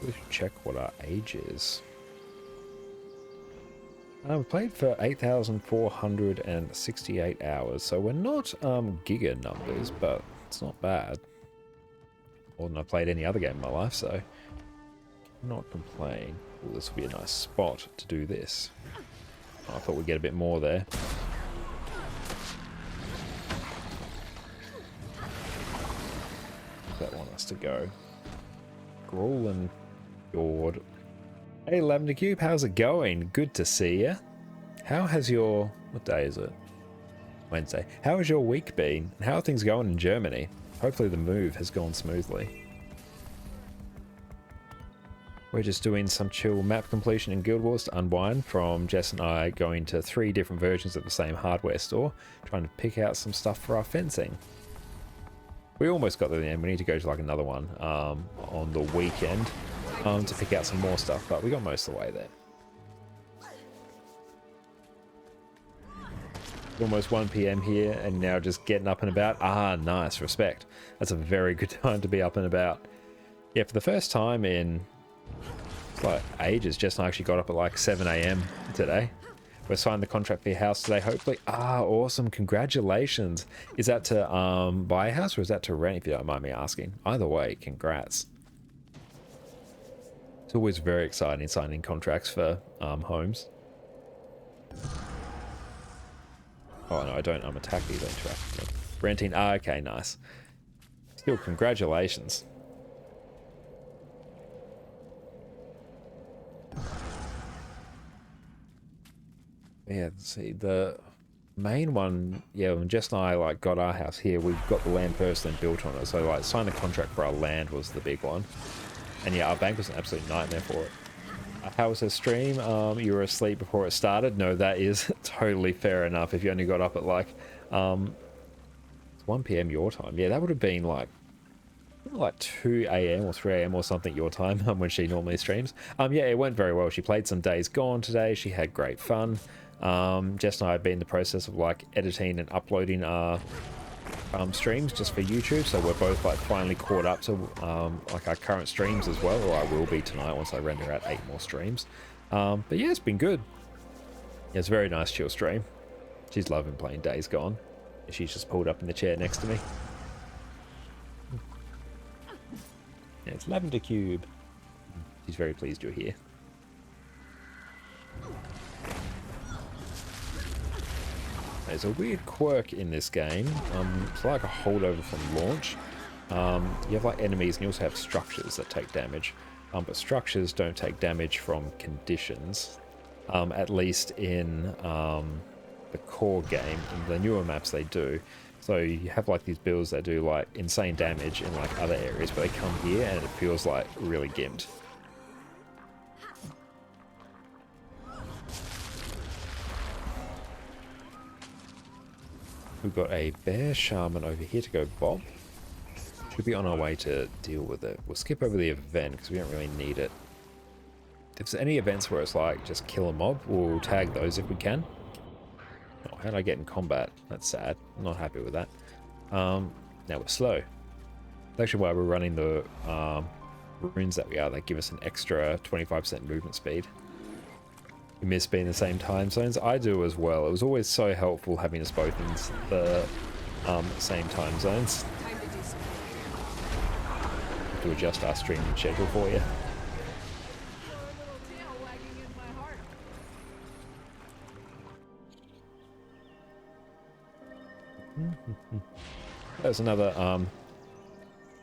We should check what our age is. We played for 8,468 hours, so we're not giga numbers, but it's not bad. More than I've played any other game in my life, so not complain. Ooh, this will be a nice spot to do this. Oh, I thought we'd get a bit more there. Where does that want us to go? Grawl and Fjord. Hey Lavender Cube, how's it going? Good to see ya. How has your... what day is it? Wednesday. How has your week been? And how are things going in Germany? Hopefully the move has gone smoothly. We're just doing some chill map completion in Guild Wars to unwind from Jess and I going to 3 different versions of the same hardware store, trying to pick out some stuff for our fencing. We almost got there in the end. We need to go to like another one on the weekend to pick out some more stuff, but we got most of the way there. Almost 1 PM here and now just getting up and about. Ah, nice, respect. That's a very good time to be up and about. Yeah, for the first time in like ages, Jess and I actually got up at like 7 AM today. We signed the contract for your house today, hopefully. Ah, awesome, congratulations. Is that to buy a house or is that to rent, if you don't mind me asking? Either way, congrats. It's always very exciting signing contracts for homes. Oh no, I don't attack these, I interact with them. Renting, ah, okay, nice. Still, congratulations. Yeah, let's see, the main one, yeah, when Jess and I like got our house here, we got the land first and built on it. So like signing the contract for our land was the big one. And yeah, our bank was an absolute nightmare for it. How was the stream? You were asleep before it started? No, that is totally fair enough. If you only got up at like, it's 1 PM your time. Yeah, that would have been like 2 AM or 3 AM or something your time when she normally streams. Yeah, it went very well. She played some Days Gone today. She had great fun. Jess and I have been in the process of like editing and uploading our streams just for YouTube, so we're both like finally caught up to like our current streams as well, or I will be tonight once I render out 8 more streams. But yeah, it's been good. Yeah, it's a very nice chill stream. She's loving playing Days Gone. She's just pulled up in the chair next to me. Yeah, it's Lavender Cube. She's very pleased you're here. There's a weird quirk in this game. It's like a holdover from launch. You have like enemies and you also have structures that take damage. But structures don't take damage from conditions. At least in the core game. In the newer maps they do. So you have like these builds that do like insane damage in like other areas, but they come here and it feels like really gimped. We've got a bear shaman over here to go bob. Should be on our way to deal with it. We'll skip over the event because we don't really need it. If there's any events where it's like just kill a mob, we'll tag those if we can. Oh, how did I get in combat? That's sad. I'm not happy with that. Now we're slow. That's actually why we're running the runes that we are. They give us an extra 25% movement speed. We miss being in the same time zones. I do as well. It was always so helpful having us both in the same time zones Time to do some to adjust our streaming schedule for you. Or a little tail wagging in my heart. There's another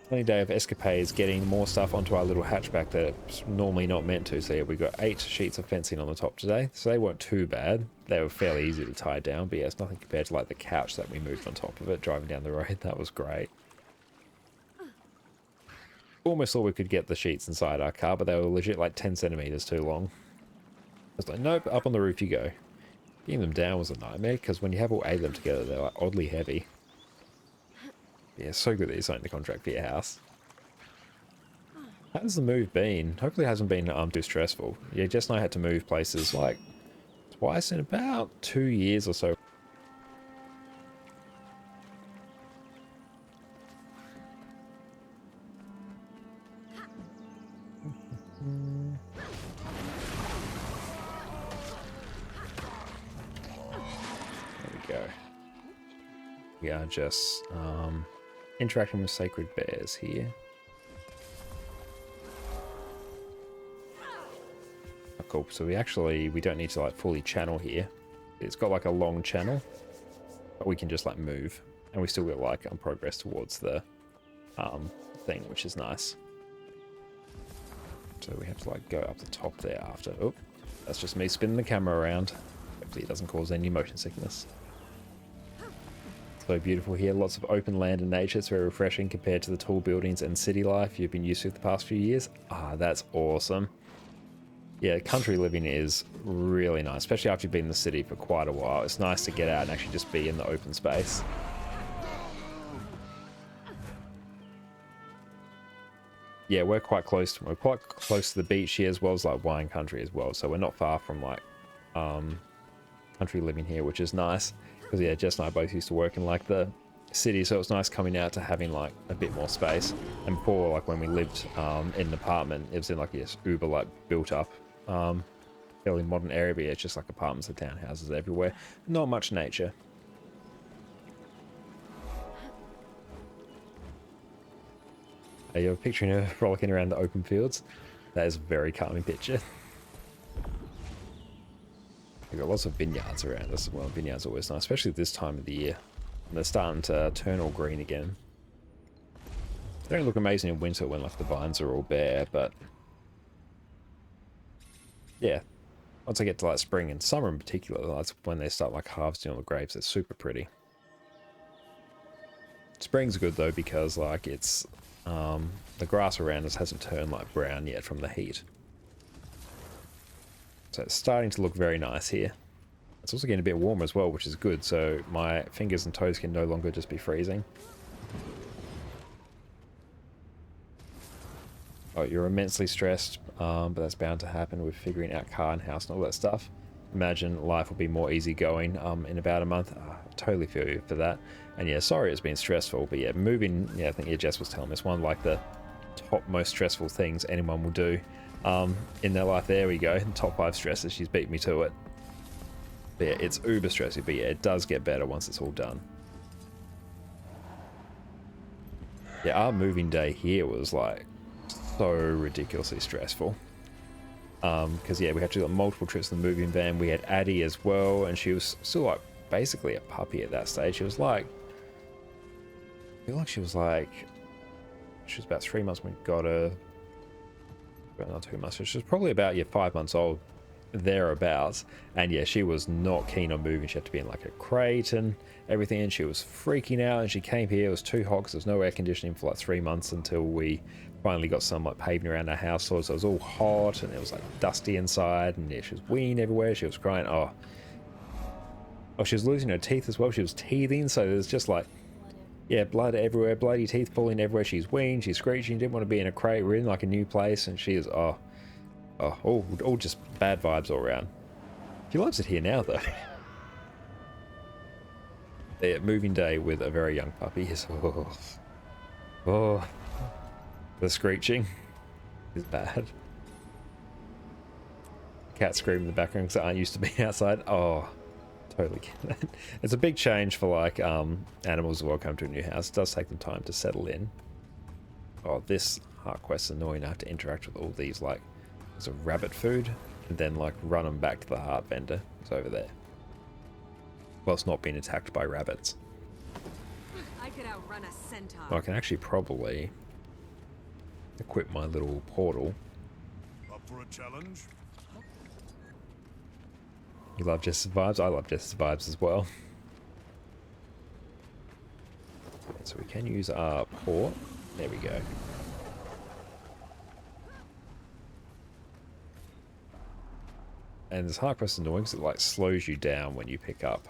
funny day of escapades, getting more stuff onto our little hatchback that's normally not meant to. So yeah, we got 8 sheets of fencing on the top today, so they weren't too bad. They were fairly easy to tie down, but yeah, it's nothing compared to like the couch that we moved on top of it driving down the road. That was great. Almost thought we could get the sheets inside our car, but they were legit like 10 centimeters too long. I was like, nope, up on the roof you go. Getting them down was a nightmare, because when you have all 8 of them together, they're like oddly heavy. Yeah, so good that you're signing the contract for your house. How's the move been? Hopefully it hasn't been too stressful. Yeah, Jess and I had to move places like twice in about 2 years or so. There we go. We are just interacting with sacred bears here. Oh, cool. So we don't need to like fully channel here. It's got like a long channel, but we can just like move, and we still got like progress towards the thing, which is nice. So we have to like go up the top there after. Oh, that's just me spinning the camera around. Hopefully it doesn't cause any motion sickness. So beautiful here, lots of open land and nature. It's very refreshing compared to the tall buildings and city life you've been used to the past few years. Ah, that's awesome. Yeah, country living is really nice, especially after you've been in the city for quite a while. It's nice to get out and actually just be in the open space. Yeah, we're quite close to the beach here, as well as like wine country as well. So we're not far from like country living here, which is nice. Because yeah, Jess and I both used to work in like the city, so it's nice coming out to having like a bit more space. And before, like when we lived in an apartment, it was in like this uber like built up fairly modern area, but yeah, it's just like apartments and townhouses everywhere. Not much nature. You're picturing her frolicking around the open fields. That is a very calming picture. We've got lots of vineyards around us as well. Vineyards are always nice, especially at this time of the year. And they're starting to turn all green again. They don't look amazing in winter when like the vines are all bare, but yeah, once I get to like spring and summer in particular, that's when they start like harvesting all the grapes. It's super pretty. Spring's good though because like it's the grass around us hasn't turned like brown yet from the heat. So it's starting to look very nice here. It's also getting a bit warmer as well, which is good, so my fingers and toes can no longer just be freezing. Oh, you're immensely stressed, but that's bound to happen with figuring out car and house and all that stuff. Imagine life will be more easygoing in about a month. I totally feel you for that. And yeah, sorry it's been stressful, but yeah, moving, yeah, I think yeah, Jess was telling me, it's one of like the top most stressful things anyone will do in their life. There we go, top 5 stresses, she's beat me to it. But yeah, it's uber stressy, but yeah, it does get better once it's all done. Yeah, our moving day here was like so ridiculously stressful. Because yeah, we had to do multiple trips in the moving van. We had Addie as well, and she was still like basically a puppy at that stage. She was like, I feel like she was about 3 months when we got her. Well, not 2 months. So she was probably about 5 months old, thereabouts. And yeah, she was not keen on moving. She had to be in like a crate and everything, and she was freaking out. And she came here, it was too hot because there was no air conditioning for like 3 months until we finally got some like paving around our house. So it was all hot and it was like dusty inside, and yeah, she was weeing everywhere. She was crying. Oh, she was losing her teeth as well. She was teething, so there's just like, yeah, blood everywhere, bloody teeth falling everywhere. She's weeing, she's screeching, didn't want to be in a crate. We're in like a new place, and she is all just bad vibes all around. She loves it here now though. Yeah, moving day with a very young puppy is Oh, the screeching is bad. Cat scream in the background because I aren't used to being outside. Oh, totally get that. It's a big change for like animals who come to a new house. It does take them time to settle in. Oh, this heart quest is annoying. I have to interact with all these like there's a rabbit food and then like run them back to the heart vendor. It's over there. Well, it's not being attacked by rabbits. I could outrun a centaur. I can actually probably equip my little portal. Up for a challenge? You love Jess's vibes? I love Jess's vibes as well. So we can use our port. There we go. And this hard quest is annoying because it like slows you down when you pick up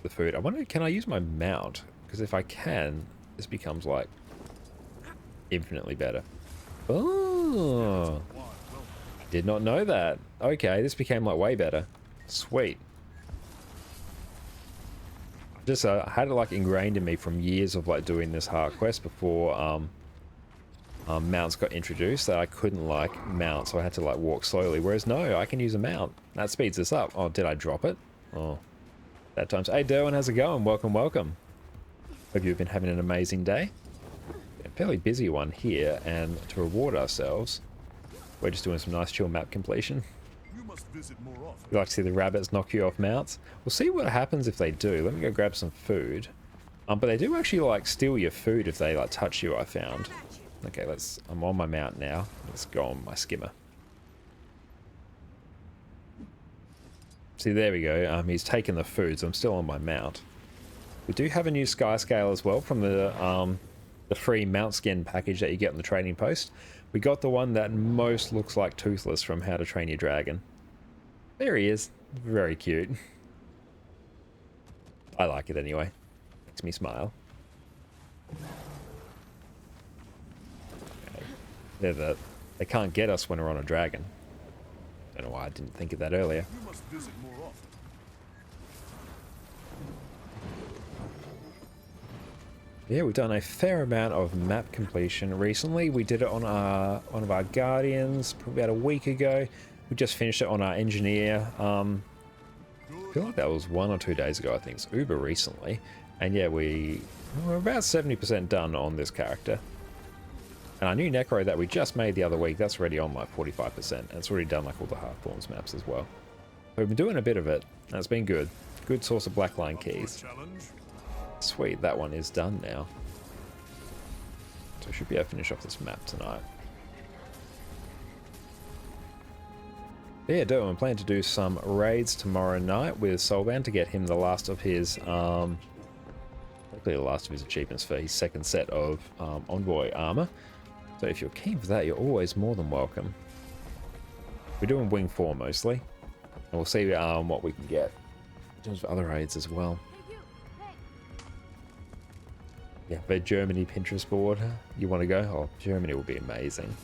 the food. I wonder, can I use my mount? Because if I can, this becomes like infinitely better. Oh, did not know that. Okay, this became like way better. Sweet. Just I had it like ingrained in me from years of like doing this hard quest before mounts got introduced that I couldn't like mount, so I had to like walk slowly. Whereas no, I can use a mount. That speeds this up. Oh, did I drop it? Oh, that times. Hey Derwin, how's it going? Welcome, welcome. Hope you've been having an amazing day. A fairly busy one here, and to reward ourselves, we're just doing some nice chill map completion. You must visit more often. You like to see the rabbits knock you off mounts? We'll see what happens if they do. Let me go grab some food. But they do actually like steal your food if they like touch you, I found. Okay, I'm on my mount now. Let's go on my skimmer. See, there we go. He's taken the food, so I'm still on my mount. We do have a new sky scale as well from the free mount skin package that you get on the trading post. We got the one that most looks like Toothless from How to Train Your Dragon. There he is. Very cute. I like it anyway. Makes me smile. Okay. They can't get us when we're on a dragon. Don't know why I didn't think of that earlier. You must visit more often. Yeah, we've done a fair amount of map completion recently. We did it on one of our Guardians probably about a week ago. We just finished it on our Engineer. I feel like that was 1 or 2 days ago, I think. It's uber recently. And yeah, we're about 70% done on this character. And our new Necro that we just made the other week, that's already on like 45%. And it's already done like all the Heartthorns maps as well. So we've been doing a bit of it. That's been good. Good source of Blackline keys. Sweet, that one is done now. So we should be able to finish off this map tonight. But yeah, I'm planning to do some raids tomorrow night with Soulbound to get him the last of his, hopefully the last of his achievements for his second set of Envoy armor. So if you're keen for that, you're always more than welcome. We're doing Wing 4 mostly. And we'll see what we can get in terms of other raids as well. Yeah, but Germany Pinterest board, you want to go? Oh, Germany will be amazing.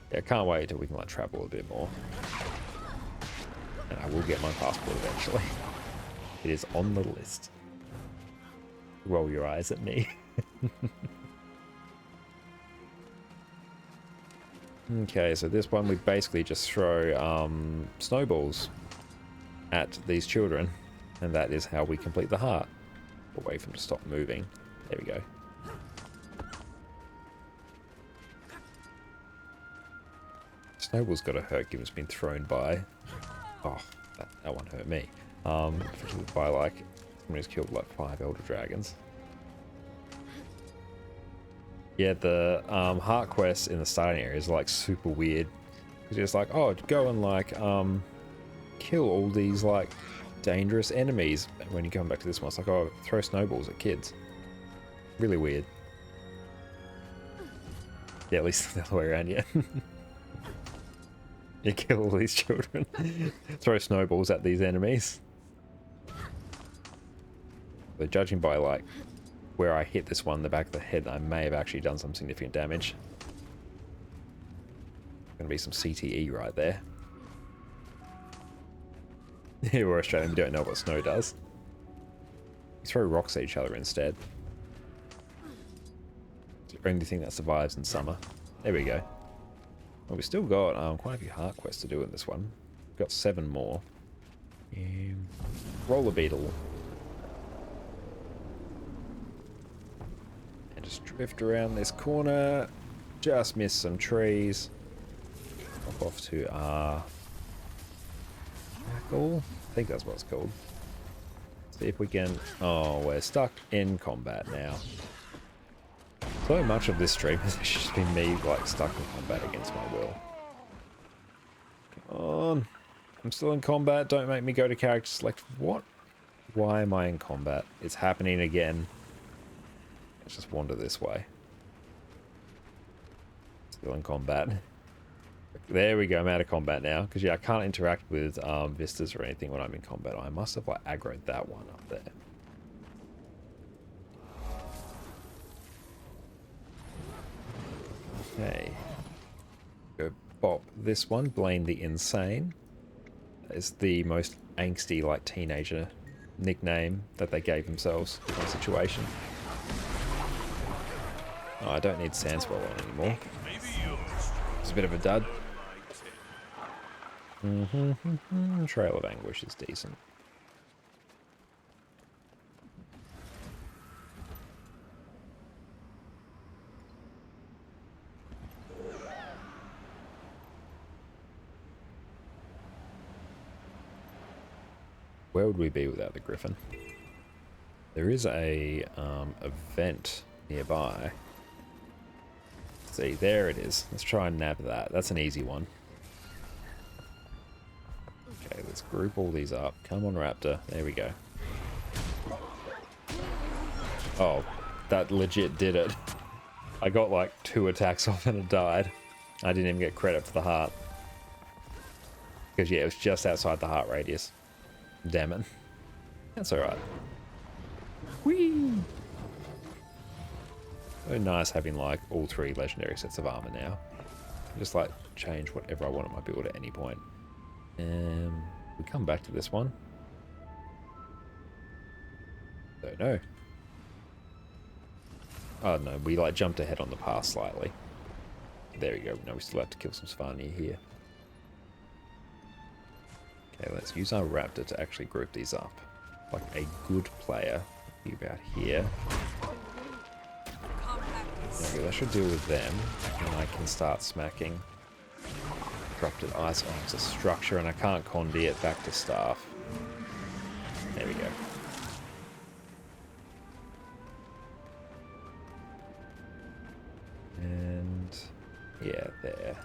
Yeah, can't wait till we can like travel a bit more. And I will get my passport eventually. It is on the list. Roll your eyes at me. Okay, so this one we basically just throw snowballs at these children, and that is how we complete the heart. Wait for them to stop moving. There we go. Snowball's got to hurt given it's been thrown by... Oh, that one hurt me. By like... Someone who's killed like 5 Elder Dragons. Yeah, the heart quests in the starting area is like super weird. Because it's like, oh, go and like kill all these like dangerous enemies. And when you come back to this one, it's like, oh, throw snowballs at kids. Really weird. Yeah, at least the other way around, yeah. You kill all these children. Throw snowballs at these enemies. But judging by like where I hit this one in the back of the head, I may have actually done some significant damage. Gonna be some CTE right there. Yeah, we're Australian, we don't know what snow does. We throw rocks at each other instead. only thing that survives in summer. There we go. Well, we still got quite a few heart quests to do in this one. We've got 7 more. Roller beetle. And just drift around this corner. Just miss some trees. Hop off to Tackle. I think that's what it's called. See if we can... Oh, we're stuck in combat now. So much of this stream has just been me, like, stuck in combat against my will. Come on. I'm still in combat. Don't make me go to character select. What? Why am I in combat? It's happening again. Let's just wander this way. Still in combat. There we go. I'm out of combat now. Because, yeah, I can't interact with vistas or anything when I'm in combat. I must have, like, aggroed that one up there. Okay. Go bop this one. Blaine the Insane. That is the most angsty, like, teenager nickname that they gave themselves in the situation. Oh, I don't need Sandswell on anymore. It's a bit of a dud. Trail of Anguish is decent. Where would we be without the Griffin? There is a event nearby. See, there it is. Let's try and nab that. That's an easy one. Okay, let's group all these up. Come on, Raptor. There we go. Oh, that legit did it. I got like 2 attacks off and it died. I didn't even get credit for the heart. Because yeah, it was just outside the heart radius. Damn it. That's alright. Whee! So nice having like all 3 legendary sets of armor now. Just like change whatever I want on my build at any point. We come back to this one. Don't know. Oh no, we like jumped ahead on the path slightly. There we go. Now we still have to kill some Svanir here. Okay, let's use our Raptor to actually group these up. Like a good player. Be about here. Okay, that should deal with them. And I can start smacking Corrupted Ice onto structure, and I can't Condi it back to staff. There we go. And yeah, there.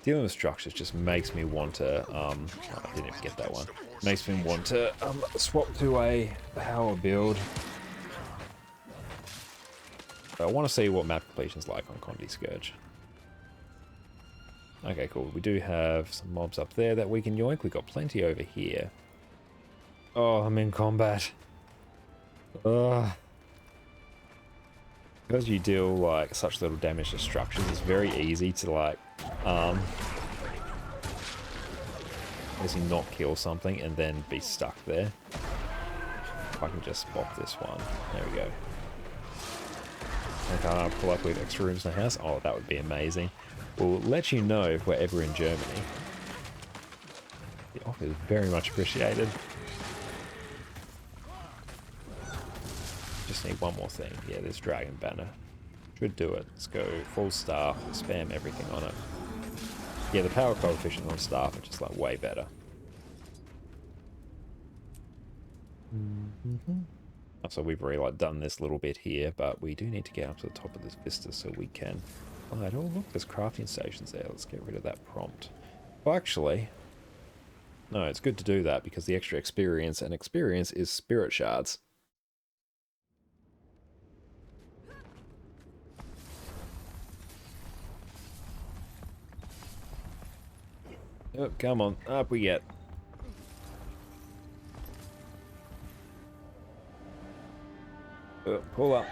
Dealing with structures just makes me want to, I didn't even get that one. Makes me want to swap to a power build. But I want to see what map completion's like on Condi Scourge. Okay, cool. We do have some mobs up there that we can yoink. We've got plenty over here. Oh, I'm in combat. Ugh. Because you deal like such little damage to structures, it's very easy to like basically not kill something and then be stuck there. If I can just spot this one. There we go. Okay, I'll pull up with extra rooms in the house. Oh, that would be amazing. We'll let you know if we're ever in Germany. The offer is very much appreciated. Just need one more thing. Yeah, this Dragon Banner. Should do it. Let's go full staff, spam everything on it. Yeah, the power coefficient on staff are just like way better. So we've already like done this little bit here, but we do need to get up to the top of this vista so we can... Oh, look, there's crafting stations there. Let's get rid of that prompt. Well, actually... No, it's good to do that because the extra experience, and experience is spirit shards. Oh, come on, up we get. Oh, pull up.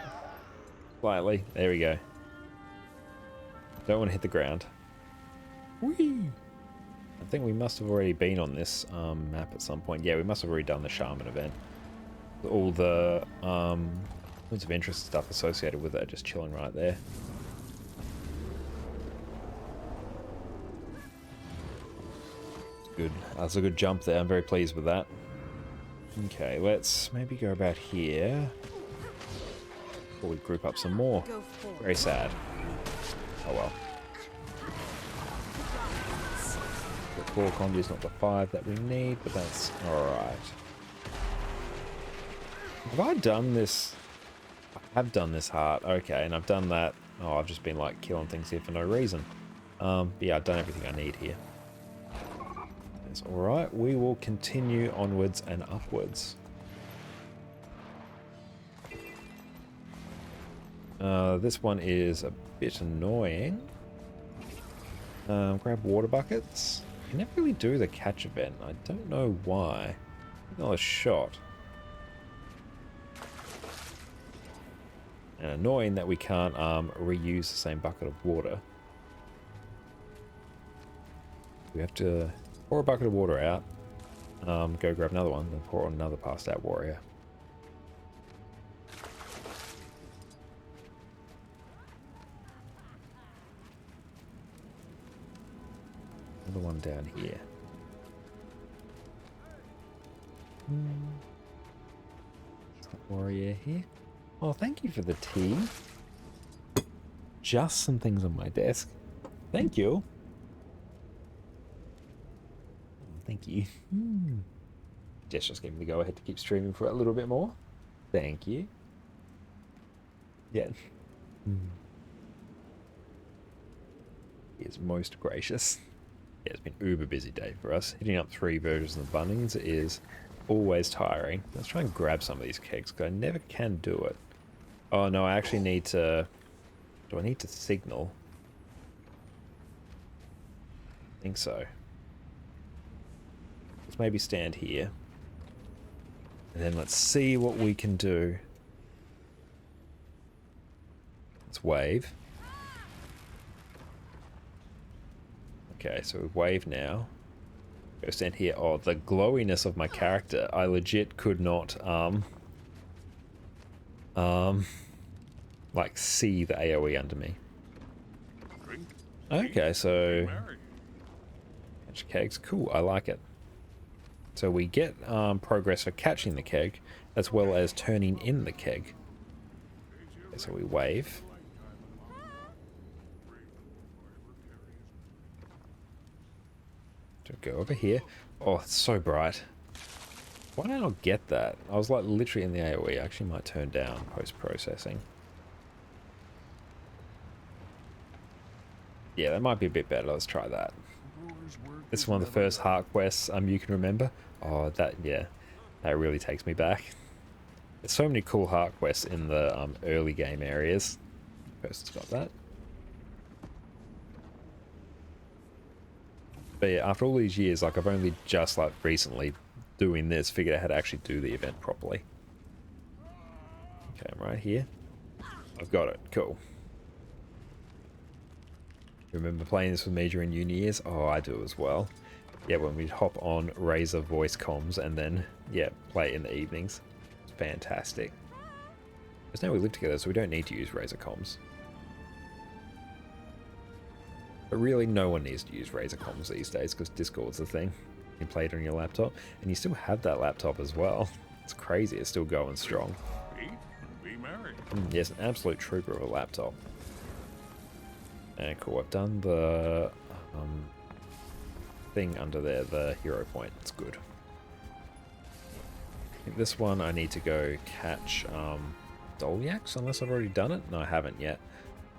Slightly. There we go. Don't want to hit the ground. Whee! think we must have already been on this map at some point. Yeah, we must have already done the Shaman event. All the points of interest stuff associated with it are just chilling right there. Good. That's a good jump there. I'm very pleased with that. Okay, let's maybe go about here before we group up some more. Go forward. Very sad. Oh well. The 4 combi is not the 5 that we need, but that's alright. Have I done this? I have done this heart. Okay, and I've done that. Oh, I've just been like killing things here for no reason. But yeah, I've done everything I need here. That's alright. We will continue onwards and upwards. This one is a bit annoying. Grab water buckets. You never really do the catch event. I don't know why. Another shot. And annoying that we can't reuse the same bucket of water. We have to pour a bucket of water out, go grab another one, then pour on another passed out warrior. Another one down here. Warrior here. Oh, thank you for the tea. Just some things on my desk. Thank you. Thank you. Jess just gave me the go ahead to keep streaming for a little bit more. Thank you. Yeah. He is most gracious. Yeah, it's been an uber busy day for us. Hitting up 3 versions of the Bunnings is always tiring. Let's try and grab some of these kegs because I never can do it. Oh no, I actually need to... Do I need to signal? I think so. Let's maybe stand here. And then let's see what we can do. Let's wave. Okay, so we wave now. Go stand here. Oh, the glowiness of my character. I legit could not, like, see the AoE under me. Drink. Okay, so... Marry. Catch kegs. Cool, I like it. So we get progress for catching the keg, as well as turning in the keg. Okay, so we wave. To go over here. Oh, it's so bright. Why did I not get that? I was like literally in the AoE. I actually might turn down post-processing. Yeah, that might be a bit better. Let's try that. This is one of the first heart quests you can remember. Oh, that, yeah. That really takes me back. There's so many cool heart quests in the early game areas. First, got that. But yeah, after all these years, like, I've only just, like, recently doing this figured out how to actually do the event properly. Okay, I'm right here. I've got it. Cool. Remember playing this with me during uni years? Oh, I do as well. Yeah, when we'd hop on Razer voice comms and then, yeah, play it in the evenings. It's fantastic. Because now we live together, so we don't need to use Razer comms. But really, no one needs to use Razer comms these days because Discord's the thing. You play it on your laptop, and you still have that laptop as well. It's crazy, it's still going strong. Be married. Yes, an absolute trooper of a laptop. And cool, I've done the thing under there, the hero point. It's good. I think this one I need to go catch Doliacs, unless I've already done it. No, I haven't yet.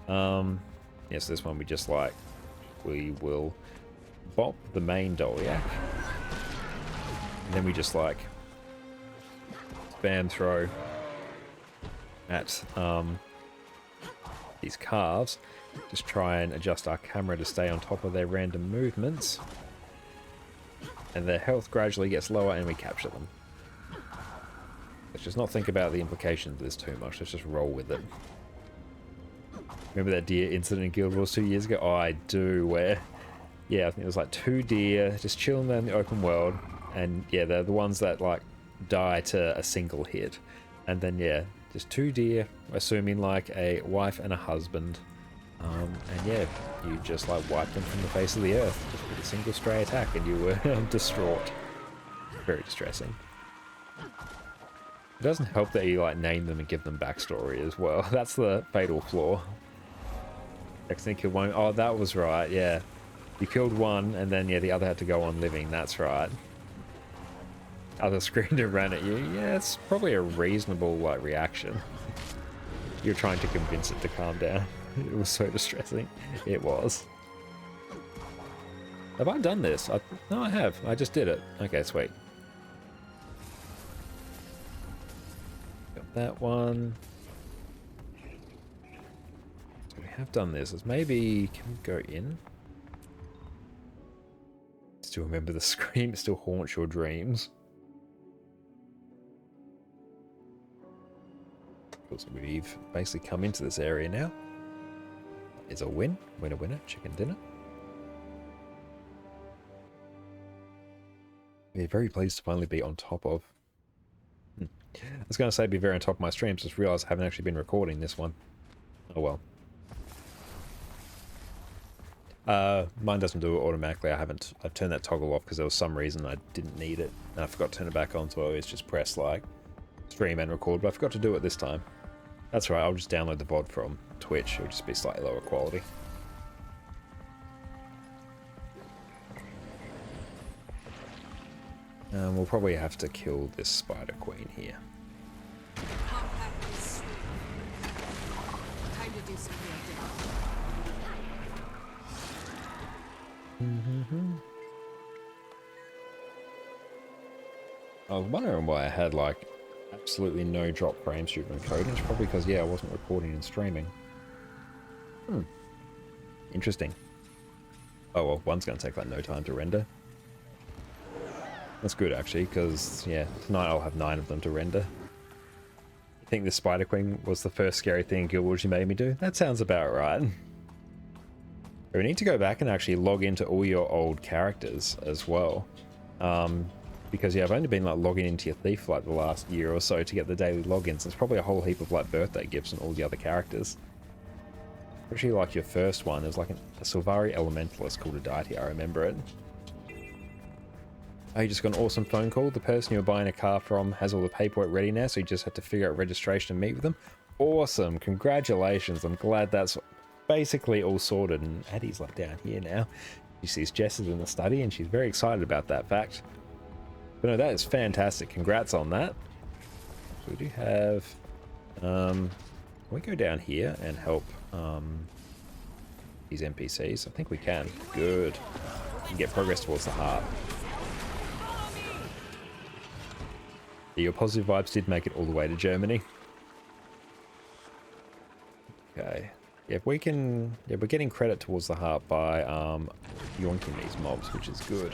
Yeah, so this one we just like, we will bop the main Doliac. And then we just like spam throw at these calves. Just try and adjust our camera to stay on top of their random movements. And their health gradually gets lower and we capture them. Let's just not think about the implications of this too much. Let's just roll with it. Remember that deer incident in Guild Wars 2 years ago? Oh, I do, where yeah, I think it was like 2 deer just chilling there in the open world, and yeah, they're the ones that like die to a single hit, and then yeah, just 2 deer, assuming like a wife and a husband, and yeah, you just like wipe them from the face of the earth just with a single stray attack, and you were distraught. Very distressing. It doesn't help that you like name them and give them backstory as well. That's the fatal flaw. Accidentally killed one. Oh, that was right. Yeah, you killed one, and then yeah, the other had to go on living. That's right. Other screamed and ran at you. Yeah, it's probably a reasonable like reaction. You're trying to convince it to calm down. It was so distressing. It was. Have I done this? No, I have. I just did it. Okay, sweet. Got that one. So we have done this. It's maybe... Can we go in? Still remember the scream. It still haunts your dreams. So we've basically come into this area now. It's a win. Winner, winner. Chicken dinner. We're very pleased to finally be on top of... I was going to say be very on top of my streams, just realised I haven't actually been recording this one. Oh well. Mine doesn't do it automatically. I've turned that toggle off because there was some reason I didn't need it. And I forgot to turn it back on, so I always just press like stream and record, but I forgot to do it this time. That's right, I'll just download the VOD from Twitch. It'll just be slightly lower quality. We'll probably have to kill this spider queen here. Compact and sweet. Time to do some real damage. I was wondering why I had like absolutely no drop frames through my code. It's probably because yeah, I wasn't recording and streaming. Interesting. Oh well, one's going to take like no time to render. That's good actually, because yeah, tonight I'll have 9 of them to render. I think the Spider Queen was the first scary thing in Guild Wars you made me do. That sounds about right. We need to go back and actually log into all your old characters as well. Because yeah, I've only been like logging into your Thief for like the last year or so to get the daily logins. There's probably a whole heap of like birthday gifts and all the other characters. Especially like your first one, there's like a Sylvari Elementalist called Aditi, I remember it. Oh, you just got an awesome phone call. The person you're buying a car from has all the paperwork ready now, so you just have to figure out registration and meet with them. Awesome, congratulations. I'm glad that's basically all sorted, and Addie's like down here now. She sees Jess is in the study, and she's very excited about that fact. But no, that is fantastic. Congrats on that. So we do have... can we go down here and help these NPCs? I think we can. Good. We can get progress towards the heart. Your positive vibes did make it all the way to Germany. Okay. Yeah, if we can... Yeah, we're getting credit towards the heart by yoinking these mobs, which is good.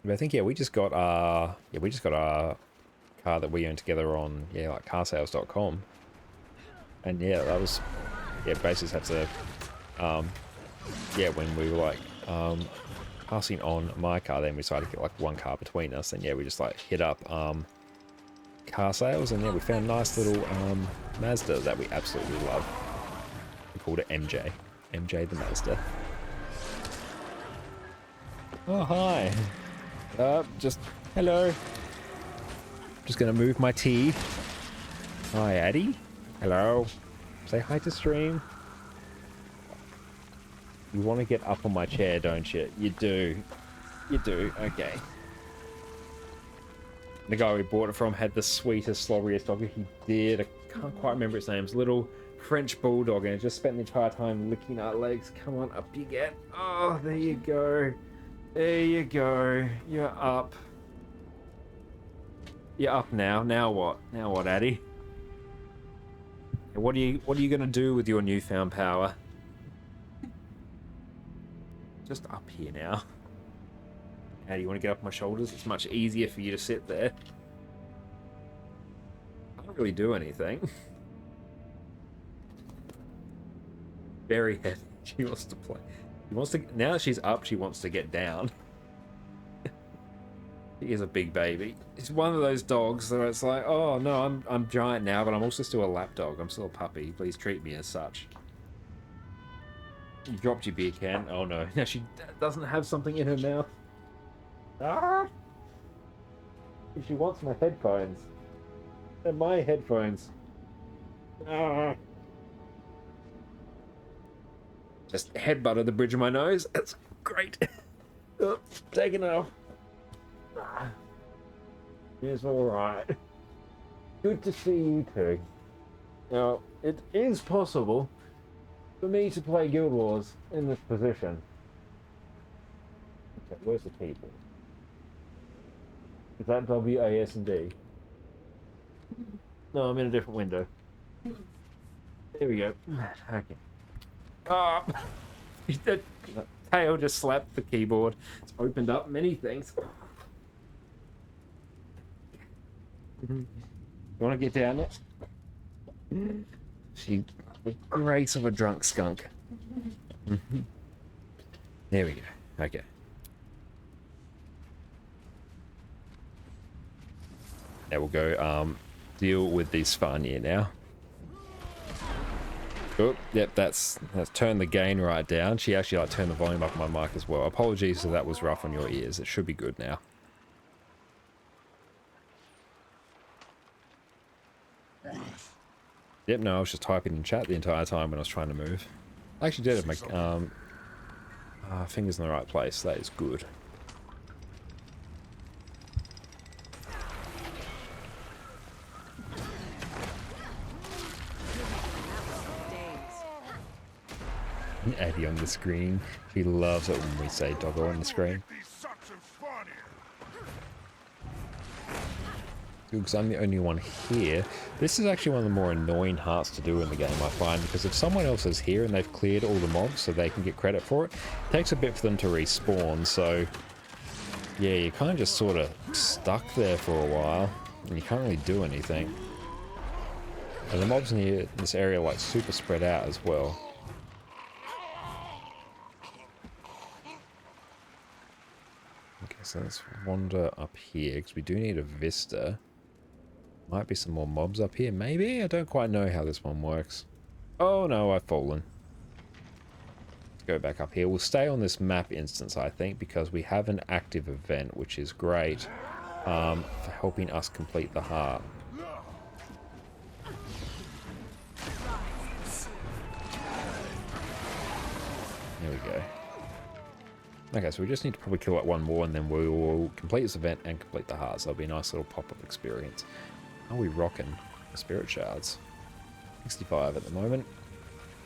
But I think yeah, we just got our car that we own together on like carsales.com. And yeah, that was basically had to when we were like passing on my car, then we decided to get like one car between us, and yeah, we just like hit up car sales, and yeah, we found a nice little Mazda that we absolutely love. We called it MJ the Mazda. Oh hi. Just hello. Just gonna move my tea. Hi Addie. Hello. Say hi to stream. You want to get up on my chair, don't you? You do. You do. Okay. The guy we bought it from had the sweetest, slobberiest dog. He did. I can't quite remember its name. It's a little French bulldog, and it just spent the entire time licking our legs. Come on, up you get. Oh, there you go. There you go. You're up. You're up now. Now what? Now what, Addie? What are you gonna do with your newfound power? Just up here now. Addie, you want to get up my shoulders? It's much easier for you to sit there. I don't really do anything. very heavy. She wants to play. She wants to. Now that she's up, she wants to get down. He is a big baby. It's one of those dogs where it's like, oh no, I'm giant now, but I'm also still a lap dog. I'm still a puppy. Please treat me as such. You dropped your beer can. Oh no, now she doesn't have something in her mouth. Ah! She wants my headphones. They're my headphones. Ah! Just headbutted the bridge of my nose. That's great. Oh, taking off. Ah. It's alright. Good to see you too. Now, it is possible for me to play Guild Wars in this position. Okay, where's the keyboard? Is that W, A, S, and D? No, I'm in a different window. There we go. Okay. Ah! The tail just slapped the keyboard. It's opened up many things. You want to get down there? She, the grace of a drunk skunk. There we go. Okay. Now we'll go deal with this Fania now. Oh, yep, that's turned the gain right down. She actually like turned the volume up on my mic as well. Apologies if that was rough on your ears. It should be good now. Yep, no, I was just typing in chat the entire time when I was trying to move. I actually did have my fingers in the right place. That is good. Eddie on the screen. He loves it when we say doggo on the screen. These sucks of fun here. Because I'm the only one here. This is actually one of the more annoying hearts to do in the game, I find, because if someone else is here and they've cleared all the mobs so they can get credit for it, it takes a bit for them to respawn, so yeah, you're kind of just sort of stuck there for a while, and you can't really do anything. And the mobs in here, in this area, are like super spread out as well. Okay, so let's wander up here, because we do need a vista. Might be some more mobs up here, maybe? I don't quite know how this one works. Oh no, I've fallen. Let's go back up here. We'll stay on this map instance, I think, because we have an active event, which is great for helping us complete the heart. There we go. Okay, so we just need to probably kill like one more, and then we will complete this event and complete the heart. So it'll be a nice little pop-up experience. How are we rocking the spirit shards? 65 at the moment.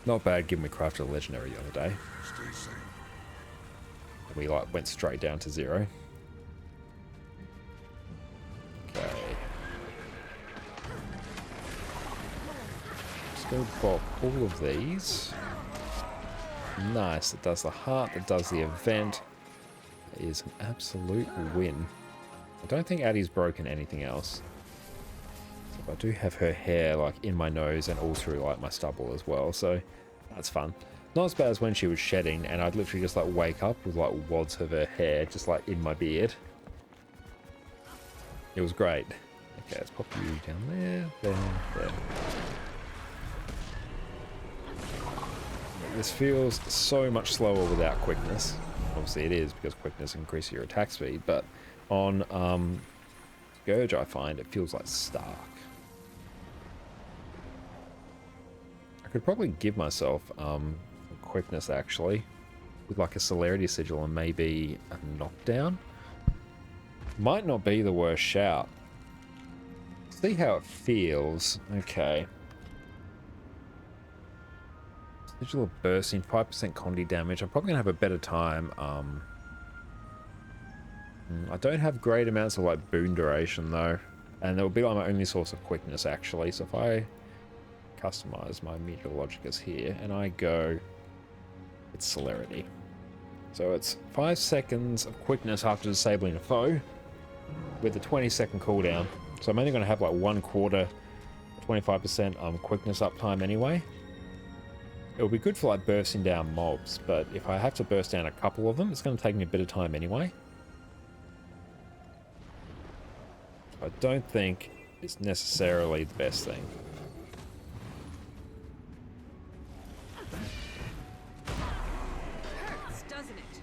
Not bad, given we crafted a legendary the other day. Stay safe. We like went straight down to 0. Okay. Let's go pop all of these. Nice, it does the heart, it does the event. It is an absolute win. I don't think Addie's broken anything else. So I do have her hair like in my nose and all through like my stubble as well, so that's fun. Not as bad as when she was shedding and I'd literally just like wake up with like wads of her hair just like in my beard. It was great. Okay, let's pop you down there, there. This feels so much slower without quickness. Obviously it is, because quickness increases your attack speed, but on Scourge I find it feels like stark. I could probably give myself quickness actually, with like a celerity sigil and maybe a knockdown. Might not be the worst shout. See how it feels. Okay. Sigil of bursting, 5% Condi damage. I'm probably going to have a better time. I don't have great amounts of like boon duration though. And it will be like my only source of quickness actually. So if I customize my meteorologicus here and I go, it's celerity. So it's 5 seconds of quickness after disabling a foe with a 20-second cooldown. So I'm only going to have like 1/4, 25% quickness uptime anyway. It'll be good for like bursting down mobs, but if I have to burst down a couple of them, it's going to take me a bit of time anyway. I don't think it's necessarily the best thing. Hurts, doesn't it?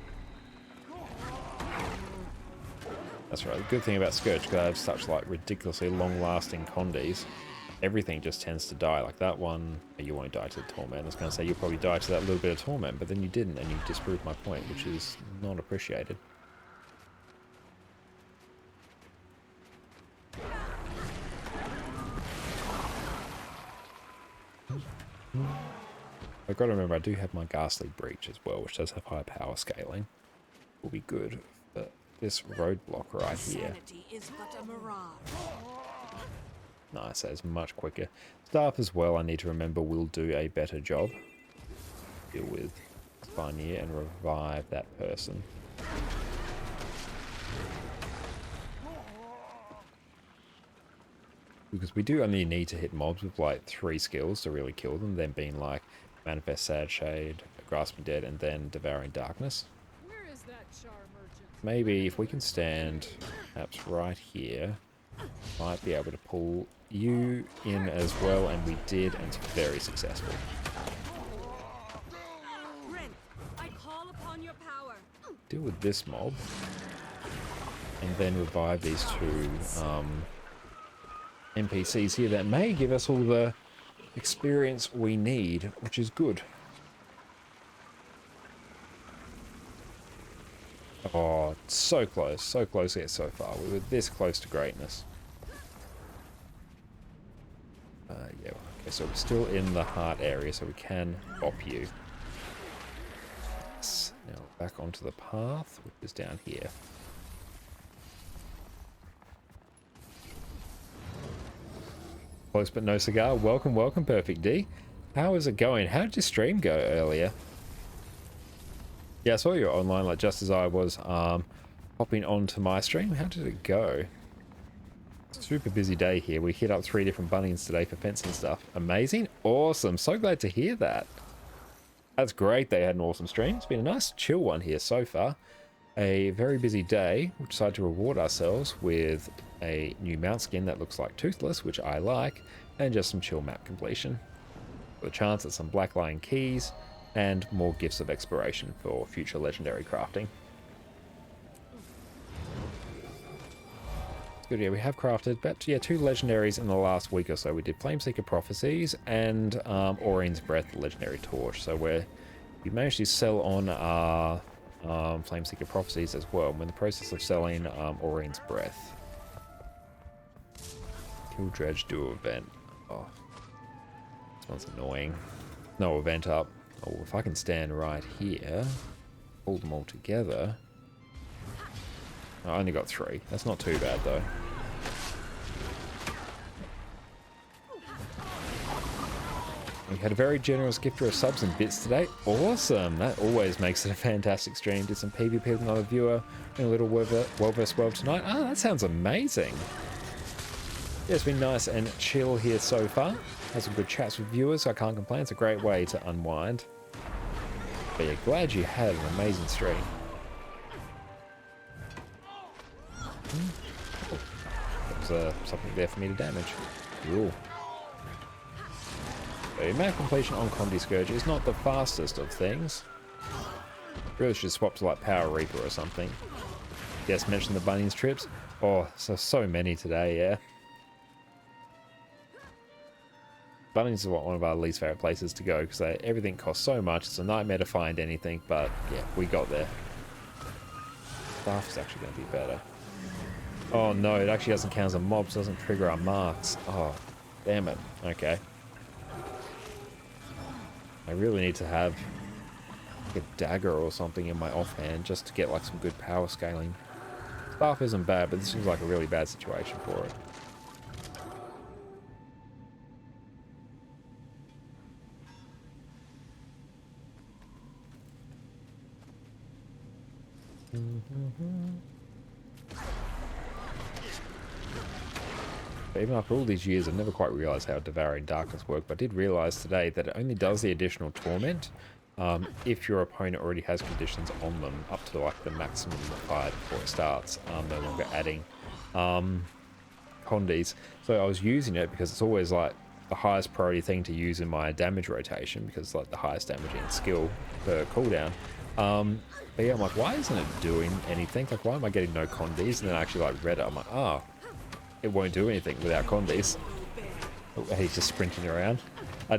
That's right. The good thing about Scourge, because I have such like ridiculously long-lasting condies, everything just tends to die. Like that one, you won't die to the torment. I was going to say you'll probably die to that little bit of torment, but then you didn't, and you disproved my point, which is not appreciated. I've got to remember I do have my Ghastly Breach as well, which does have high power scaling. Will be good for this roadblock right here. Sanity is but a mirage. Nice, that is much quicker. Staff as well, I need to remember, will do a better job. Deal with Spanier and revive that person. Because we do only need to hit mobs with like 3 skills to really kill them, then being like Manifest Sad Shade, Grasping Dead, and then Devouring Darkness. Where is that char merchant? Maybe if we can stand perhaps right here, might be able to pull you in as well, and we did, and it's very successful. Ren, I call upon your power. Deal with this mob, and then revive these 2 NPCs here that may give us all the experience we need, which is good. Oh, so close yet so far. We were this close to greatness. Yeah, okay, so we're still in the heart area, so we can bop you. Yes. Now back onto the path, which is down here. Close but no cigar. Welcome, welcome, Perfect D. How is it going? How did your stream go earlier? Yeah, I saw you online, like just as I was hopping onto my stream. How did it go? Super busy day here. We hit up 3 different Bunnings today for fencing stuff. Amazing. Awesome. So glad to hear that. That's great they had an awesome stream. It's been a nice chill one here so far. A very busy day. We decided to reward ourselves with a new mount skin that looks like Toothless, which I like, and just some chill map completion. With a chance at some Black Lion keys and more gifts of exploration for future legendary crafting. Good, yeah, we have crafted about 2 legendaries in the last week or so. We did Flameseeker Prophecies and Aurine's Breath, the legendary torch. So we managed to sell on our Flameseeker Prophecies as well. I'm in the process of selling Aurine's Breath. Kill Dredge, do event. Oh, this one's annoying. No event up. Oh, if I can stand right here, hold them all together. I only got 3. That's not too bad though. We had a very generous gifter of subs and bits today. Awesome! That always makes it a fantastic stream. Did some PvP with another viewer and a little World vs. World tonight. Ah, that sounds amazing. Yeah, it's been nice and chill here so far. Had some good chats with viewers, so I can't complain. It's a great way to unwind. But yeah, glad you had an amazing stream. There's something there for me to damage. Cool. So map completion on Comedy Scourge is not the fastest of things. Really should swap to like Power Reaper or something. Yes, mention the Bunnings trips. Oh, so many today, yeah. Bunnings is one of our least favorite places to go because everything costs so much. It's a nightmare to find anything, but yeah, we got there. Staff is actually going to be better. Oh no, it actually doesn't count as a mob, so it doesn't trigger our marks. Oh, damn it. Okay. I really need to have like a dagger or something in my offhand just to get like some good power scaling. Staff isn't bad, but this seems like a really bad situation for it. But even after all these years, I've never quite realised how Devouring Darkness worked, but I did realise today that it only does the additional torment if your opponent already has conditions on them up to like the maximum fight before it starts, no longer adding condies. So I was using it because it's always like the highest priority thing to use in my damage rotation because it's like the highest damaging skill per cooldown. But yeah, I'm like, why isn't it doing anything? Like, why am I getting no condies? And then I actually like read it. I'm like, oh, it won't do anything without condies. Oh, he's just sprinting around.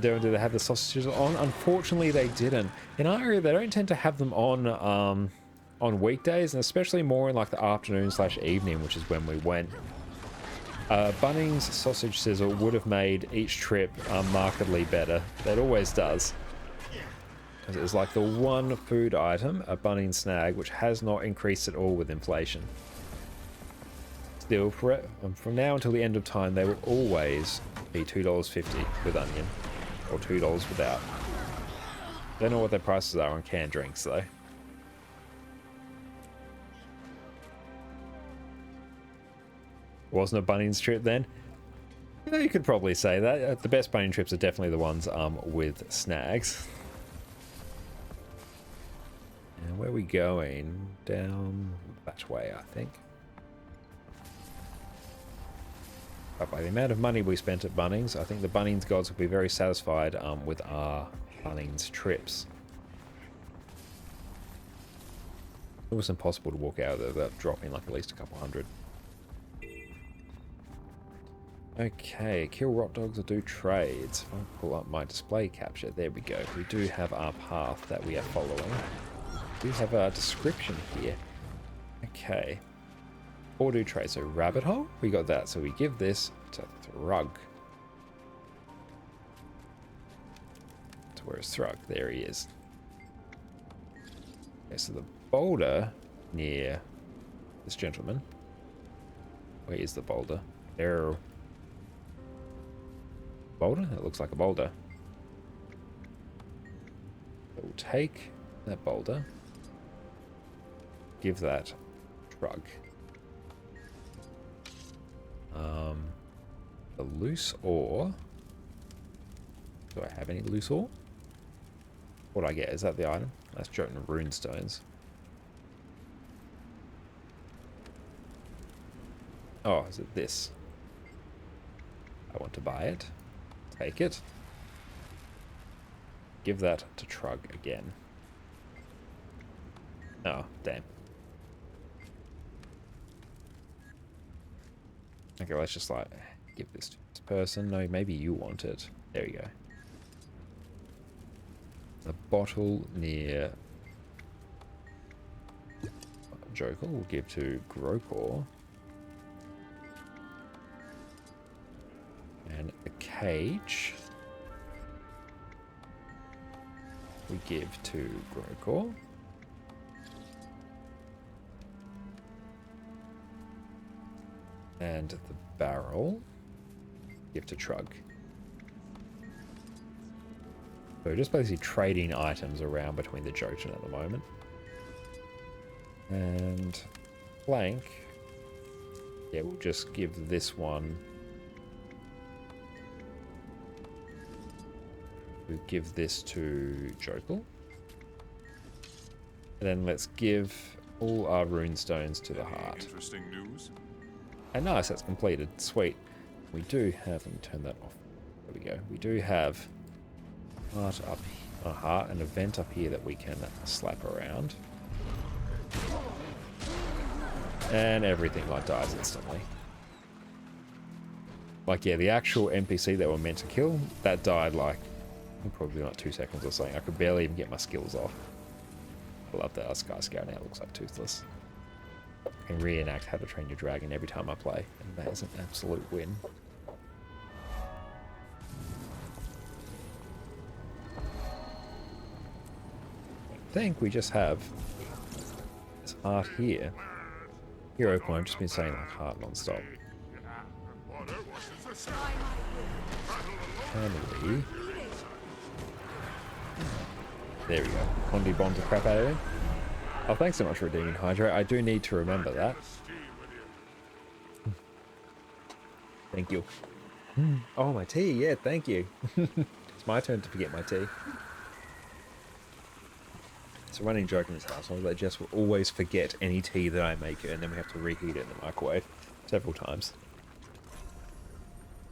Do they have the sausages on? Unfortunately, they didn't. In our area, they don't tend to have them on weekdays, and especially more in like the afternoon / evening, which is when we went. Bunnings sausage sizzle would have made each trip markedly better. That always does. It's like the one food item, a Bunnings snag, which has not increased at all with inflation. Still, from now until the end of time, they will always be $2.50 with onion, or $2 without. Don't know what their prices are on canned drinks, though. Wasn't a Bunnings trip then? Yeah, you could probably say that. The best Bunnings trips are definitely the ones with snags. And where are we going? Down that way, I think. But by the amount of money we spent at Bunnings, I think the Bunnings gods will be very satisfied with our Bunnings trips. It was impossible to walk out of there without dropping like at least a couple hundred. Okay, kill rot dogs or do trades. If I pull up my display capture, there we go. We do have our path that we are following. We have a description here. Okay. Or do trades. So rabbit hole, we got that. So we give this to Thrug. So where's Thrug? There he is. Okay, so the boulder near this gentleman. Where is the boulder? There. Boulder? It looks like a boulder. So we'll take that boulder. Give that Thrug. The loose ore. Do I have any loose ore? What do I get? Is that the item? That's Jotun rune stones. Oh, is it this? I want to buy it. Take it. Give that to Trug again. Oh, damn. Okay, let's just like give this to this person. No, maybe you want it. There you go. The bottle near Joker will give to Grokor. And the cage we give to Grokor. And the barrel give to Trug. So just basically trading items around between the Jotun at the moment. And Plank, yeah, we'll just give this one. We'll give this to Jokal. And then let's give all our rune stones to the heart. Interesting news. And nice, that's completed. Sweet. We do have, let me turn that off. There we go. We do have heart up, a heart, an event up here that we can slap around. And everything like dies instantly. Like, yeah, the actual NPC that we're meant to kill, that died like probably like 2 seconds or something. I could barely even get my skills off. I love that our Sky Scout now looks like Toothless. I can reenact How to Train Your Dragon every time I play, and that is an absolute win. I think we just have this heart here. Hero point, I've just been saying like heart non-stop. Can we? There we go. Condi bomb the crap out of him. Oh, thanks so much for redeeming Hydra. I do need to remember that. Thank you. Oh, my tea. Yeah, thank you. It's my turn to forget my tea. It's a running joke in this household that Jess will always forget any tea that I make her, and then we have to reheat it in the microwave several times.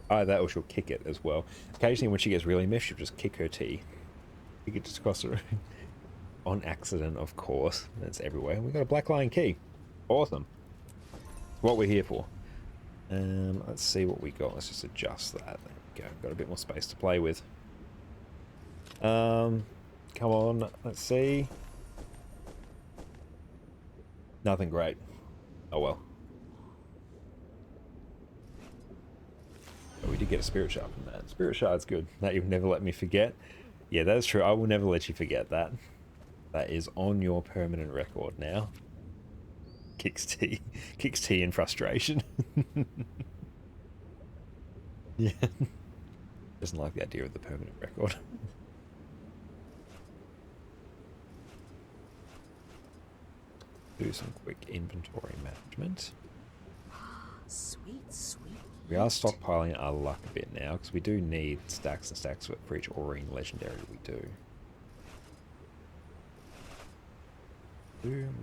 Either that or she'll kick it as well. Occasionally when she gets really miffed, she'll just kick her tea. Kick it just across the room. On accident, of course. That's everywhere. We got a black lion key. Awesome. It's what we're here for. Let's see what we got. Let's just adjust that. There we go. Got a bit more space to play with. Come on. Let's see. Nothing great. Oh well. But we did get a spirit shard from that. Spirit shard's good. That you've never let me forget. Yeah, that's true. I will never let you forget that. That is on your permanent record now. Kicks tea. Kicks tea in frustration. Yeah. Doesn't like the idea of the permanent record. Do some quick inventory management. Sweet, sweet. We are stockpiling our luck a bit now, because we do need stacks and stacks for each Aurine legendary we do.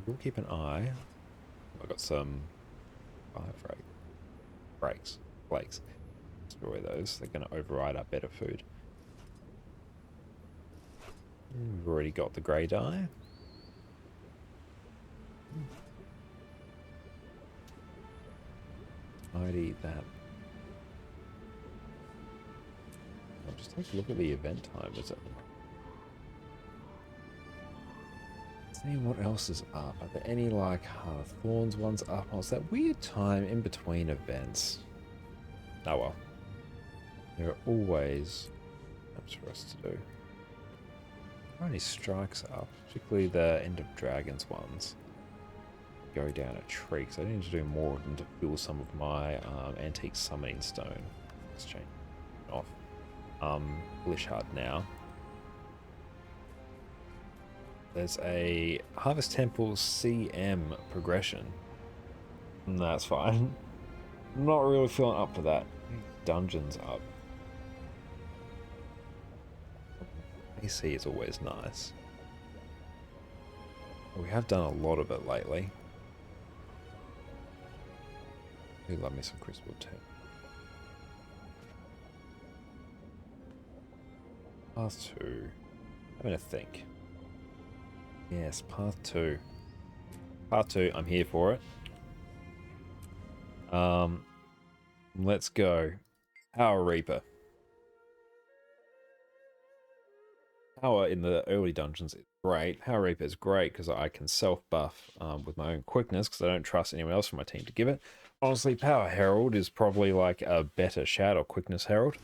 We'll keep an eye. I've got some fire flakes. Destroy those. They're going to override our better food. We've already got the grey dye. I'd eat that. I'll just take a look at the event time. Is it? Seeing what else is up. Are there any like Heart of Thorns ones up? Oh, it's that weird time in between events. Oh well. There are always times for us to do. Are any strikes up? Particularly the End of Dragons ones. Go down a tree, because I need to do more of them to fuel some of my antique summoning stone. Let's change it off. Lishard now. There's a Harvest Temple CM progression. That's fine. I'm not really feeling up for that. Dungeons up. AC is always nice. We have done a lot of it lately. I do love me some Crystal too. Path 2. Having a think. Yes, Path 2. Path 2, I'm here for it. Let's go. Power Reaper. Power in the early dungeons is great. Power Reaper is great because I can self-buff with my own quickness because I don't trust anyone else from my team to give it. Honestly, Power Herald is probably like a better shout, or Quickness Herald.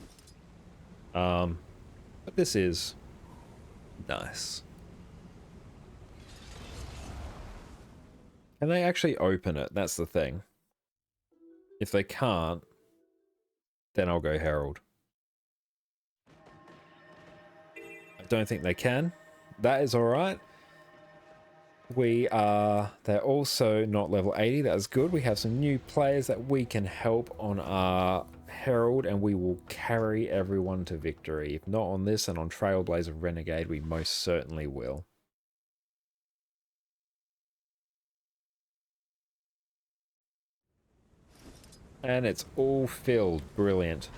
But this is nice. Can they actually open it? That's the thing. If they can't, then I'll go Herald. I don't think they can. That is alright. They're also not level 80. That is good. We have some new players that we can help on our Herald, and we will carry everyone to victory. If not on this and on Trailblazer Renegade, we most certainly will. And it's all filled. Brilliant.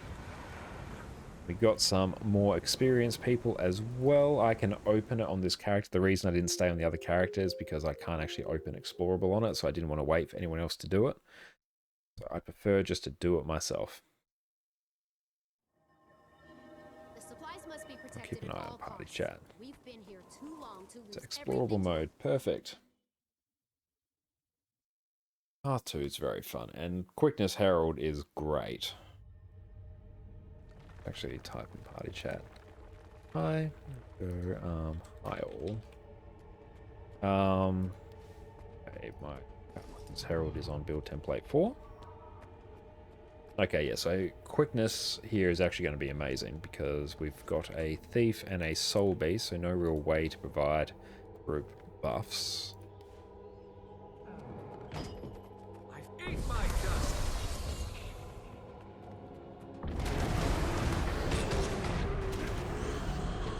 We got some more experienced people as well. I can open it on this character. The reason I didn't stay on the other character is because I can't actually open Explorable on it, so I didn't want to wait for anyone else to do it. So I prefer just to do it myself. The supplies must be I'll protected keep an at eye all on party costs. chat. We've been here too long to lose It's Explorable mode. Perfect. Path 2 is very fun, and Quickness Herald is great. Actually, type in party chat. Hi. Hi all. Okay, my Quickness Herald is on build template 4. Okay, yeah, so Quickness here is actually going to be amazing because we've got a Thief and a Soul Beast, so no real way to provide group buffs. I've ate my dust.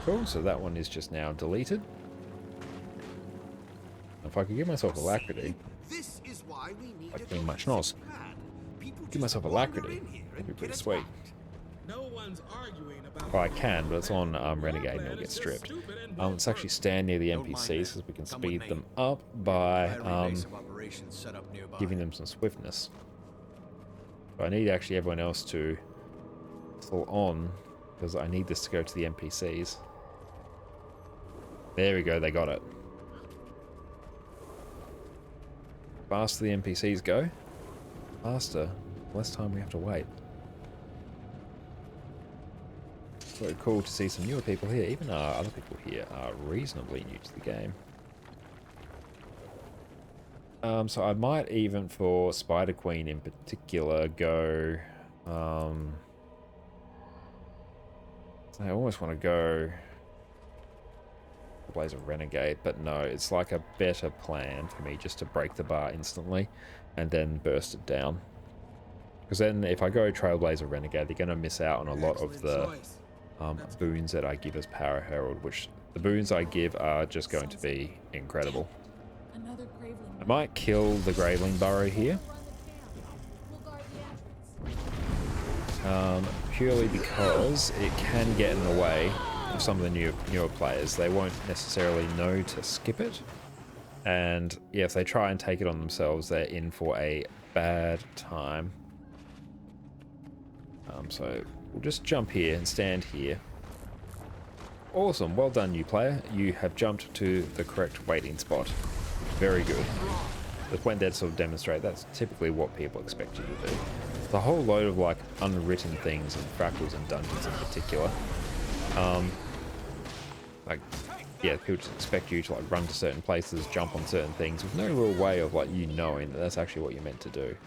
Cool, so that one is just now deleted. If I could give myself alacrity, This is why we need like a being much cohesive nice, plan. People give just myself wander alacrity, in here that'd be and pretty get sweet. attacked. No one's arguing about. Well, I can, but it's on Renegade and it'll get stripped. Let's actually stand near the NPCs so we can speed them up by giving them some swiftness. But I need actually everyone else to pull on because I need this to go to the NPCs. There we go, they got it. Faster the NPCs go, faster, less time we have to wait. So cool to see some newer people here. Even other people here are reasonably new to the game. So I might even, for Spider Queen in particular, go... I almost want to go... Blaze a Renegade, but no, it's like a better plan for me just to break the bar instantly and then burst it down. Because then if I go Trailblazer Renegade, they're going to miss out on a lot of the boons that I give as Power Herald, which the boons I give are just going to be incredible. Another Graveling. I might kill the Graveling Burrow here. Purely because it can get in the way of some of the newer players. They won't necessarily know to skip it. And yeah, if they try and take it on themselves, they're in for a bad time. So we'll just jump here and stand here. Awesome, well done new player. You have jumped to the correct waiting spot. Very good. Just went there to sort of demonstrate that's typically what people expect you to do. The whole load of like unwritten things and fractals and dungeons in particular. Like, yeah, people just expect you to like run to certain places, jump on certain things with no real way of like you knowing that that's actually what you're meant to do.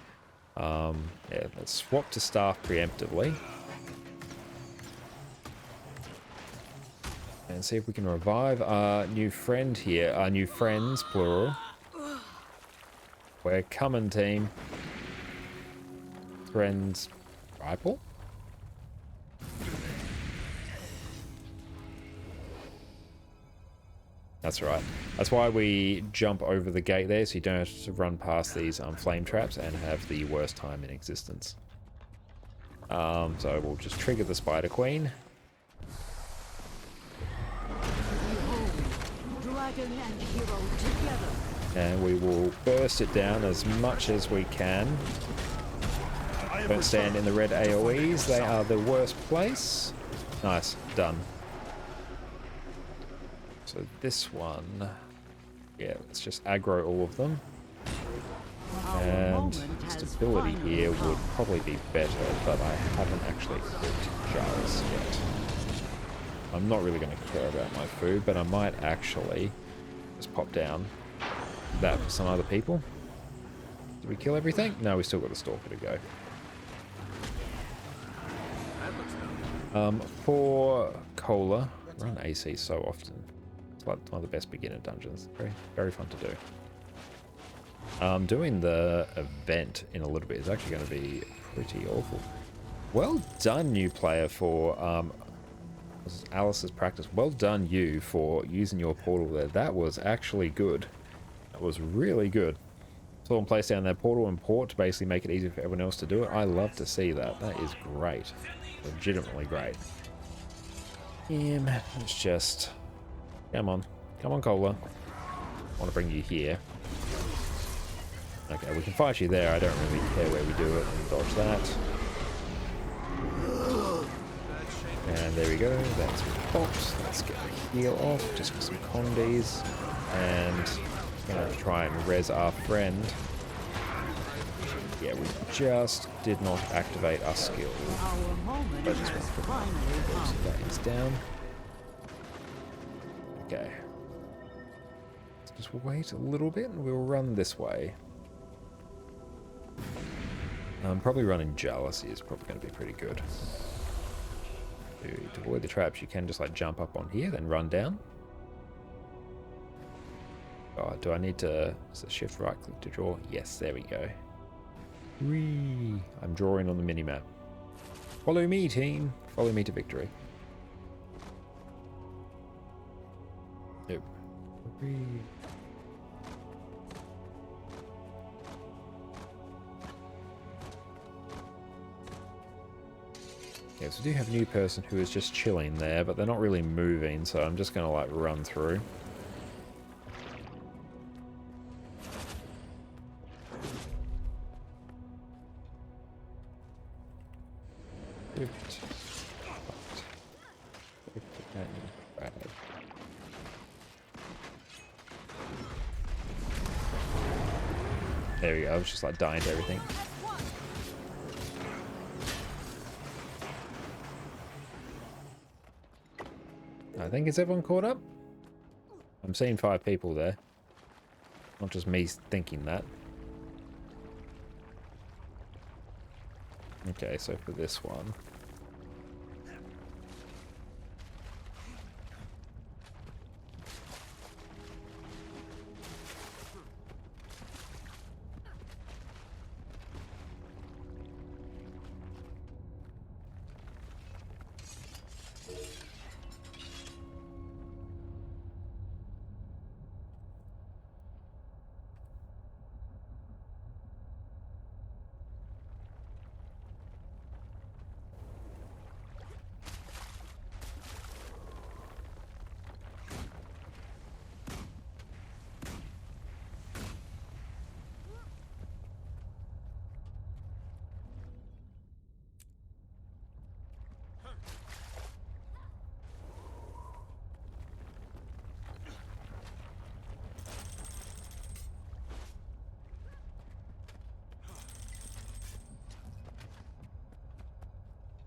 Yeah, let's swap to staff preemptively. And see if we can revive our new friend here. Our new friends, plural. We're coming, team. Friends. Rifle? That's right. That's why we jump over the gate there, so you don't have to run past these flame traps and have the worst time in existence. So we'll just trigger the Spider Queen. Dragon and hero together. And we will burst it down as much as we can. Don't stand in the red AoEs, they are the worst place. Nice, done. So this one, yeah, let's just aggro all of them. And stability here would probably be better, but I haven't actually cooked jars yet. I'm not really going to care about my food, but I might actually just pop down that for some other people. Did we kill everything? No, we still got a stalker to go. For Cola, run AC so often. It's like one of the best beginner dungeons. Very, very fun to do. Doing the event in a little bit is actually going to be pretty awful. Well done, new player, for this is Alice's practice. Well done, you, for using your portal there. That was actually good. That was really good. Someone placed down their portal and port to basically make it easier for everyone else to do it. I love to see that. That is great. Legitimately great. Let's just... Come on. Come on, Cola. I want to bring you here. Okay, we can fight you there. I don't really care where we do it. And dodge that. And there we go. That's popped. Let's get the heal off. Just for some condies. And gonna try and res our friend. Yeah, we just did not activate our skill. But just want to put that is down. Okay. Let's just wait a little bit and we'll run this way. Probably running Jealousy is probably going to be pretty good. To avoid the traps, you can just like jump up on here, then run down. Oh, do I need to shift right click to draw? Yes, there we go. Whee! I'm drawing on the minimap. Follow me, team. Follow me to victory. Yep. Yeah, so we do have a new person who is just chilling there, but they're not really moving, so I'm just going to like run through. There we go, I was just like dying to everything. I think, is everyone caught up? I'm seeing 5 people there. Not just me thinking that. Okay, so for this one.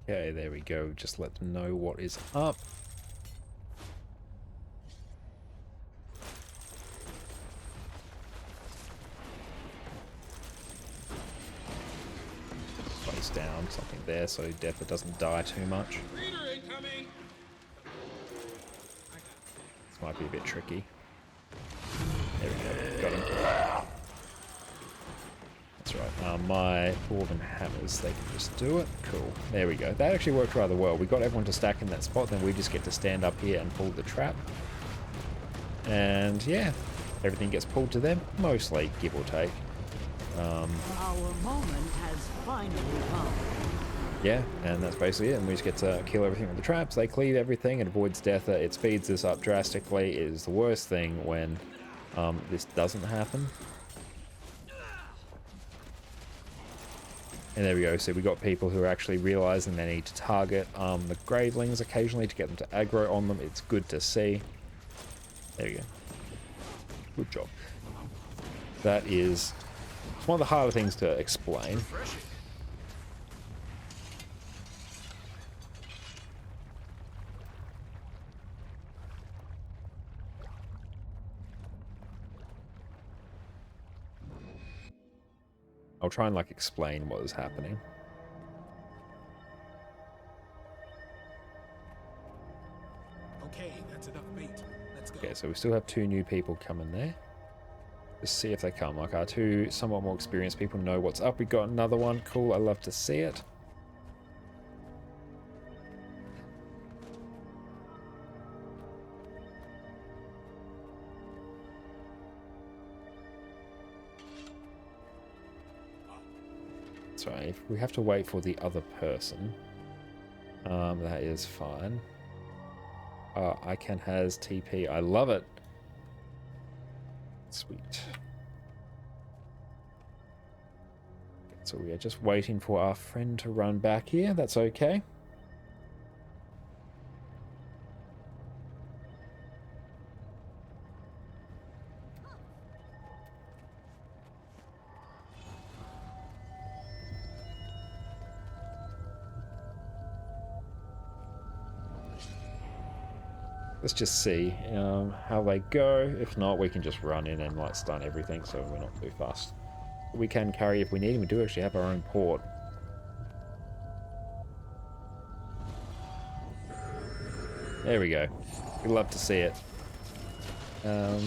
Okay, there we go. Just let them know what is up. Place down something there so Deppa doesn't die too much. This might be a bit tricky. There we go. Got him. That's right. My dwarven hammers, they can just do it. Cool. There we go. That actually worked rather well. We got everyone to stack in that spot, then we just get to stand up here and pull the trap. And yeah, everything gets pulled to them, mostly, give or take. Our moment has finally come. Yeah, and that's basically it. And we just get to kill everything with the traps. They cleave everything. It avoids death. It speeds this up drastically. It is the worst thing when this doesn't happen. And there we go. So we got people who are actually realizing they need to target the gravelings occasionally to get them to aggro on them. It's good to see. There you go. Good job. That is one of the harder things to explain. I'll try and like explain what is happening. Okay, that's enough bait. Let's go. Okay, so we still have 2 new people coming there. Let's see if they come. Like our 2 somewhat more experienced people know what's up. We got another one. Cool. I love to see it. Sorry, we have to wait for the other person. That is fine. Ican has TP. I love it. Sweet. So we are just waiting for our friend to run back here. That's okay. Let's just see how they go. If not, we can just run in and like stun everything so we're not too fast. We can carry if we need, and we do actually have our own port. There we go. We love to see it. There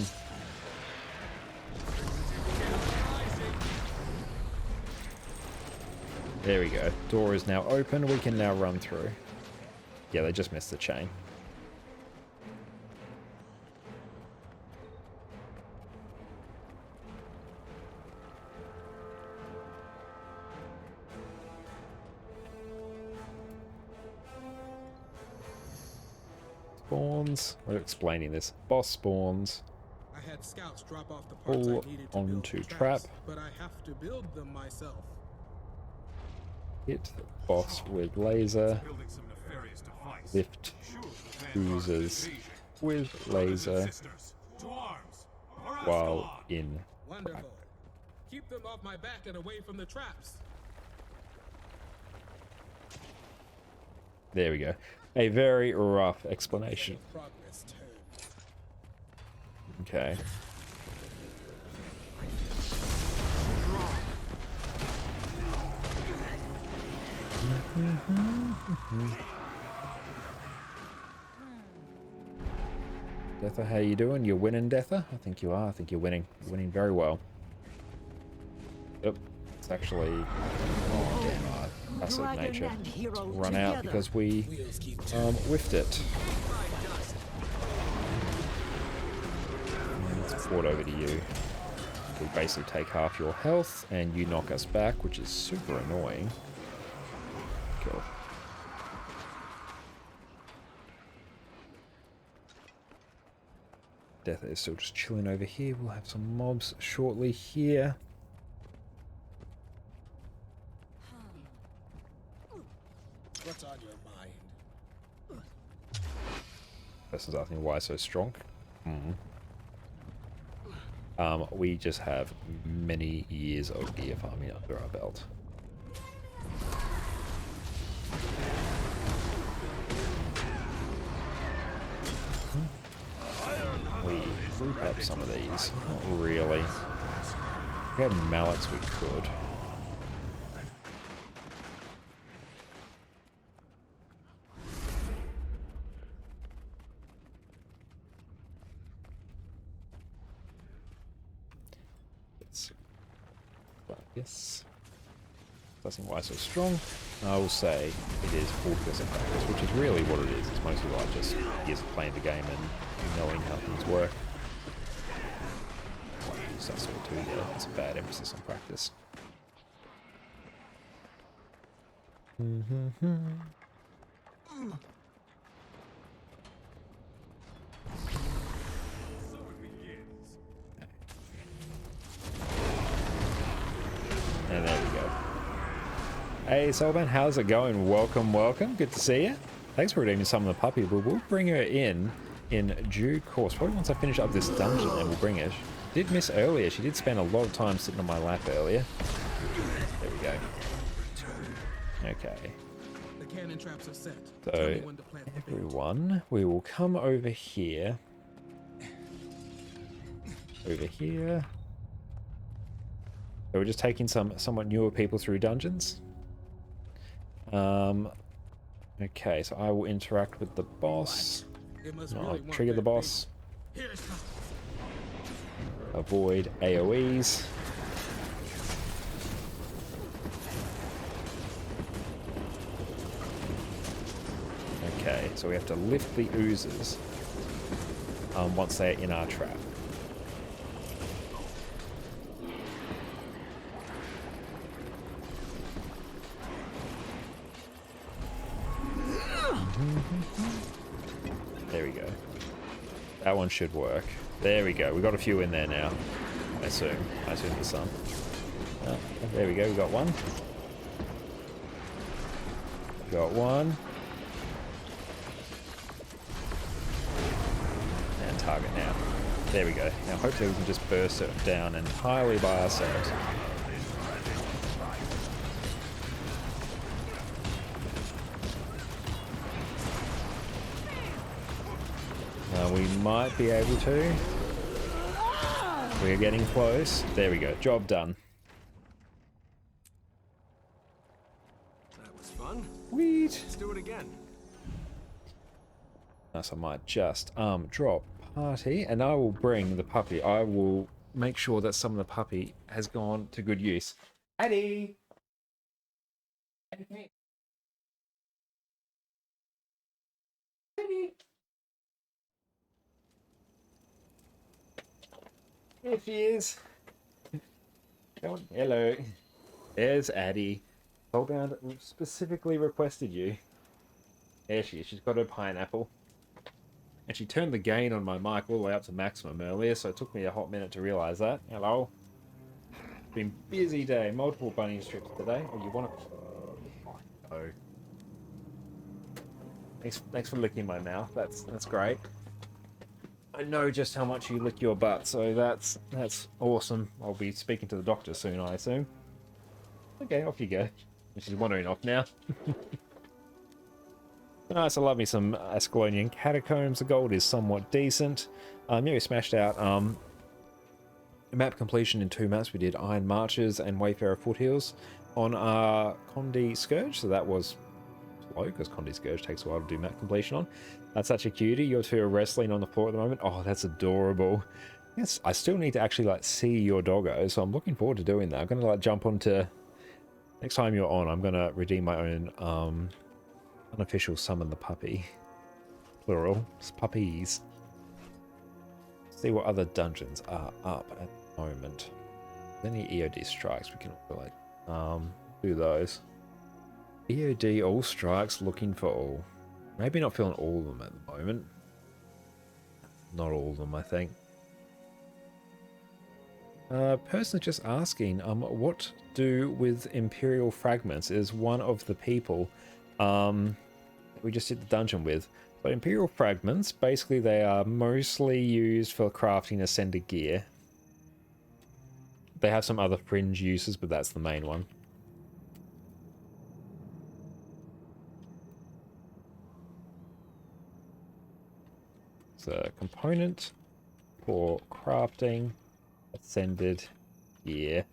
we go. Door is now open. We can now run through. Yeah, they just missed the chain. spawns. We're explaining this. Boss spawns. I had scouts drop off the parts Pull I needed to build onto the trap. traps, but I have to build them myself. Hit the boss with laser. Building some nefarious device. Lift Sure, the vanguard of oozes invasion. with Brothers and laser sisters, to arms, or else go while on. in. Wonderful. Keep them off my back and away from the traps. There we go. A very rough explanation. Progress turns. Okay. Detha, how you doing? You're winning, Detha? I think you are. I think you're winning. You're winning very well. Yep. It's actually... Oh, damn. Passive Dragon nature. and hero Run out together. because we whiffed it. Let's port over to you. We basically take half your health and you knock us back, which is super annoying. Cool. Death is still just chilling over here. We'll have some mobs shortly here. What's on your mind? Person's asking why so strong. We just have many years of gear farming under our belt. We group up some of these. Not really. If we had mallets, we could. Yes. Doesn't why so strong. I will say it is 40% practice, which is really what it is. It's mostly like just years of playing the game and knowing how things work. So that's all too there. It's a bad emphasis on practice. And there we go. Hey, Soulman, how's it going? Welcome, welcome. Good to see you. Thanks for redeeming some of the puppy. We'll bring her in due course. Probably once I finish up this dungeon, then we'll bring her. Did miss earlier. She did spend a lot of time sitting on my lap earlier. There we go. Okay. The cannon traps are set. So, Tell me when to plant the bait. everyone, we will come over here. Over here. So we're just taking some somewhat newer people through dungeons. Okay, so I will interact with the boss. It must I'll really want trigger the that boss. bait. Here it comes. Avoid AoEs. Okay, so we have to lift the oozes once they're in our trap. There we go. That one should work. There we go. We got a few in there now. I assume. I assume there's some. There we go. We got one. Got one. And target now. There we go. Now hopefully we can just burst it down entirely by ourselves. We might be able to. We're getting close. There we go. Job done. That was fun. Sweet. Let's do it again. So I might just drop party, and I will bring the puppy. I will make sure that some of the puppy has gone to good use. Addie! Addie! Addie! Here she is. Hello. There's Addie. Soulbound specifically requested you. There she is. She's got her pineapple. And she turned the gain on my mic all the way up to maximum earlier, so it took me a hot minute to realize that. Hello. Been busy day, multiple bunny strips today. Oh, you want to? Oh. Thanks for licking my mouth. That's great. I know just how much you lick your butt, so that's awesome. I'll be speaking to the doctor soon, I assume. Okay, off you go. She's wandering off now. Nice, I love me some Ascalonian catacombs. The gold is somewhat decent. Yeah, we smashed out map completion in 2 maps. We did Iron Marches and Wayfarer Foothills on Condi Scourge, so that was slow because Condi Scourge takes a while to do map completion on. That's such a cutie. You two are wrestling on the floor at the moment. Oh, that's adorable. Yes, I still need to actually like see your doggo, so I'm looking forward to doing that. I'm gonna like jump onto next time you're on. I'm gonna redeem my own unofficial summon the puppy, plural. It's puppies. See what other dungeons are up at the moment. Any EOD strikes we can also like do those. EOD all strikes, looking for all. Maybe not feeling all of them at the moment. Not all of them, I think. Person just asking, what do with Imperial Fragments is one of the people we just did the dungeon with. But Imperial Fragments, basically they are mostly used for crafting Ascended gear. They have some other fringe uses, but that's the main one. It's a component for crafting Ascended gear.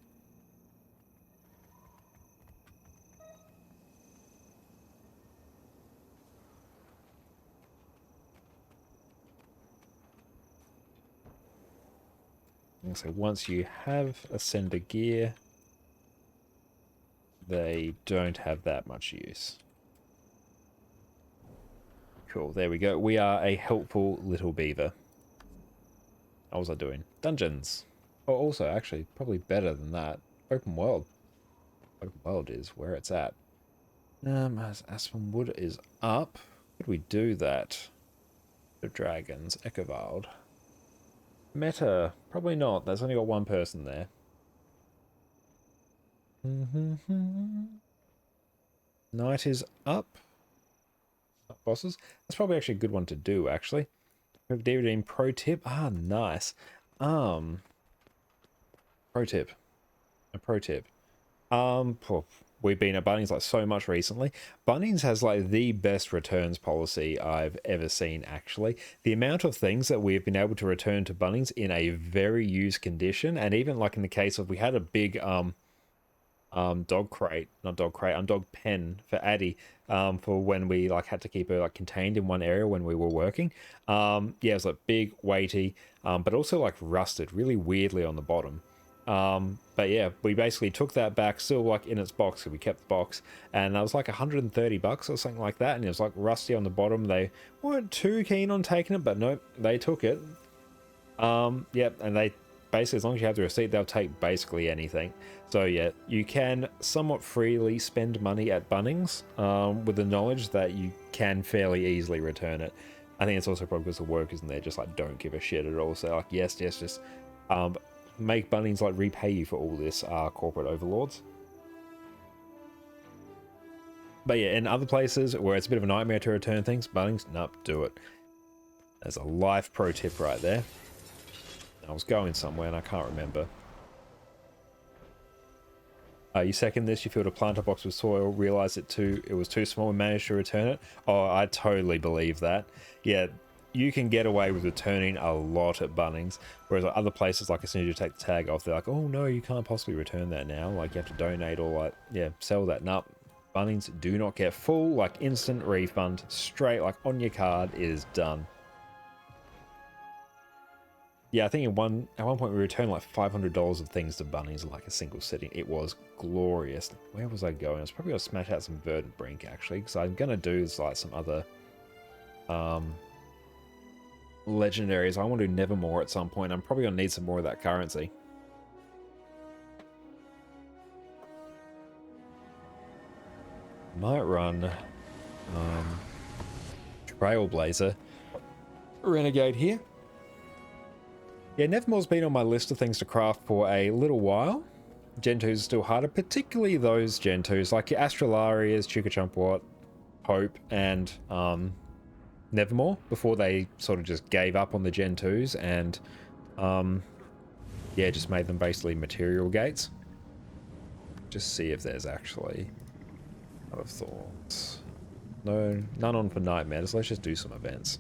So once you have Ascender gear, they don't have that much use. Cool, there we go. We are a helpful little beaver. How was I doing? Dungeons. Oh, also, actually, probably better than that. Open world. Open world is where it's at. As Aspen Wood is up. Could we do that? The dragons, Echovald. Meta, probably not. There's only got one person there. Night is up. Bosses. That's probably actually a good one to do, actually. We have DVD pro tip. Ah, nice. Pro tip. A pro tip. We've been at Bunnings like so much recently. Bunnings has like the best returns policy I've ever seen, actually. The amount of things that we've been able to return to Bunnings in a very used condition, and even like in the case of we had a big dog pen for Addie for when we like had to keep her like contained in one area when we were working. Yeah, it was like big, weighty, but also like rusted really weirdly on the bottom. But yeah, we basically took that back, still like in its box, so we kept the box, and that was like $130 or something like that, and it was like rusty on the bottom. They weren't too keen on taking it, but nope, they took it. Yep, and they basically, as long as you have the receipt, they'll take basically anything. So yeah, you can somewhat freely spend money at Bunnings, with the knowledge that you can fairly easily return it. I think it's also probably because the workers in there just like don't give a shit at all. So like, yes, just make Bunnings like repay you for all this, corporate overlords. But yeah, in other places where it's a bit of a nightmare to return things, Bunnings, nope, do it. There's a life pro tip right there. I was going somewhere and I can't remember. You second this, you filled a planter box with soil, realized it was too small and managed to return it. Oh, I totally believe that. Yeah, you can get away with returning a lot at Bunnings, whereas at other places, like as soon as you take the tag off, they're like, oh no, you can't possibly return that now. Like you have to donate or like, yeah, sell that. Nope. Bunnings do not get full, like instant refund, straight, like on your card, it is done. Yeah, I think at one point we returned like $500 of things to Bunnings in like a single sitting. It was glorious. Where was I going? I was probably going to smash out some Verdant Brink actually, because I'm going to do like some other legendaries. I want to do Nevermore at some point. I'm probably going to need some more of that currency. Might run Trailblazer Renegade here. Yeah, Nevermore's been on my list of things to craft for a little while. Gen 2s are still harder, particularly those Gen 2s, like your Astralarias, Chikachumpwat, Hope, and Nevermore, before they sort of just gave up on the Gen 2s and, yeah, just made them basically material gates. Just see if there's actually other thoughts. No, none on for Nightmares. Let's just do some events.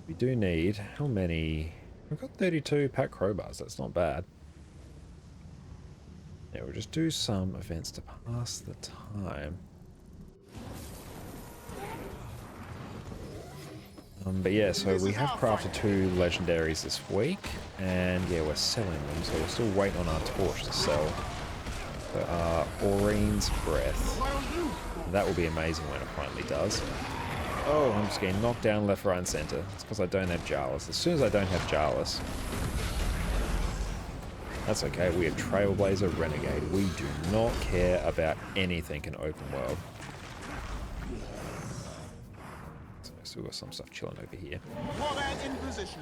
We do need, how many? We've got 32 pack crowbars, that's not bad. Yeah, we'll just do some events to pass the time. But yeah, so we have crafted 2 legendaries this week, and yeah, we're selling them, so we're still waiting on our torch to sell. So, Aurine's Breath. That will be amazing when it finally does. Oh, I'm just getting knocked down left, right, and center. It's because I don't have Jarlus. As soon as I don't have Jarlus, that's okay. We are Trailblazer Renegade. We do not care about anything in open world. So I still got some stuff chilling over here. Warband in position.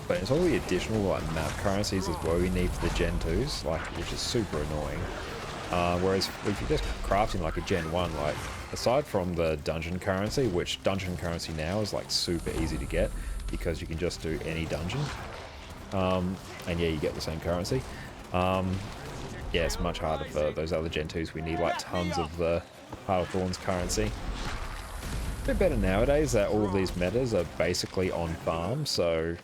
But it's all the additional like map currencies as well we need for the Gen 2s, like, which is super annoying. Whereas if you're just crafting like a Gen 1, like, aside from the dungeon currency, which dungeon currency now is like super easy to get because you can just do any dungeon, and yeah, you get the same currency. Yeah, it's much harder for those other Gen 2s. We need like tons of the Heart of Thorns currency. A bit better nowadays that all of these metas are basically on farm, so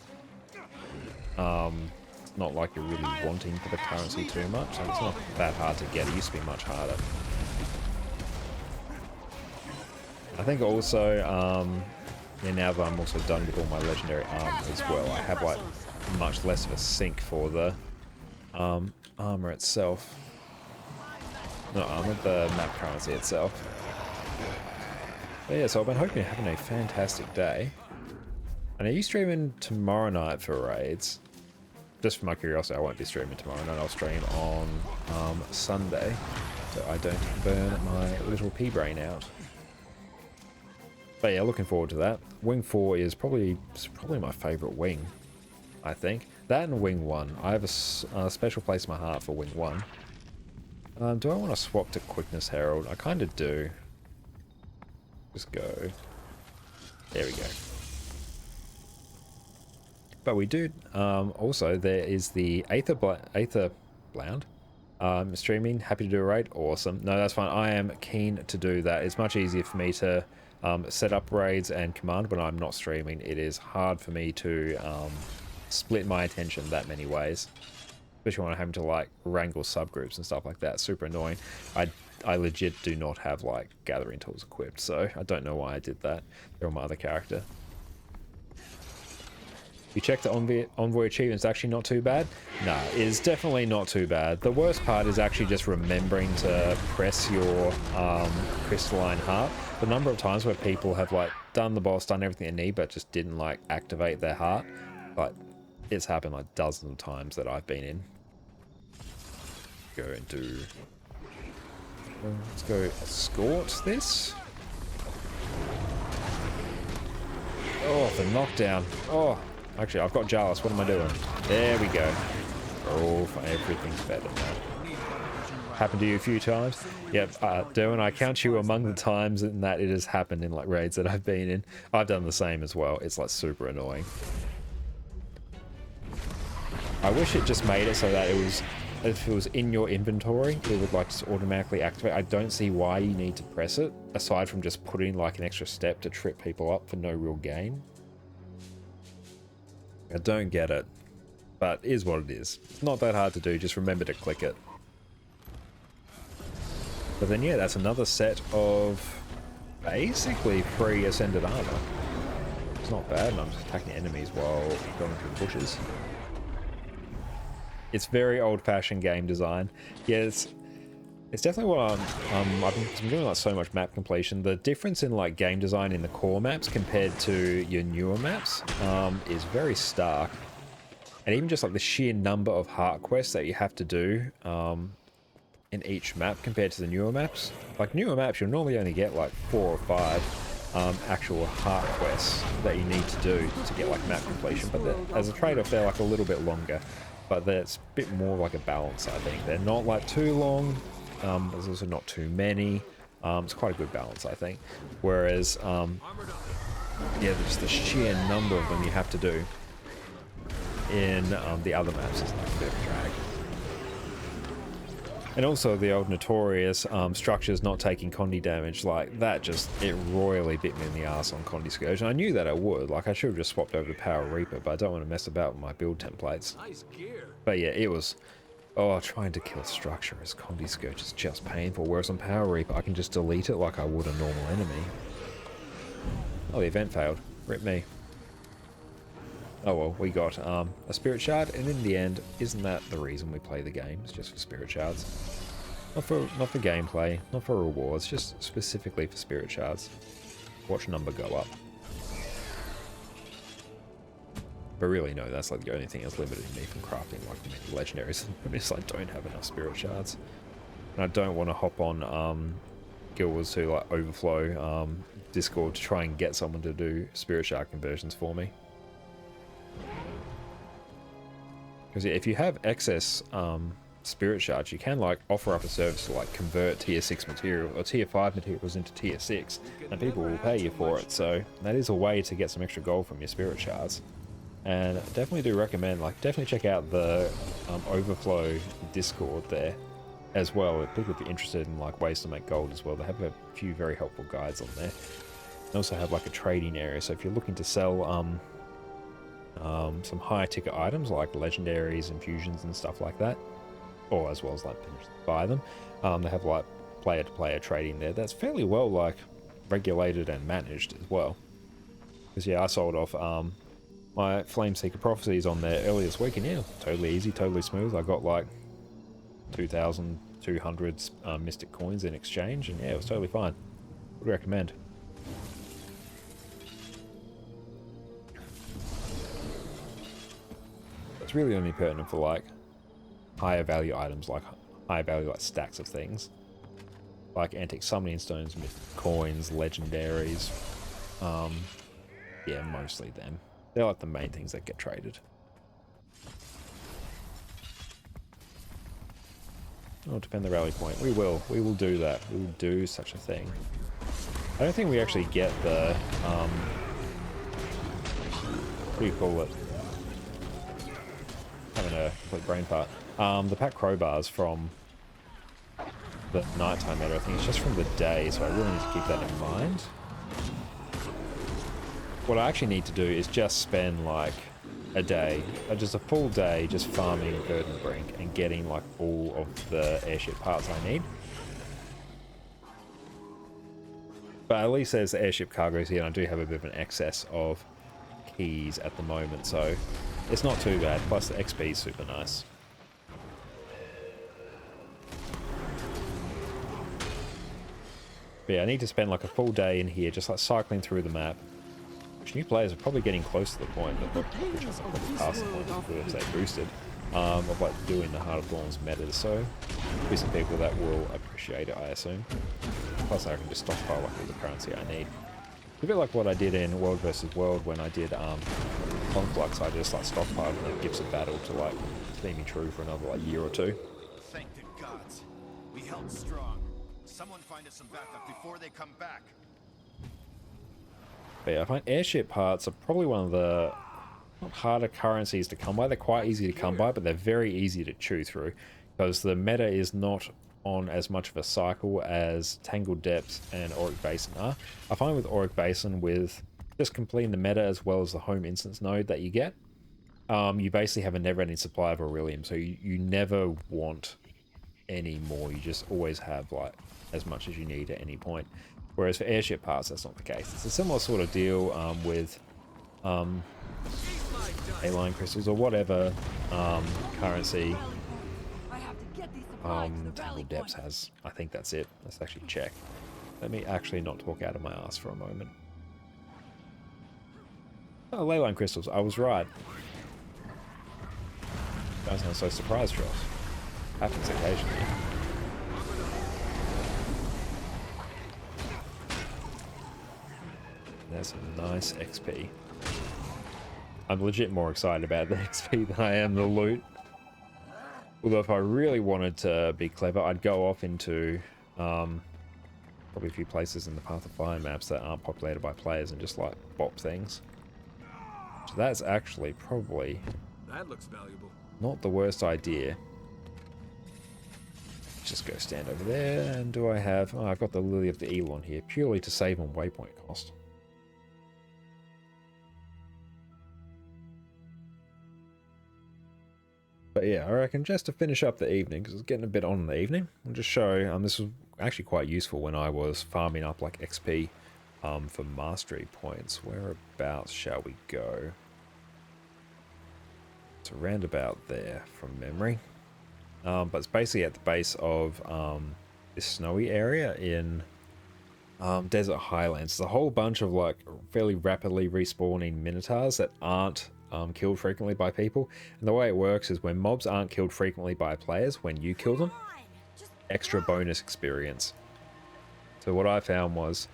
it's not like you're really wanting for the currency too much. So it's not that hard to get. It used to be much harder. I think also, yeah, now that I'm also done with all my legendary armor as well, I have like much less of a sink for the armor itself. Not armor, the map currency itself. But yeah, so I've been hoping you're having a fantastic day. And are you streaming tomorrow night for raids? Just for my curiosity, I won't be streaming tomorrow night. I'll stream on Sunday, so I don't burn my little pea brain out. But yeah, looking forward to that. Wing 4 is probably my favourite wing, I think. That and Wing 1. I have a special place in my heart for Wing 1. Do I want to swap to Quickness Herald? I kind of do. Just go. There we go. But we do, also, there is the Aether Blound streaming. Happy to do a raid. Awesome. No, that's fine. I am keen to do that. It's much easier for me to set up raids and command when I'm not streaming. It is hard for me to split my attention that many ways. Especially when I'm having to, like, wrangle subgroups and stuff like that. Super annoying. I legit do not have, like, gathering tools equipped, so I don't know why I did that. They're on my other character. You check the Envoy achievement, it's actually not too bad? Nah, it is definitely not too bad. The worst part is actually just remembering to press your crystalline heart. The number of times where people have like done the boss, done everything they need, but just didn't like activate their heart. Like, it's happened like dozens of times that I've been in. Go and do... Let's go escort this. Oh, the knockdown. Oh. Actually, I've got Jarlus. What am I doing? There we go. Oh, everything's better now. Happened to you a few times? Yep, Derwin, I count you among the times in that it has happened in like raids that I've been in. I've done the same as well. It's like super annoying. I wish it just made it so that it was, if it was in your inventory, it would like just automatically activate. I don't see why you need to press it, aside from just putting like an extra step to trip people up for no real gain. I don't get it, but it is what it is. It's not that hard to do, just remember to click it. But then yeah, that's another set of basically free ascended armor. It's not bad, and I'm just attacking enemies while going through the bushes. It's very old-fashioned game design. Yeah, it's definitely what I've been doing like so much map completion. The difference in like game design in the core maps compared to your newer maps is very stark. And even just like the sheer number of heart quests that you have to do in each map compared to the newer maps. Like newer maps, you'll normally only get like 4 or 5 actual heart quests that you need to do to get like map completion, but as a trade-off they're like a little bit longer, but that's a bit more like a balance. I think they're not like too long, there's also not too many. It's quite a good balance, I think, whereas yeah, just the sheer number of them you have to do in the other maps is like a bit of a drag. And also the old notorious structures not taking Condi damage, like that just, it royally bit me in the ass on Condi Scourge. And I knew that it would, like I should have just swapped over to Power Reaper, but I don't want to mess about with my build templates. Nice gear. But yeah, it was, oh, trying to kill structure as Condi Scourge is just painful, whereas on Power Reaper I can just delete it like I would a normal enemy. Oh, the event failed. Rip me. Oh well, we got a spirit shard, and in the end, isn't that the reason we play the game? It's just for spirit shards. Not for gameplay, not for rewards, just specifically for spirit shards. Watch number go up. But really, no, that's like the only thing that's limiting me from crafting like many legendaries. It's like I don't have enough spirit shards, and I don't want to hop on Guild Wars to like overflow Discord to try and get someone to do spirit shard conversions for me. Because yeah, if you have excess spirit shards, you can like offer up a service to like convert tier 6 material or tier 5 materials into tier 6, and people will pay you for it. So that is a way to get some extra gold from your spirit shards. And definitely do recommend, like, definitely check out the Overflow Discord there as well. If people are interested in like ways to make gold as well, they have a few very helpful guides on there. They also have like a trading area, so if you're looking to sell some higher ticket items like legendaries, infusions and stuff like that, or as well as like buy them, they have like player to player trading there that's fairly well like regulated and managed as well. Because yeah, I sold off my Flameseeker Prophecies on there earlier this week, and yeah, totally easy, totally smooth. I got like 2,200 Mystic coins in exchange, and yeah, it was totally fine. Would recommend. It's really only pertinent for like higher value items, like higher value like stacks of things, like antique summoning stones, Mystic coins, legendaries. Yeah, mostly them. They're like the main things that get traded. Oh, defend the rally point. We will do that. We will do such a thing. I don't think we actually get the what do you call it? Having a complete brain fart. The pack crowbars from the nighttime meta. I think it's just from the day, so I really need to keep that in mind. What I actually need to do is just spend like a day, just a full day, just farming Verdant Brink and getting like all of the airship parts I need. But at least there's the airship cargoes here, and I do have a bit of an excess of keys at the moment, so it's not too bad. Plus the XP is super nice. But yeah, I need to spend like a full day in here just like cycling through the map. Which new players are probably getting close to the point that which I probably past the point before they boosted of like doing the Heart of Thorns meta, so there'll be some people that will appreciate it, I assume. Plus I can just stockpile like all the currency I need. A bit like what I did in World vs. World when I did Conflux. I just like stockpiled the Gifts of Battle to like see me true for another like year or two. Thank the gods. We held strong. Someone find us some backup before they come back. But yeah, I find airship parts are probably one of the harder currencies to come by. They're quite easy to come by, but they're very easy to chew through because the meta is not on as much of a cycle as Tangled Depths and Auric Basin are. I find with Auric Basin, with just completing the meta as well as the home instance node that you get, you basically have a never-ending supply of Aurelium, so you never want any more. You just always have like as much as you need at any point. Whereas for airship parts, that's not the case. It's a similar sort of deal with A-line crystals or whatever currency Tangled Depths has. I think that's it. Let's actually check. Let me actually not talk out of my ass for a moment. Oh, leyline crystals. I was right. Don't sound so surprised, Josh. Happens occasionally. There's some nice XP. I'm legit more excited about the XP than I am the loot. Although if I really wanted to be clever, I'd go off into probably a few places in the Path of Fire maps that aren't populated by players and just like bop things. So that's actually probably That looks valuable. not the worst idea. Just go stand over there, and do I have... Oh, I've got the Lily of the Elon here, purely to save on waypoint cost. But yeah, I reckon just to finish up the evening, because it's getting a bit on in the evening, I'll just show, this was actually quite useful when I was farming up like XP for mastery points. Whereabouts shall we go? It's around about there from memory. But it's basically at the base of this snowy area in Desert Highlands. There's a whole bunch of like fairly rapidly respawning minotaurs that aren't killed frequently by people. And the way it works is when mobs aren't killed frequently by players, when you kill them, extra bonus experience. So what I found was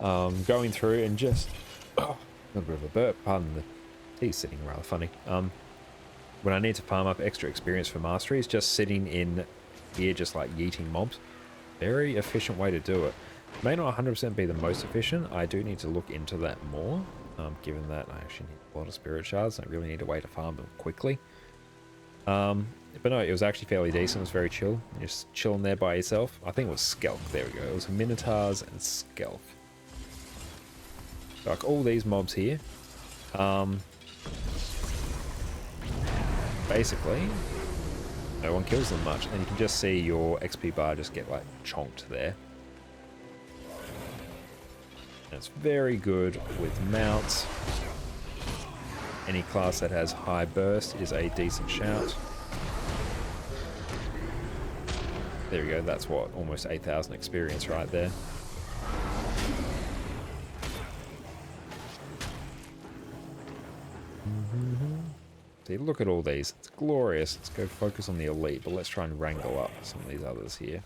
going through and just... Oh, a little bit of a burp, pardon the tea's sitting rather funny. When I need to farm up extra experience for masteries, just sitting in here, just like yeeting mobs. Very efficient way to do it. May not 100% be the most efficient. I do need to look into that more, given that I actually need a lot of spirit shards and I really need a way to farm them quickly. But no, it was actually fairly decent. It was very chill. You're just chilling there by yourself. I think it was Skelk. There we go. It was Minotaurs and Skelk. Like all these mobs here. Basically, no one kills them much. And you can just see your XP bar just get like chonked there. And it's very good with mounts. Any class that has high burst is a decent shout. There we go, that's what, almost 8,000 experience right there. See, look at all these. It's glorious. Let's go focus on the elite, but let's try and wrangle up some of these others here.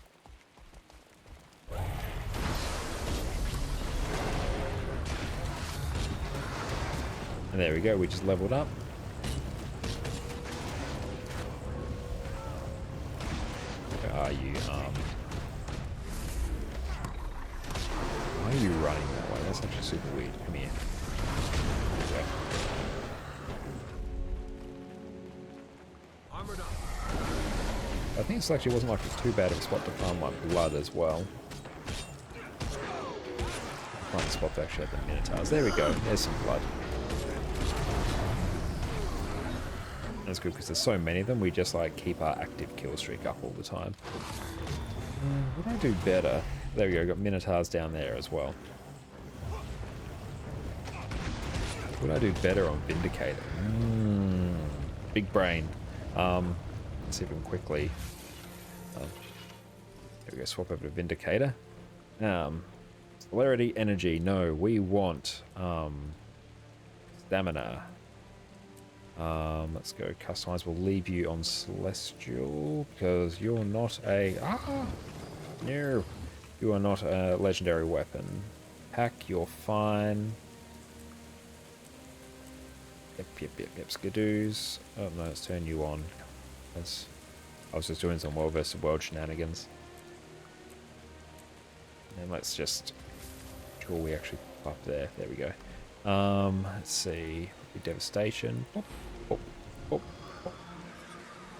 And there we go, we just leveled up. Where are you? Why are you running that way? That's actually super weird. Come here. There we go. Armored up. I think this actually wasn't like too bad of a spot to farm my blood as well. Find the spot to actually have the minotaurs. There we go. There's some blood. That's good because there's so many of them. We just like keep our active kill streak up all the time. Would I do better? There we go. Got minotaurs down there as well. Would I do better on Vindicator? Big brain. Let's see if we can quickly. There we go. Swap over to Vindicator. Celerity, energy. No, we want stamina. Let's go customize. We'll leave you on Celestial because you're not a... No. You are not a legendary weapon. Pack, you're fine. Yep. Skadoos. Oh no, let's turn you on. I was just doing some world versus world shenanigans. And let's just... Sure we actually up there. There we go. Let's see. Devastation. Boop, boop, boop, boop.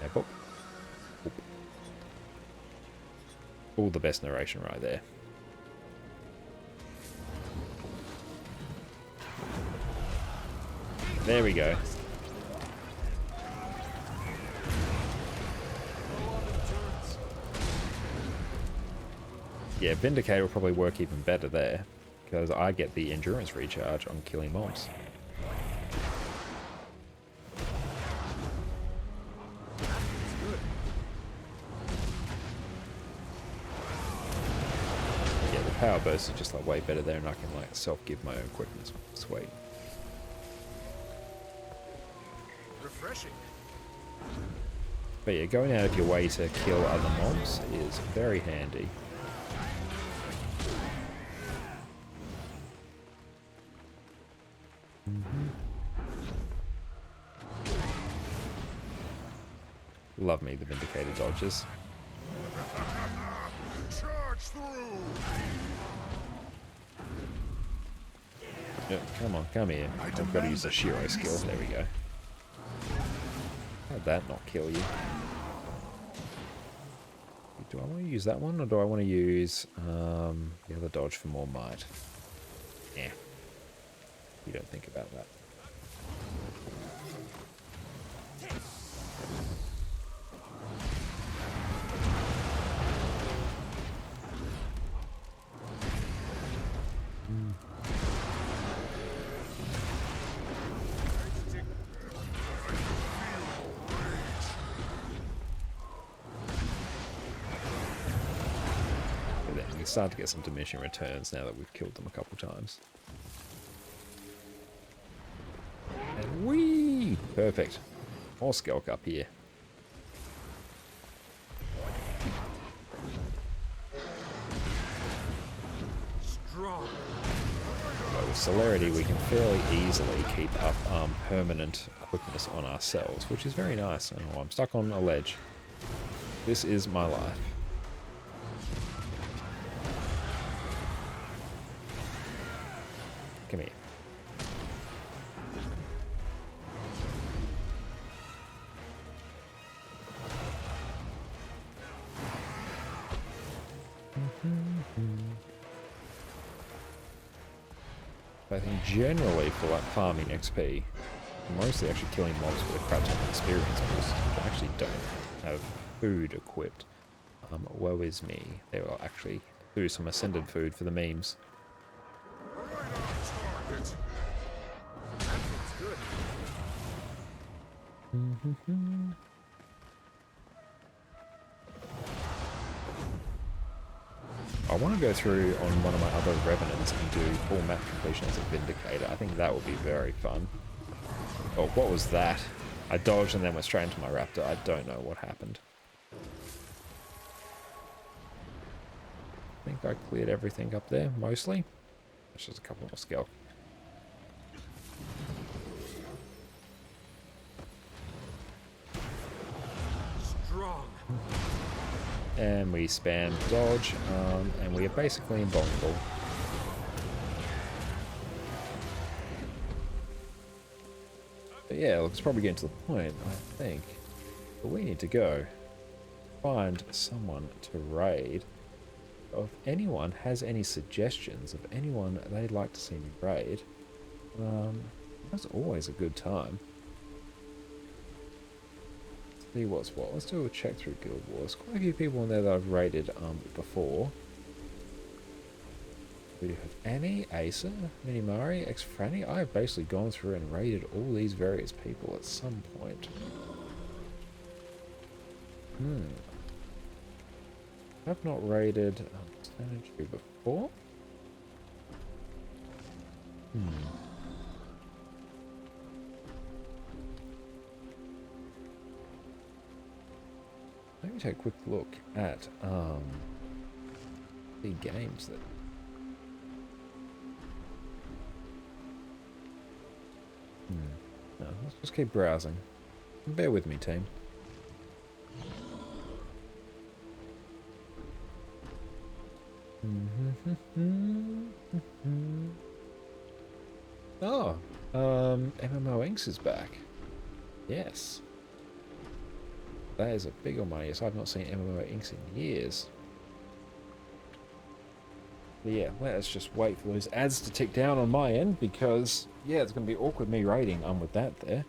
Yeah, boop. Boop. All the best narration right there. There we go. Yeah, Vindicator will probably work even better there because I get the endurance recharge on killing mobs. Power burst is just like way better there, and I can like self-give my own quickness. Sweet. Refreshing. But yeah, going out of your way to kill other mobs is very handy. Love me the Vindicator dodges. Charge through! Yep, come on, come here. I've got to use the Shiro skill. There we go. How'd that not kill you? Do I want to use that one, or do I want to use the other dodge for more might? Yeah. You don't think about that. Start to get some diminishing returns now that we've killed them a couple times. And whee! Perfect. More Skelk up here. Strong. But with Celerity we can fairly easily keep up permanent quickness on ourselves, which is very nice. Oh, I'm stuck on a ledge. This is my life. Come here. I think generally for like farming XP, mostly actually killing mobs with a crap ton of experience boosts, which I actually don't have food equipped. Woe is me. They will actually do some ascended food for the memes. Right on target! I want to go through on one of my other Revenants and do full map completion as a Vindicator. I think that would be very fun. Oh, what was that? I dodged and then went straight into my Raptor. I don't know what happened. I think I cleared everything up there, mostly. There's just a couple more Skelk. Strong. And we spam dodge, and we are basically invulnerable. But yeah, look, it's probably getting to the point, I think. But we need to go find someone to raid. If anyone has any suggestions of anyone they'd like to see me raid, that's always a good time. See what's what. Let's do a check through Guild Wars. Quite a few people in there that I've raided before. We have Annie, Asa, Minimari, X-Franny. I've basically gone through and raided all these various people at some point. I've not raided Sanitary before. Let me take a quick look at the games that. No, let's just keep browsing. Bear with me, team. Oh, MMO Inks is back. Yes. That is a big on money. Yes, I've not seen MMO Inks in years. But yeah, let's just wait for those ads to tick down on my end because, yeah, it's going to be awkward me raiding with that there.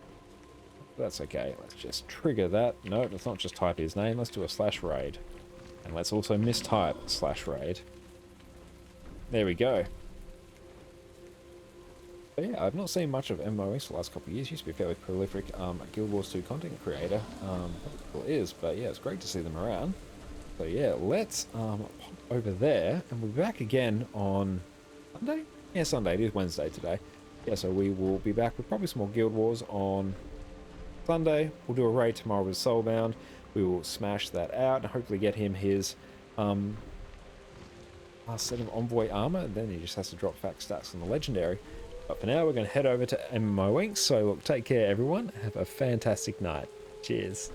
But that's okay. Let's just trigger that. No, let's not just type his name. Let's do a /raid. And let's also mistype /raid. There we go. But yeah, I've not seen much of MMOs for the last couple of years. Used to be a fairly prolific Guild Wars 2 content creator. Well, it is, but yeah, it's great to see them around. So yeah, let's pop over there, and we'll be back again on Sunday? Yeah, Sunday. It is Wednesday today. Yeah, so we will be back with probably some more Guild Wars on Sunday. We'll do a raid tomorrow with Soulbound. We will smash that out and hopefully get him his last set of Envoy armor, and then he just has to drop fact stats on the Legendary. But for now, we're going to head over to MMO Inks. So look, take care, everyone. Have a fantastic night. Cheers.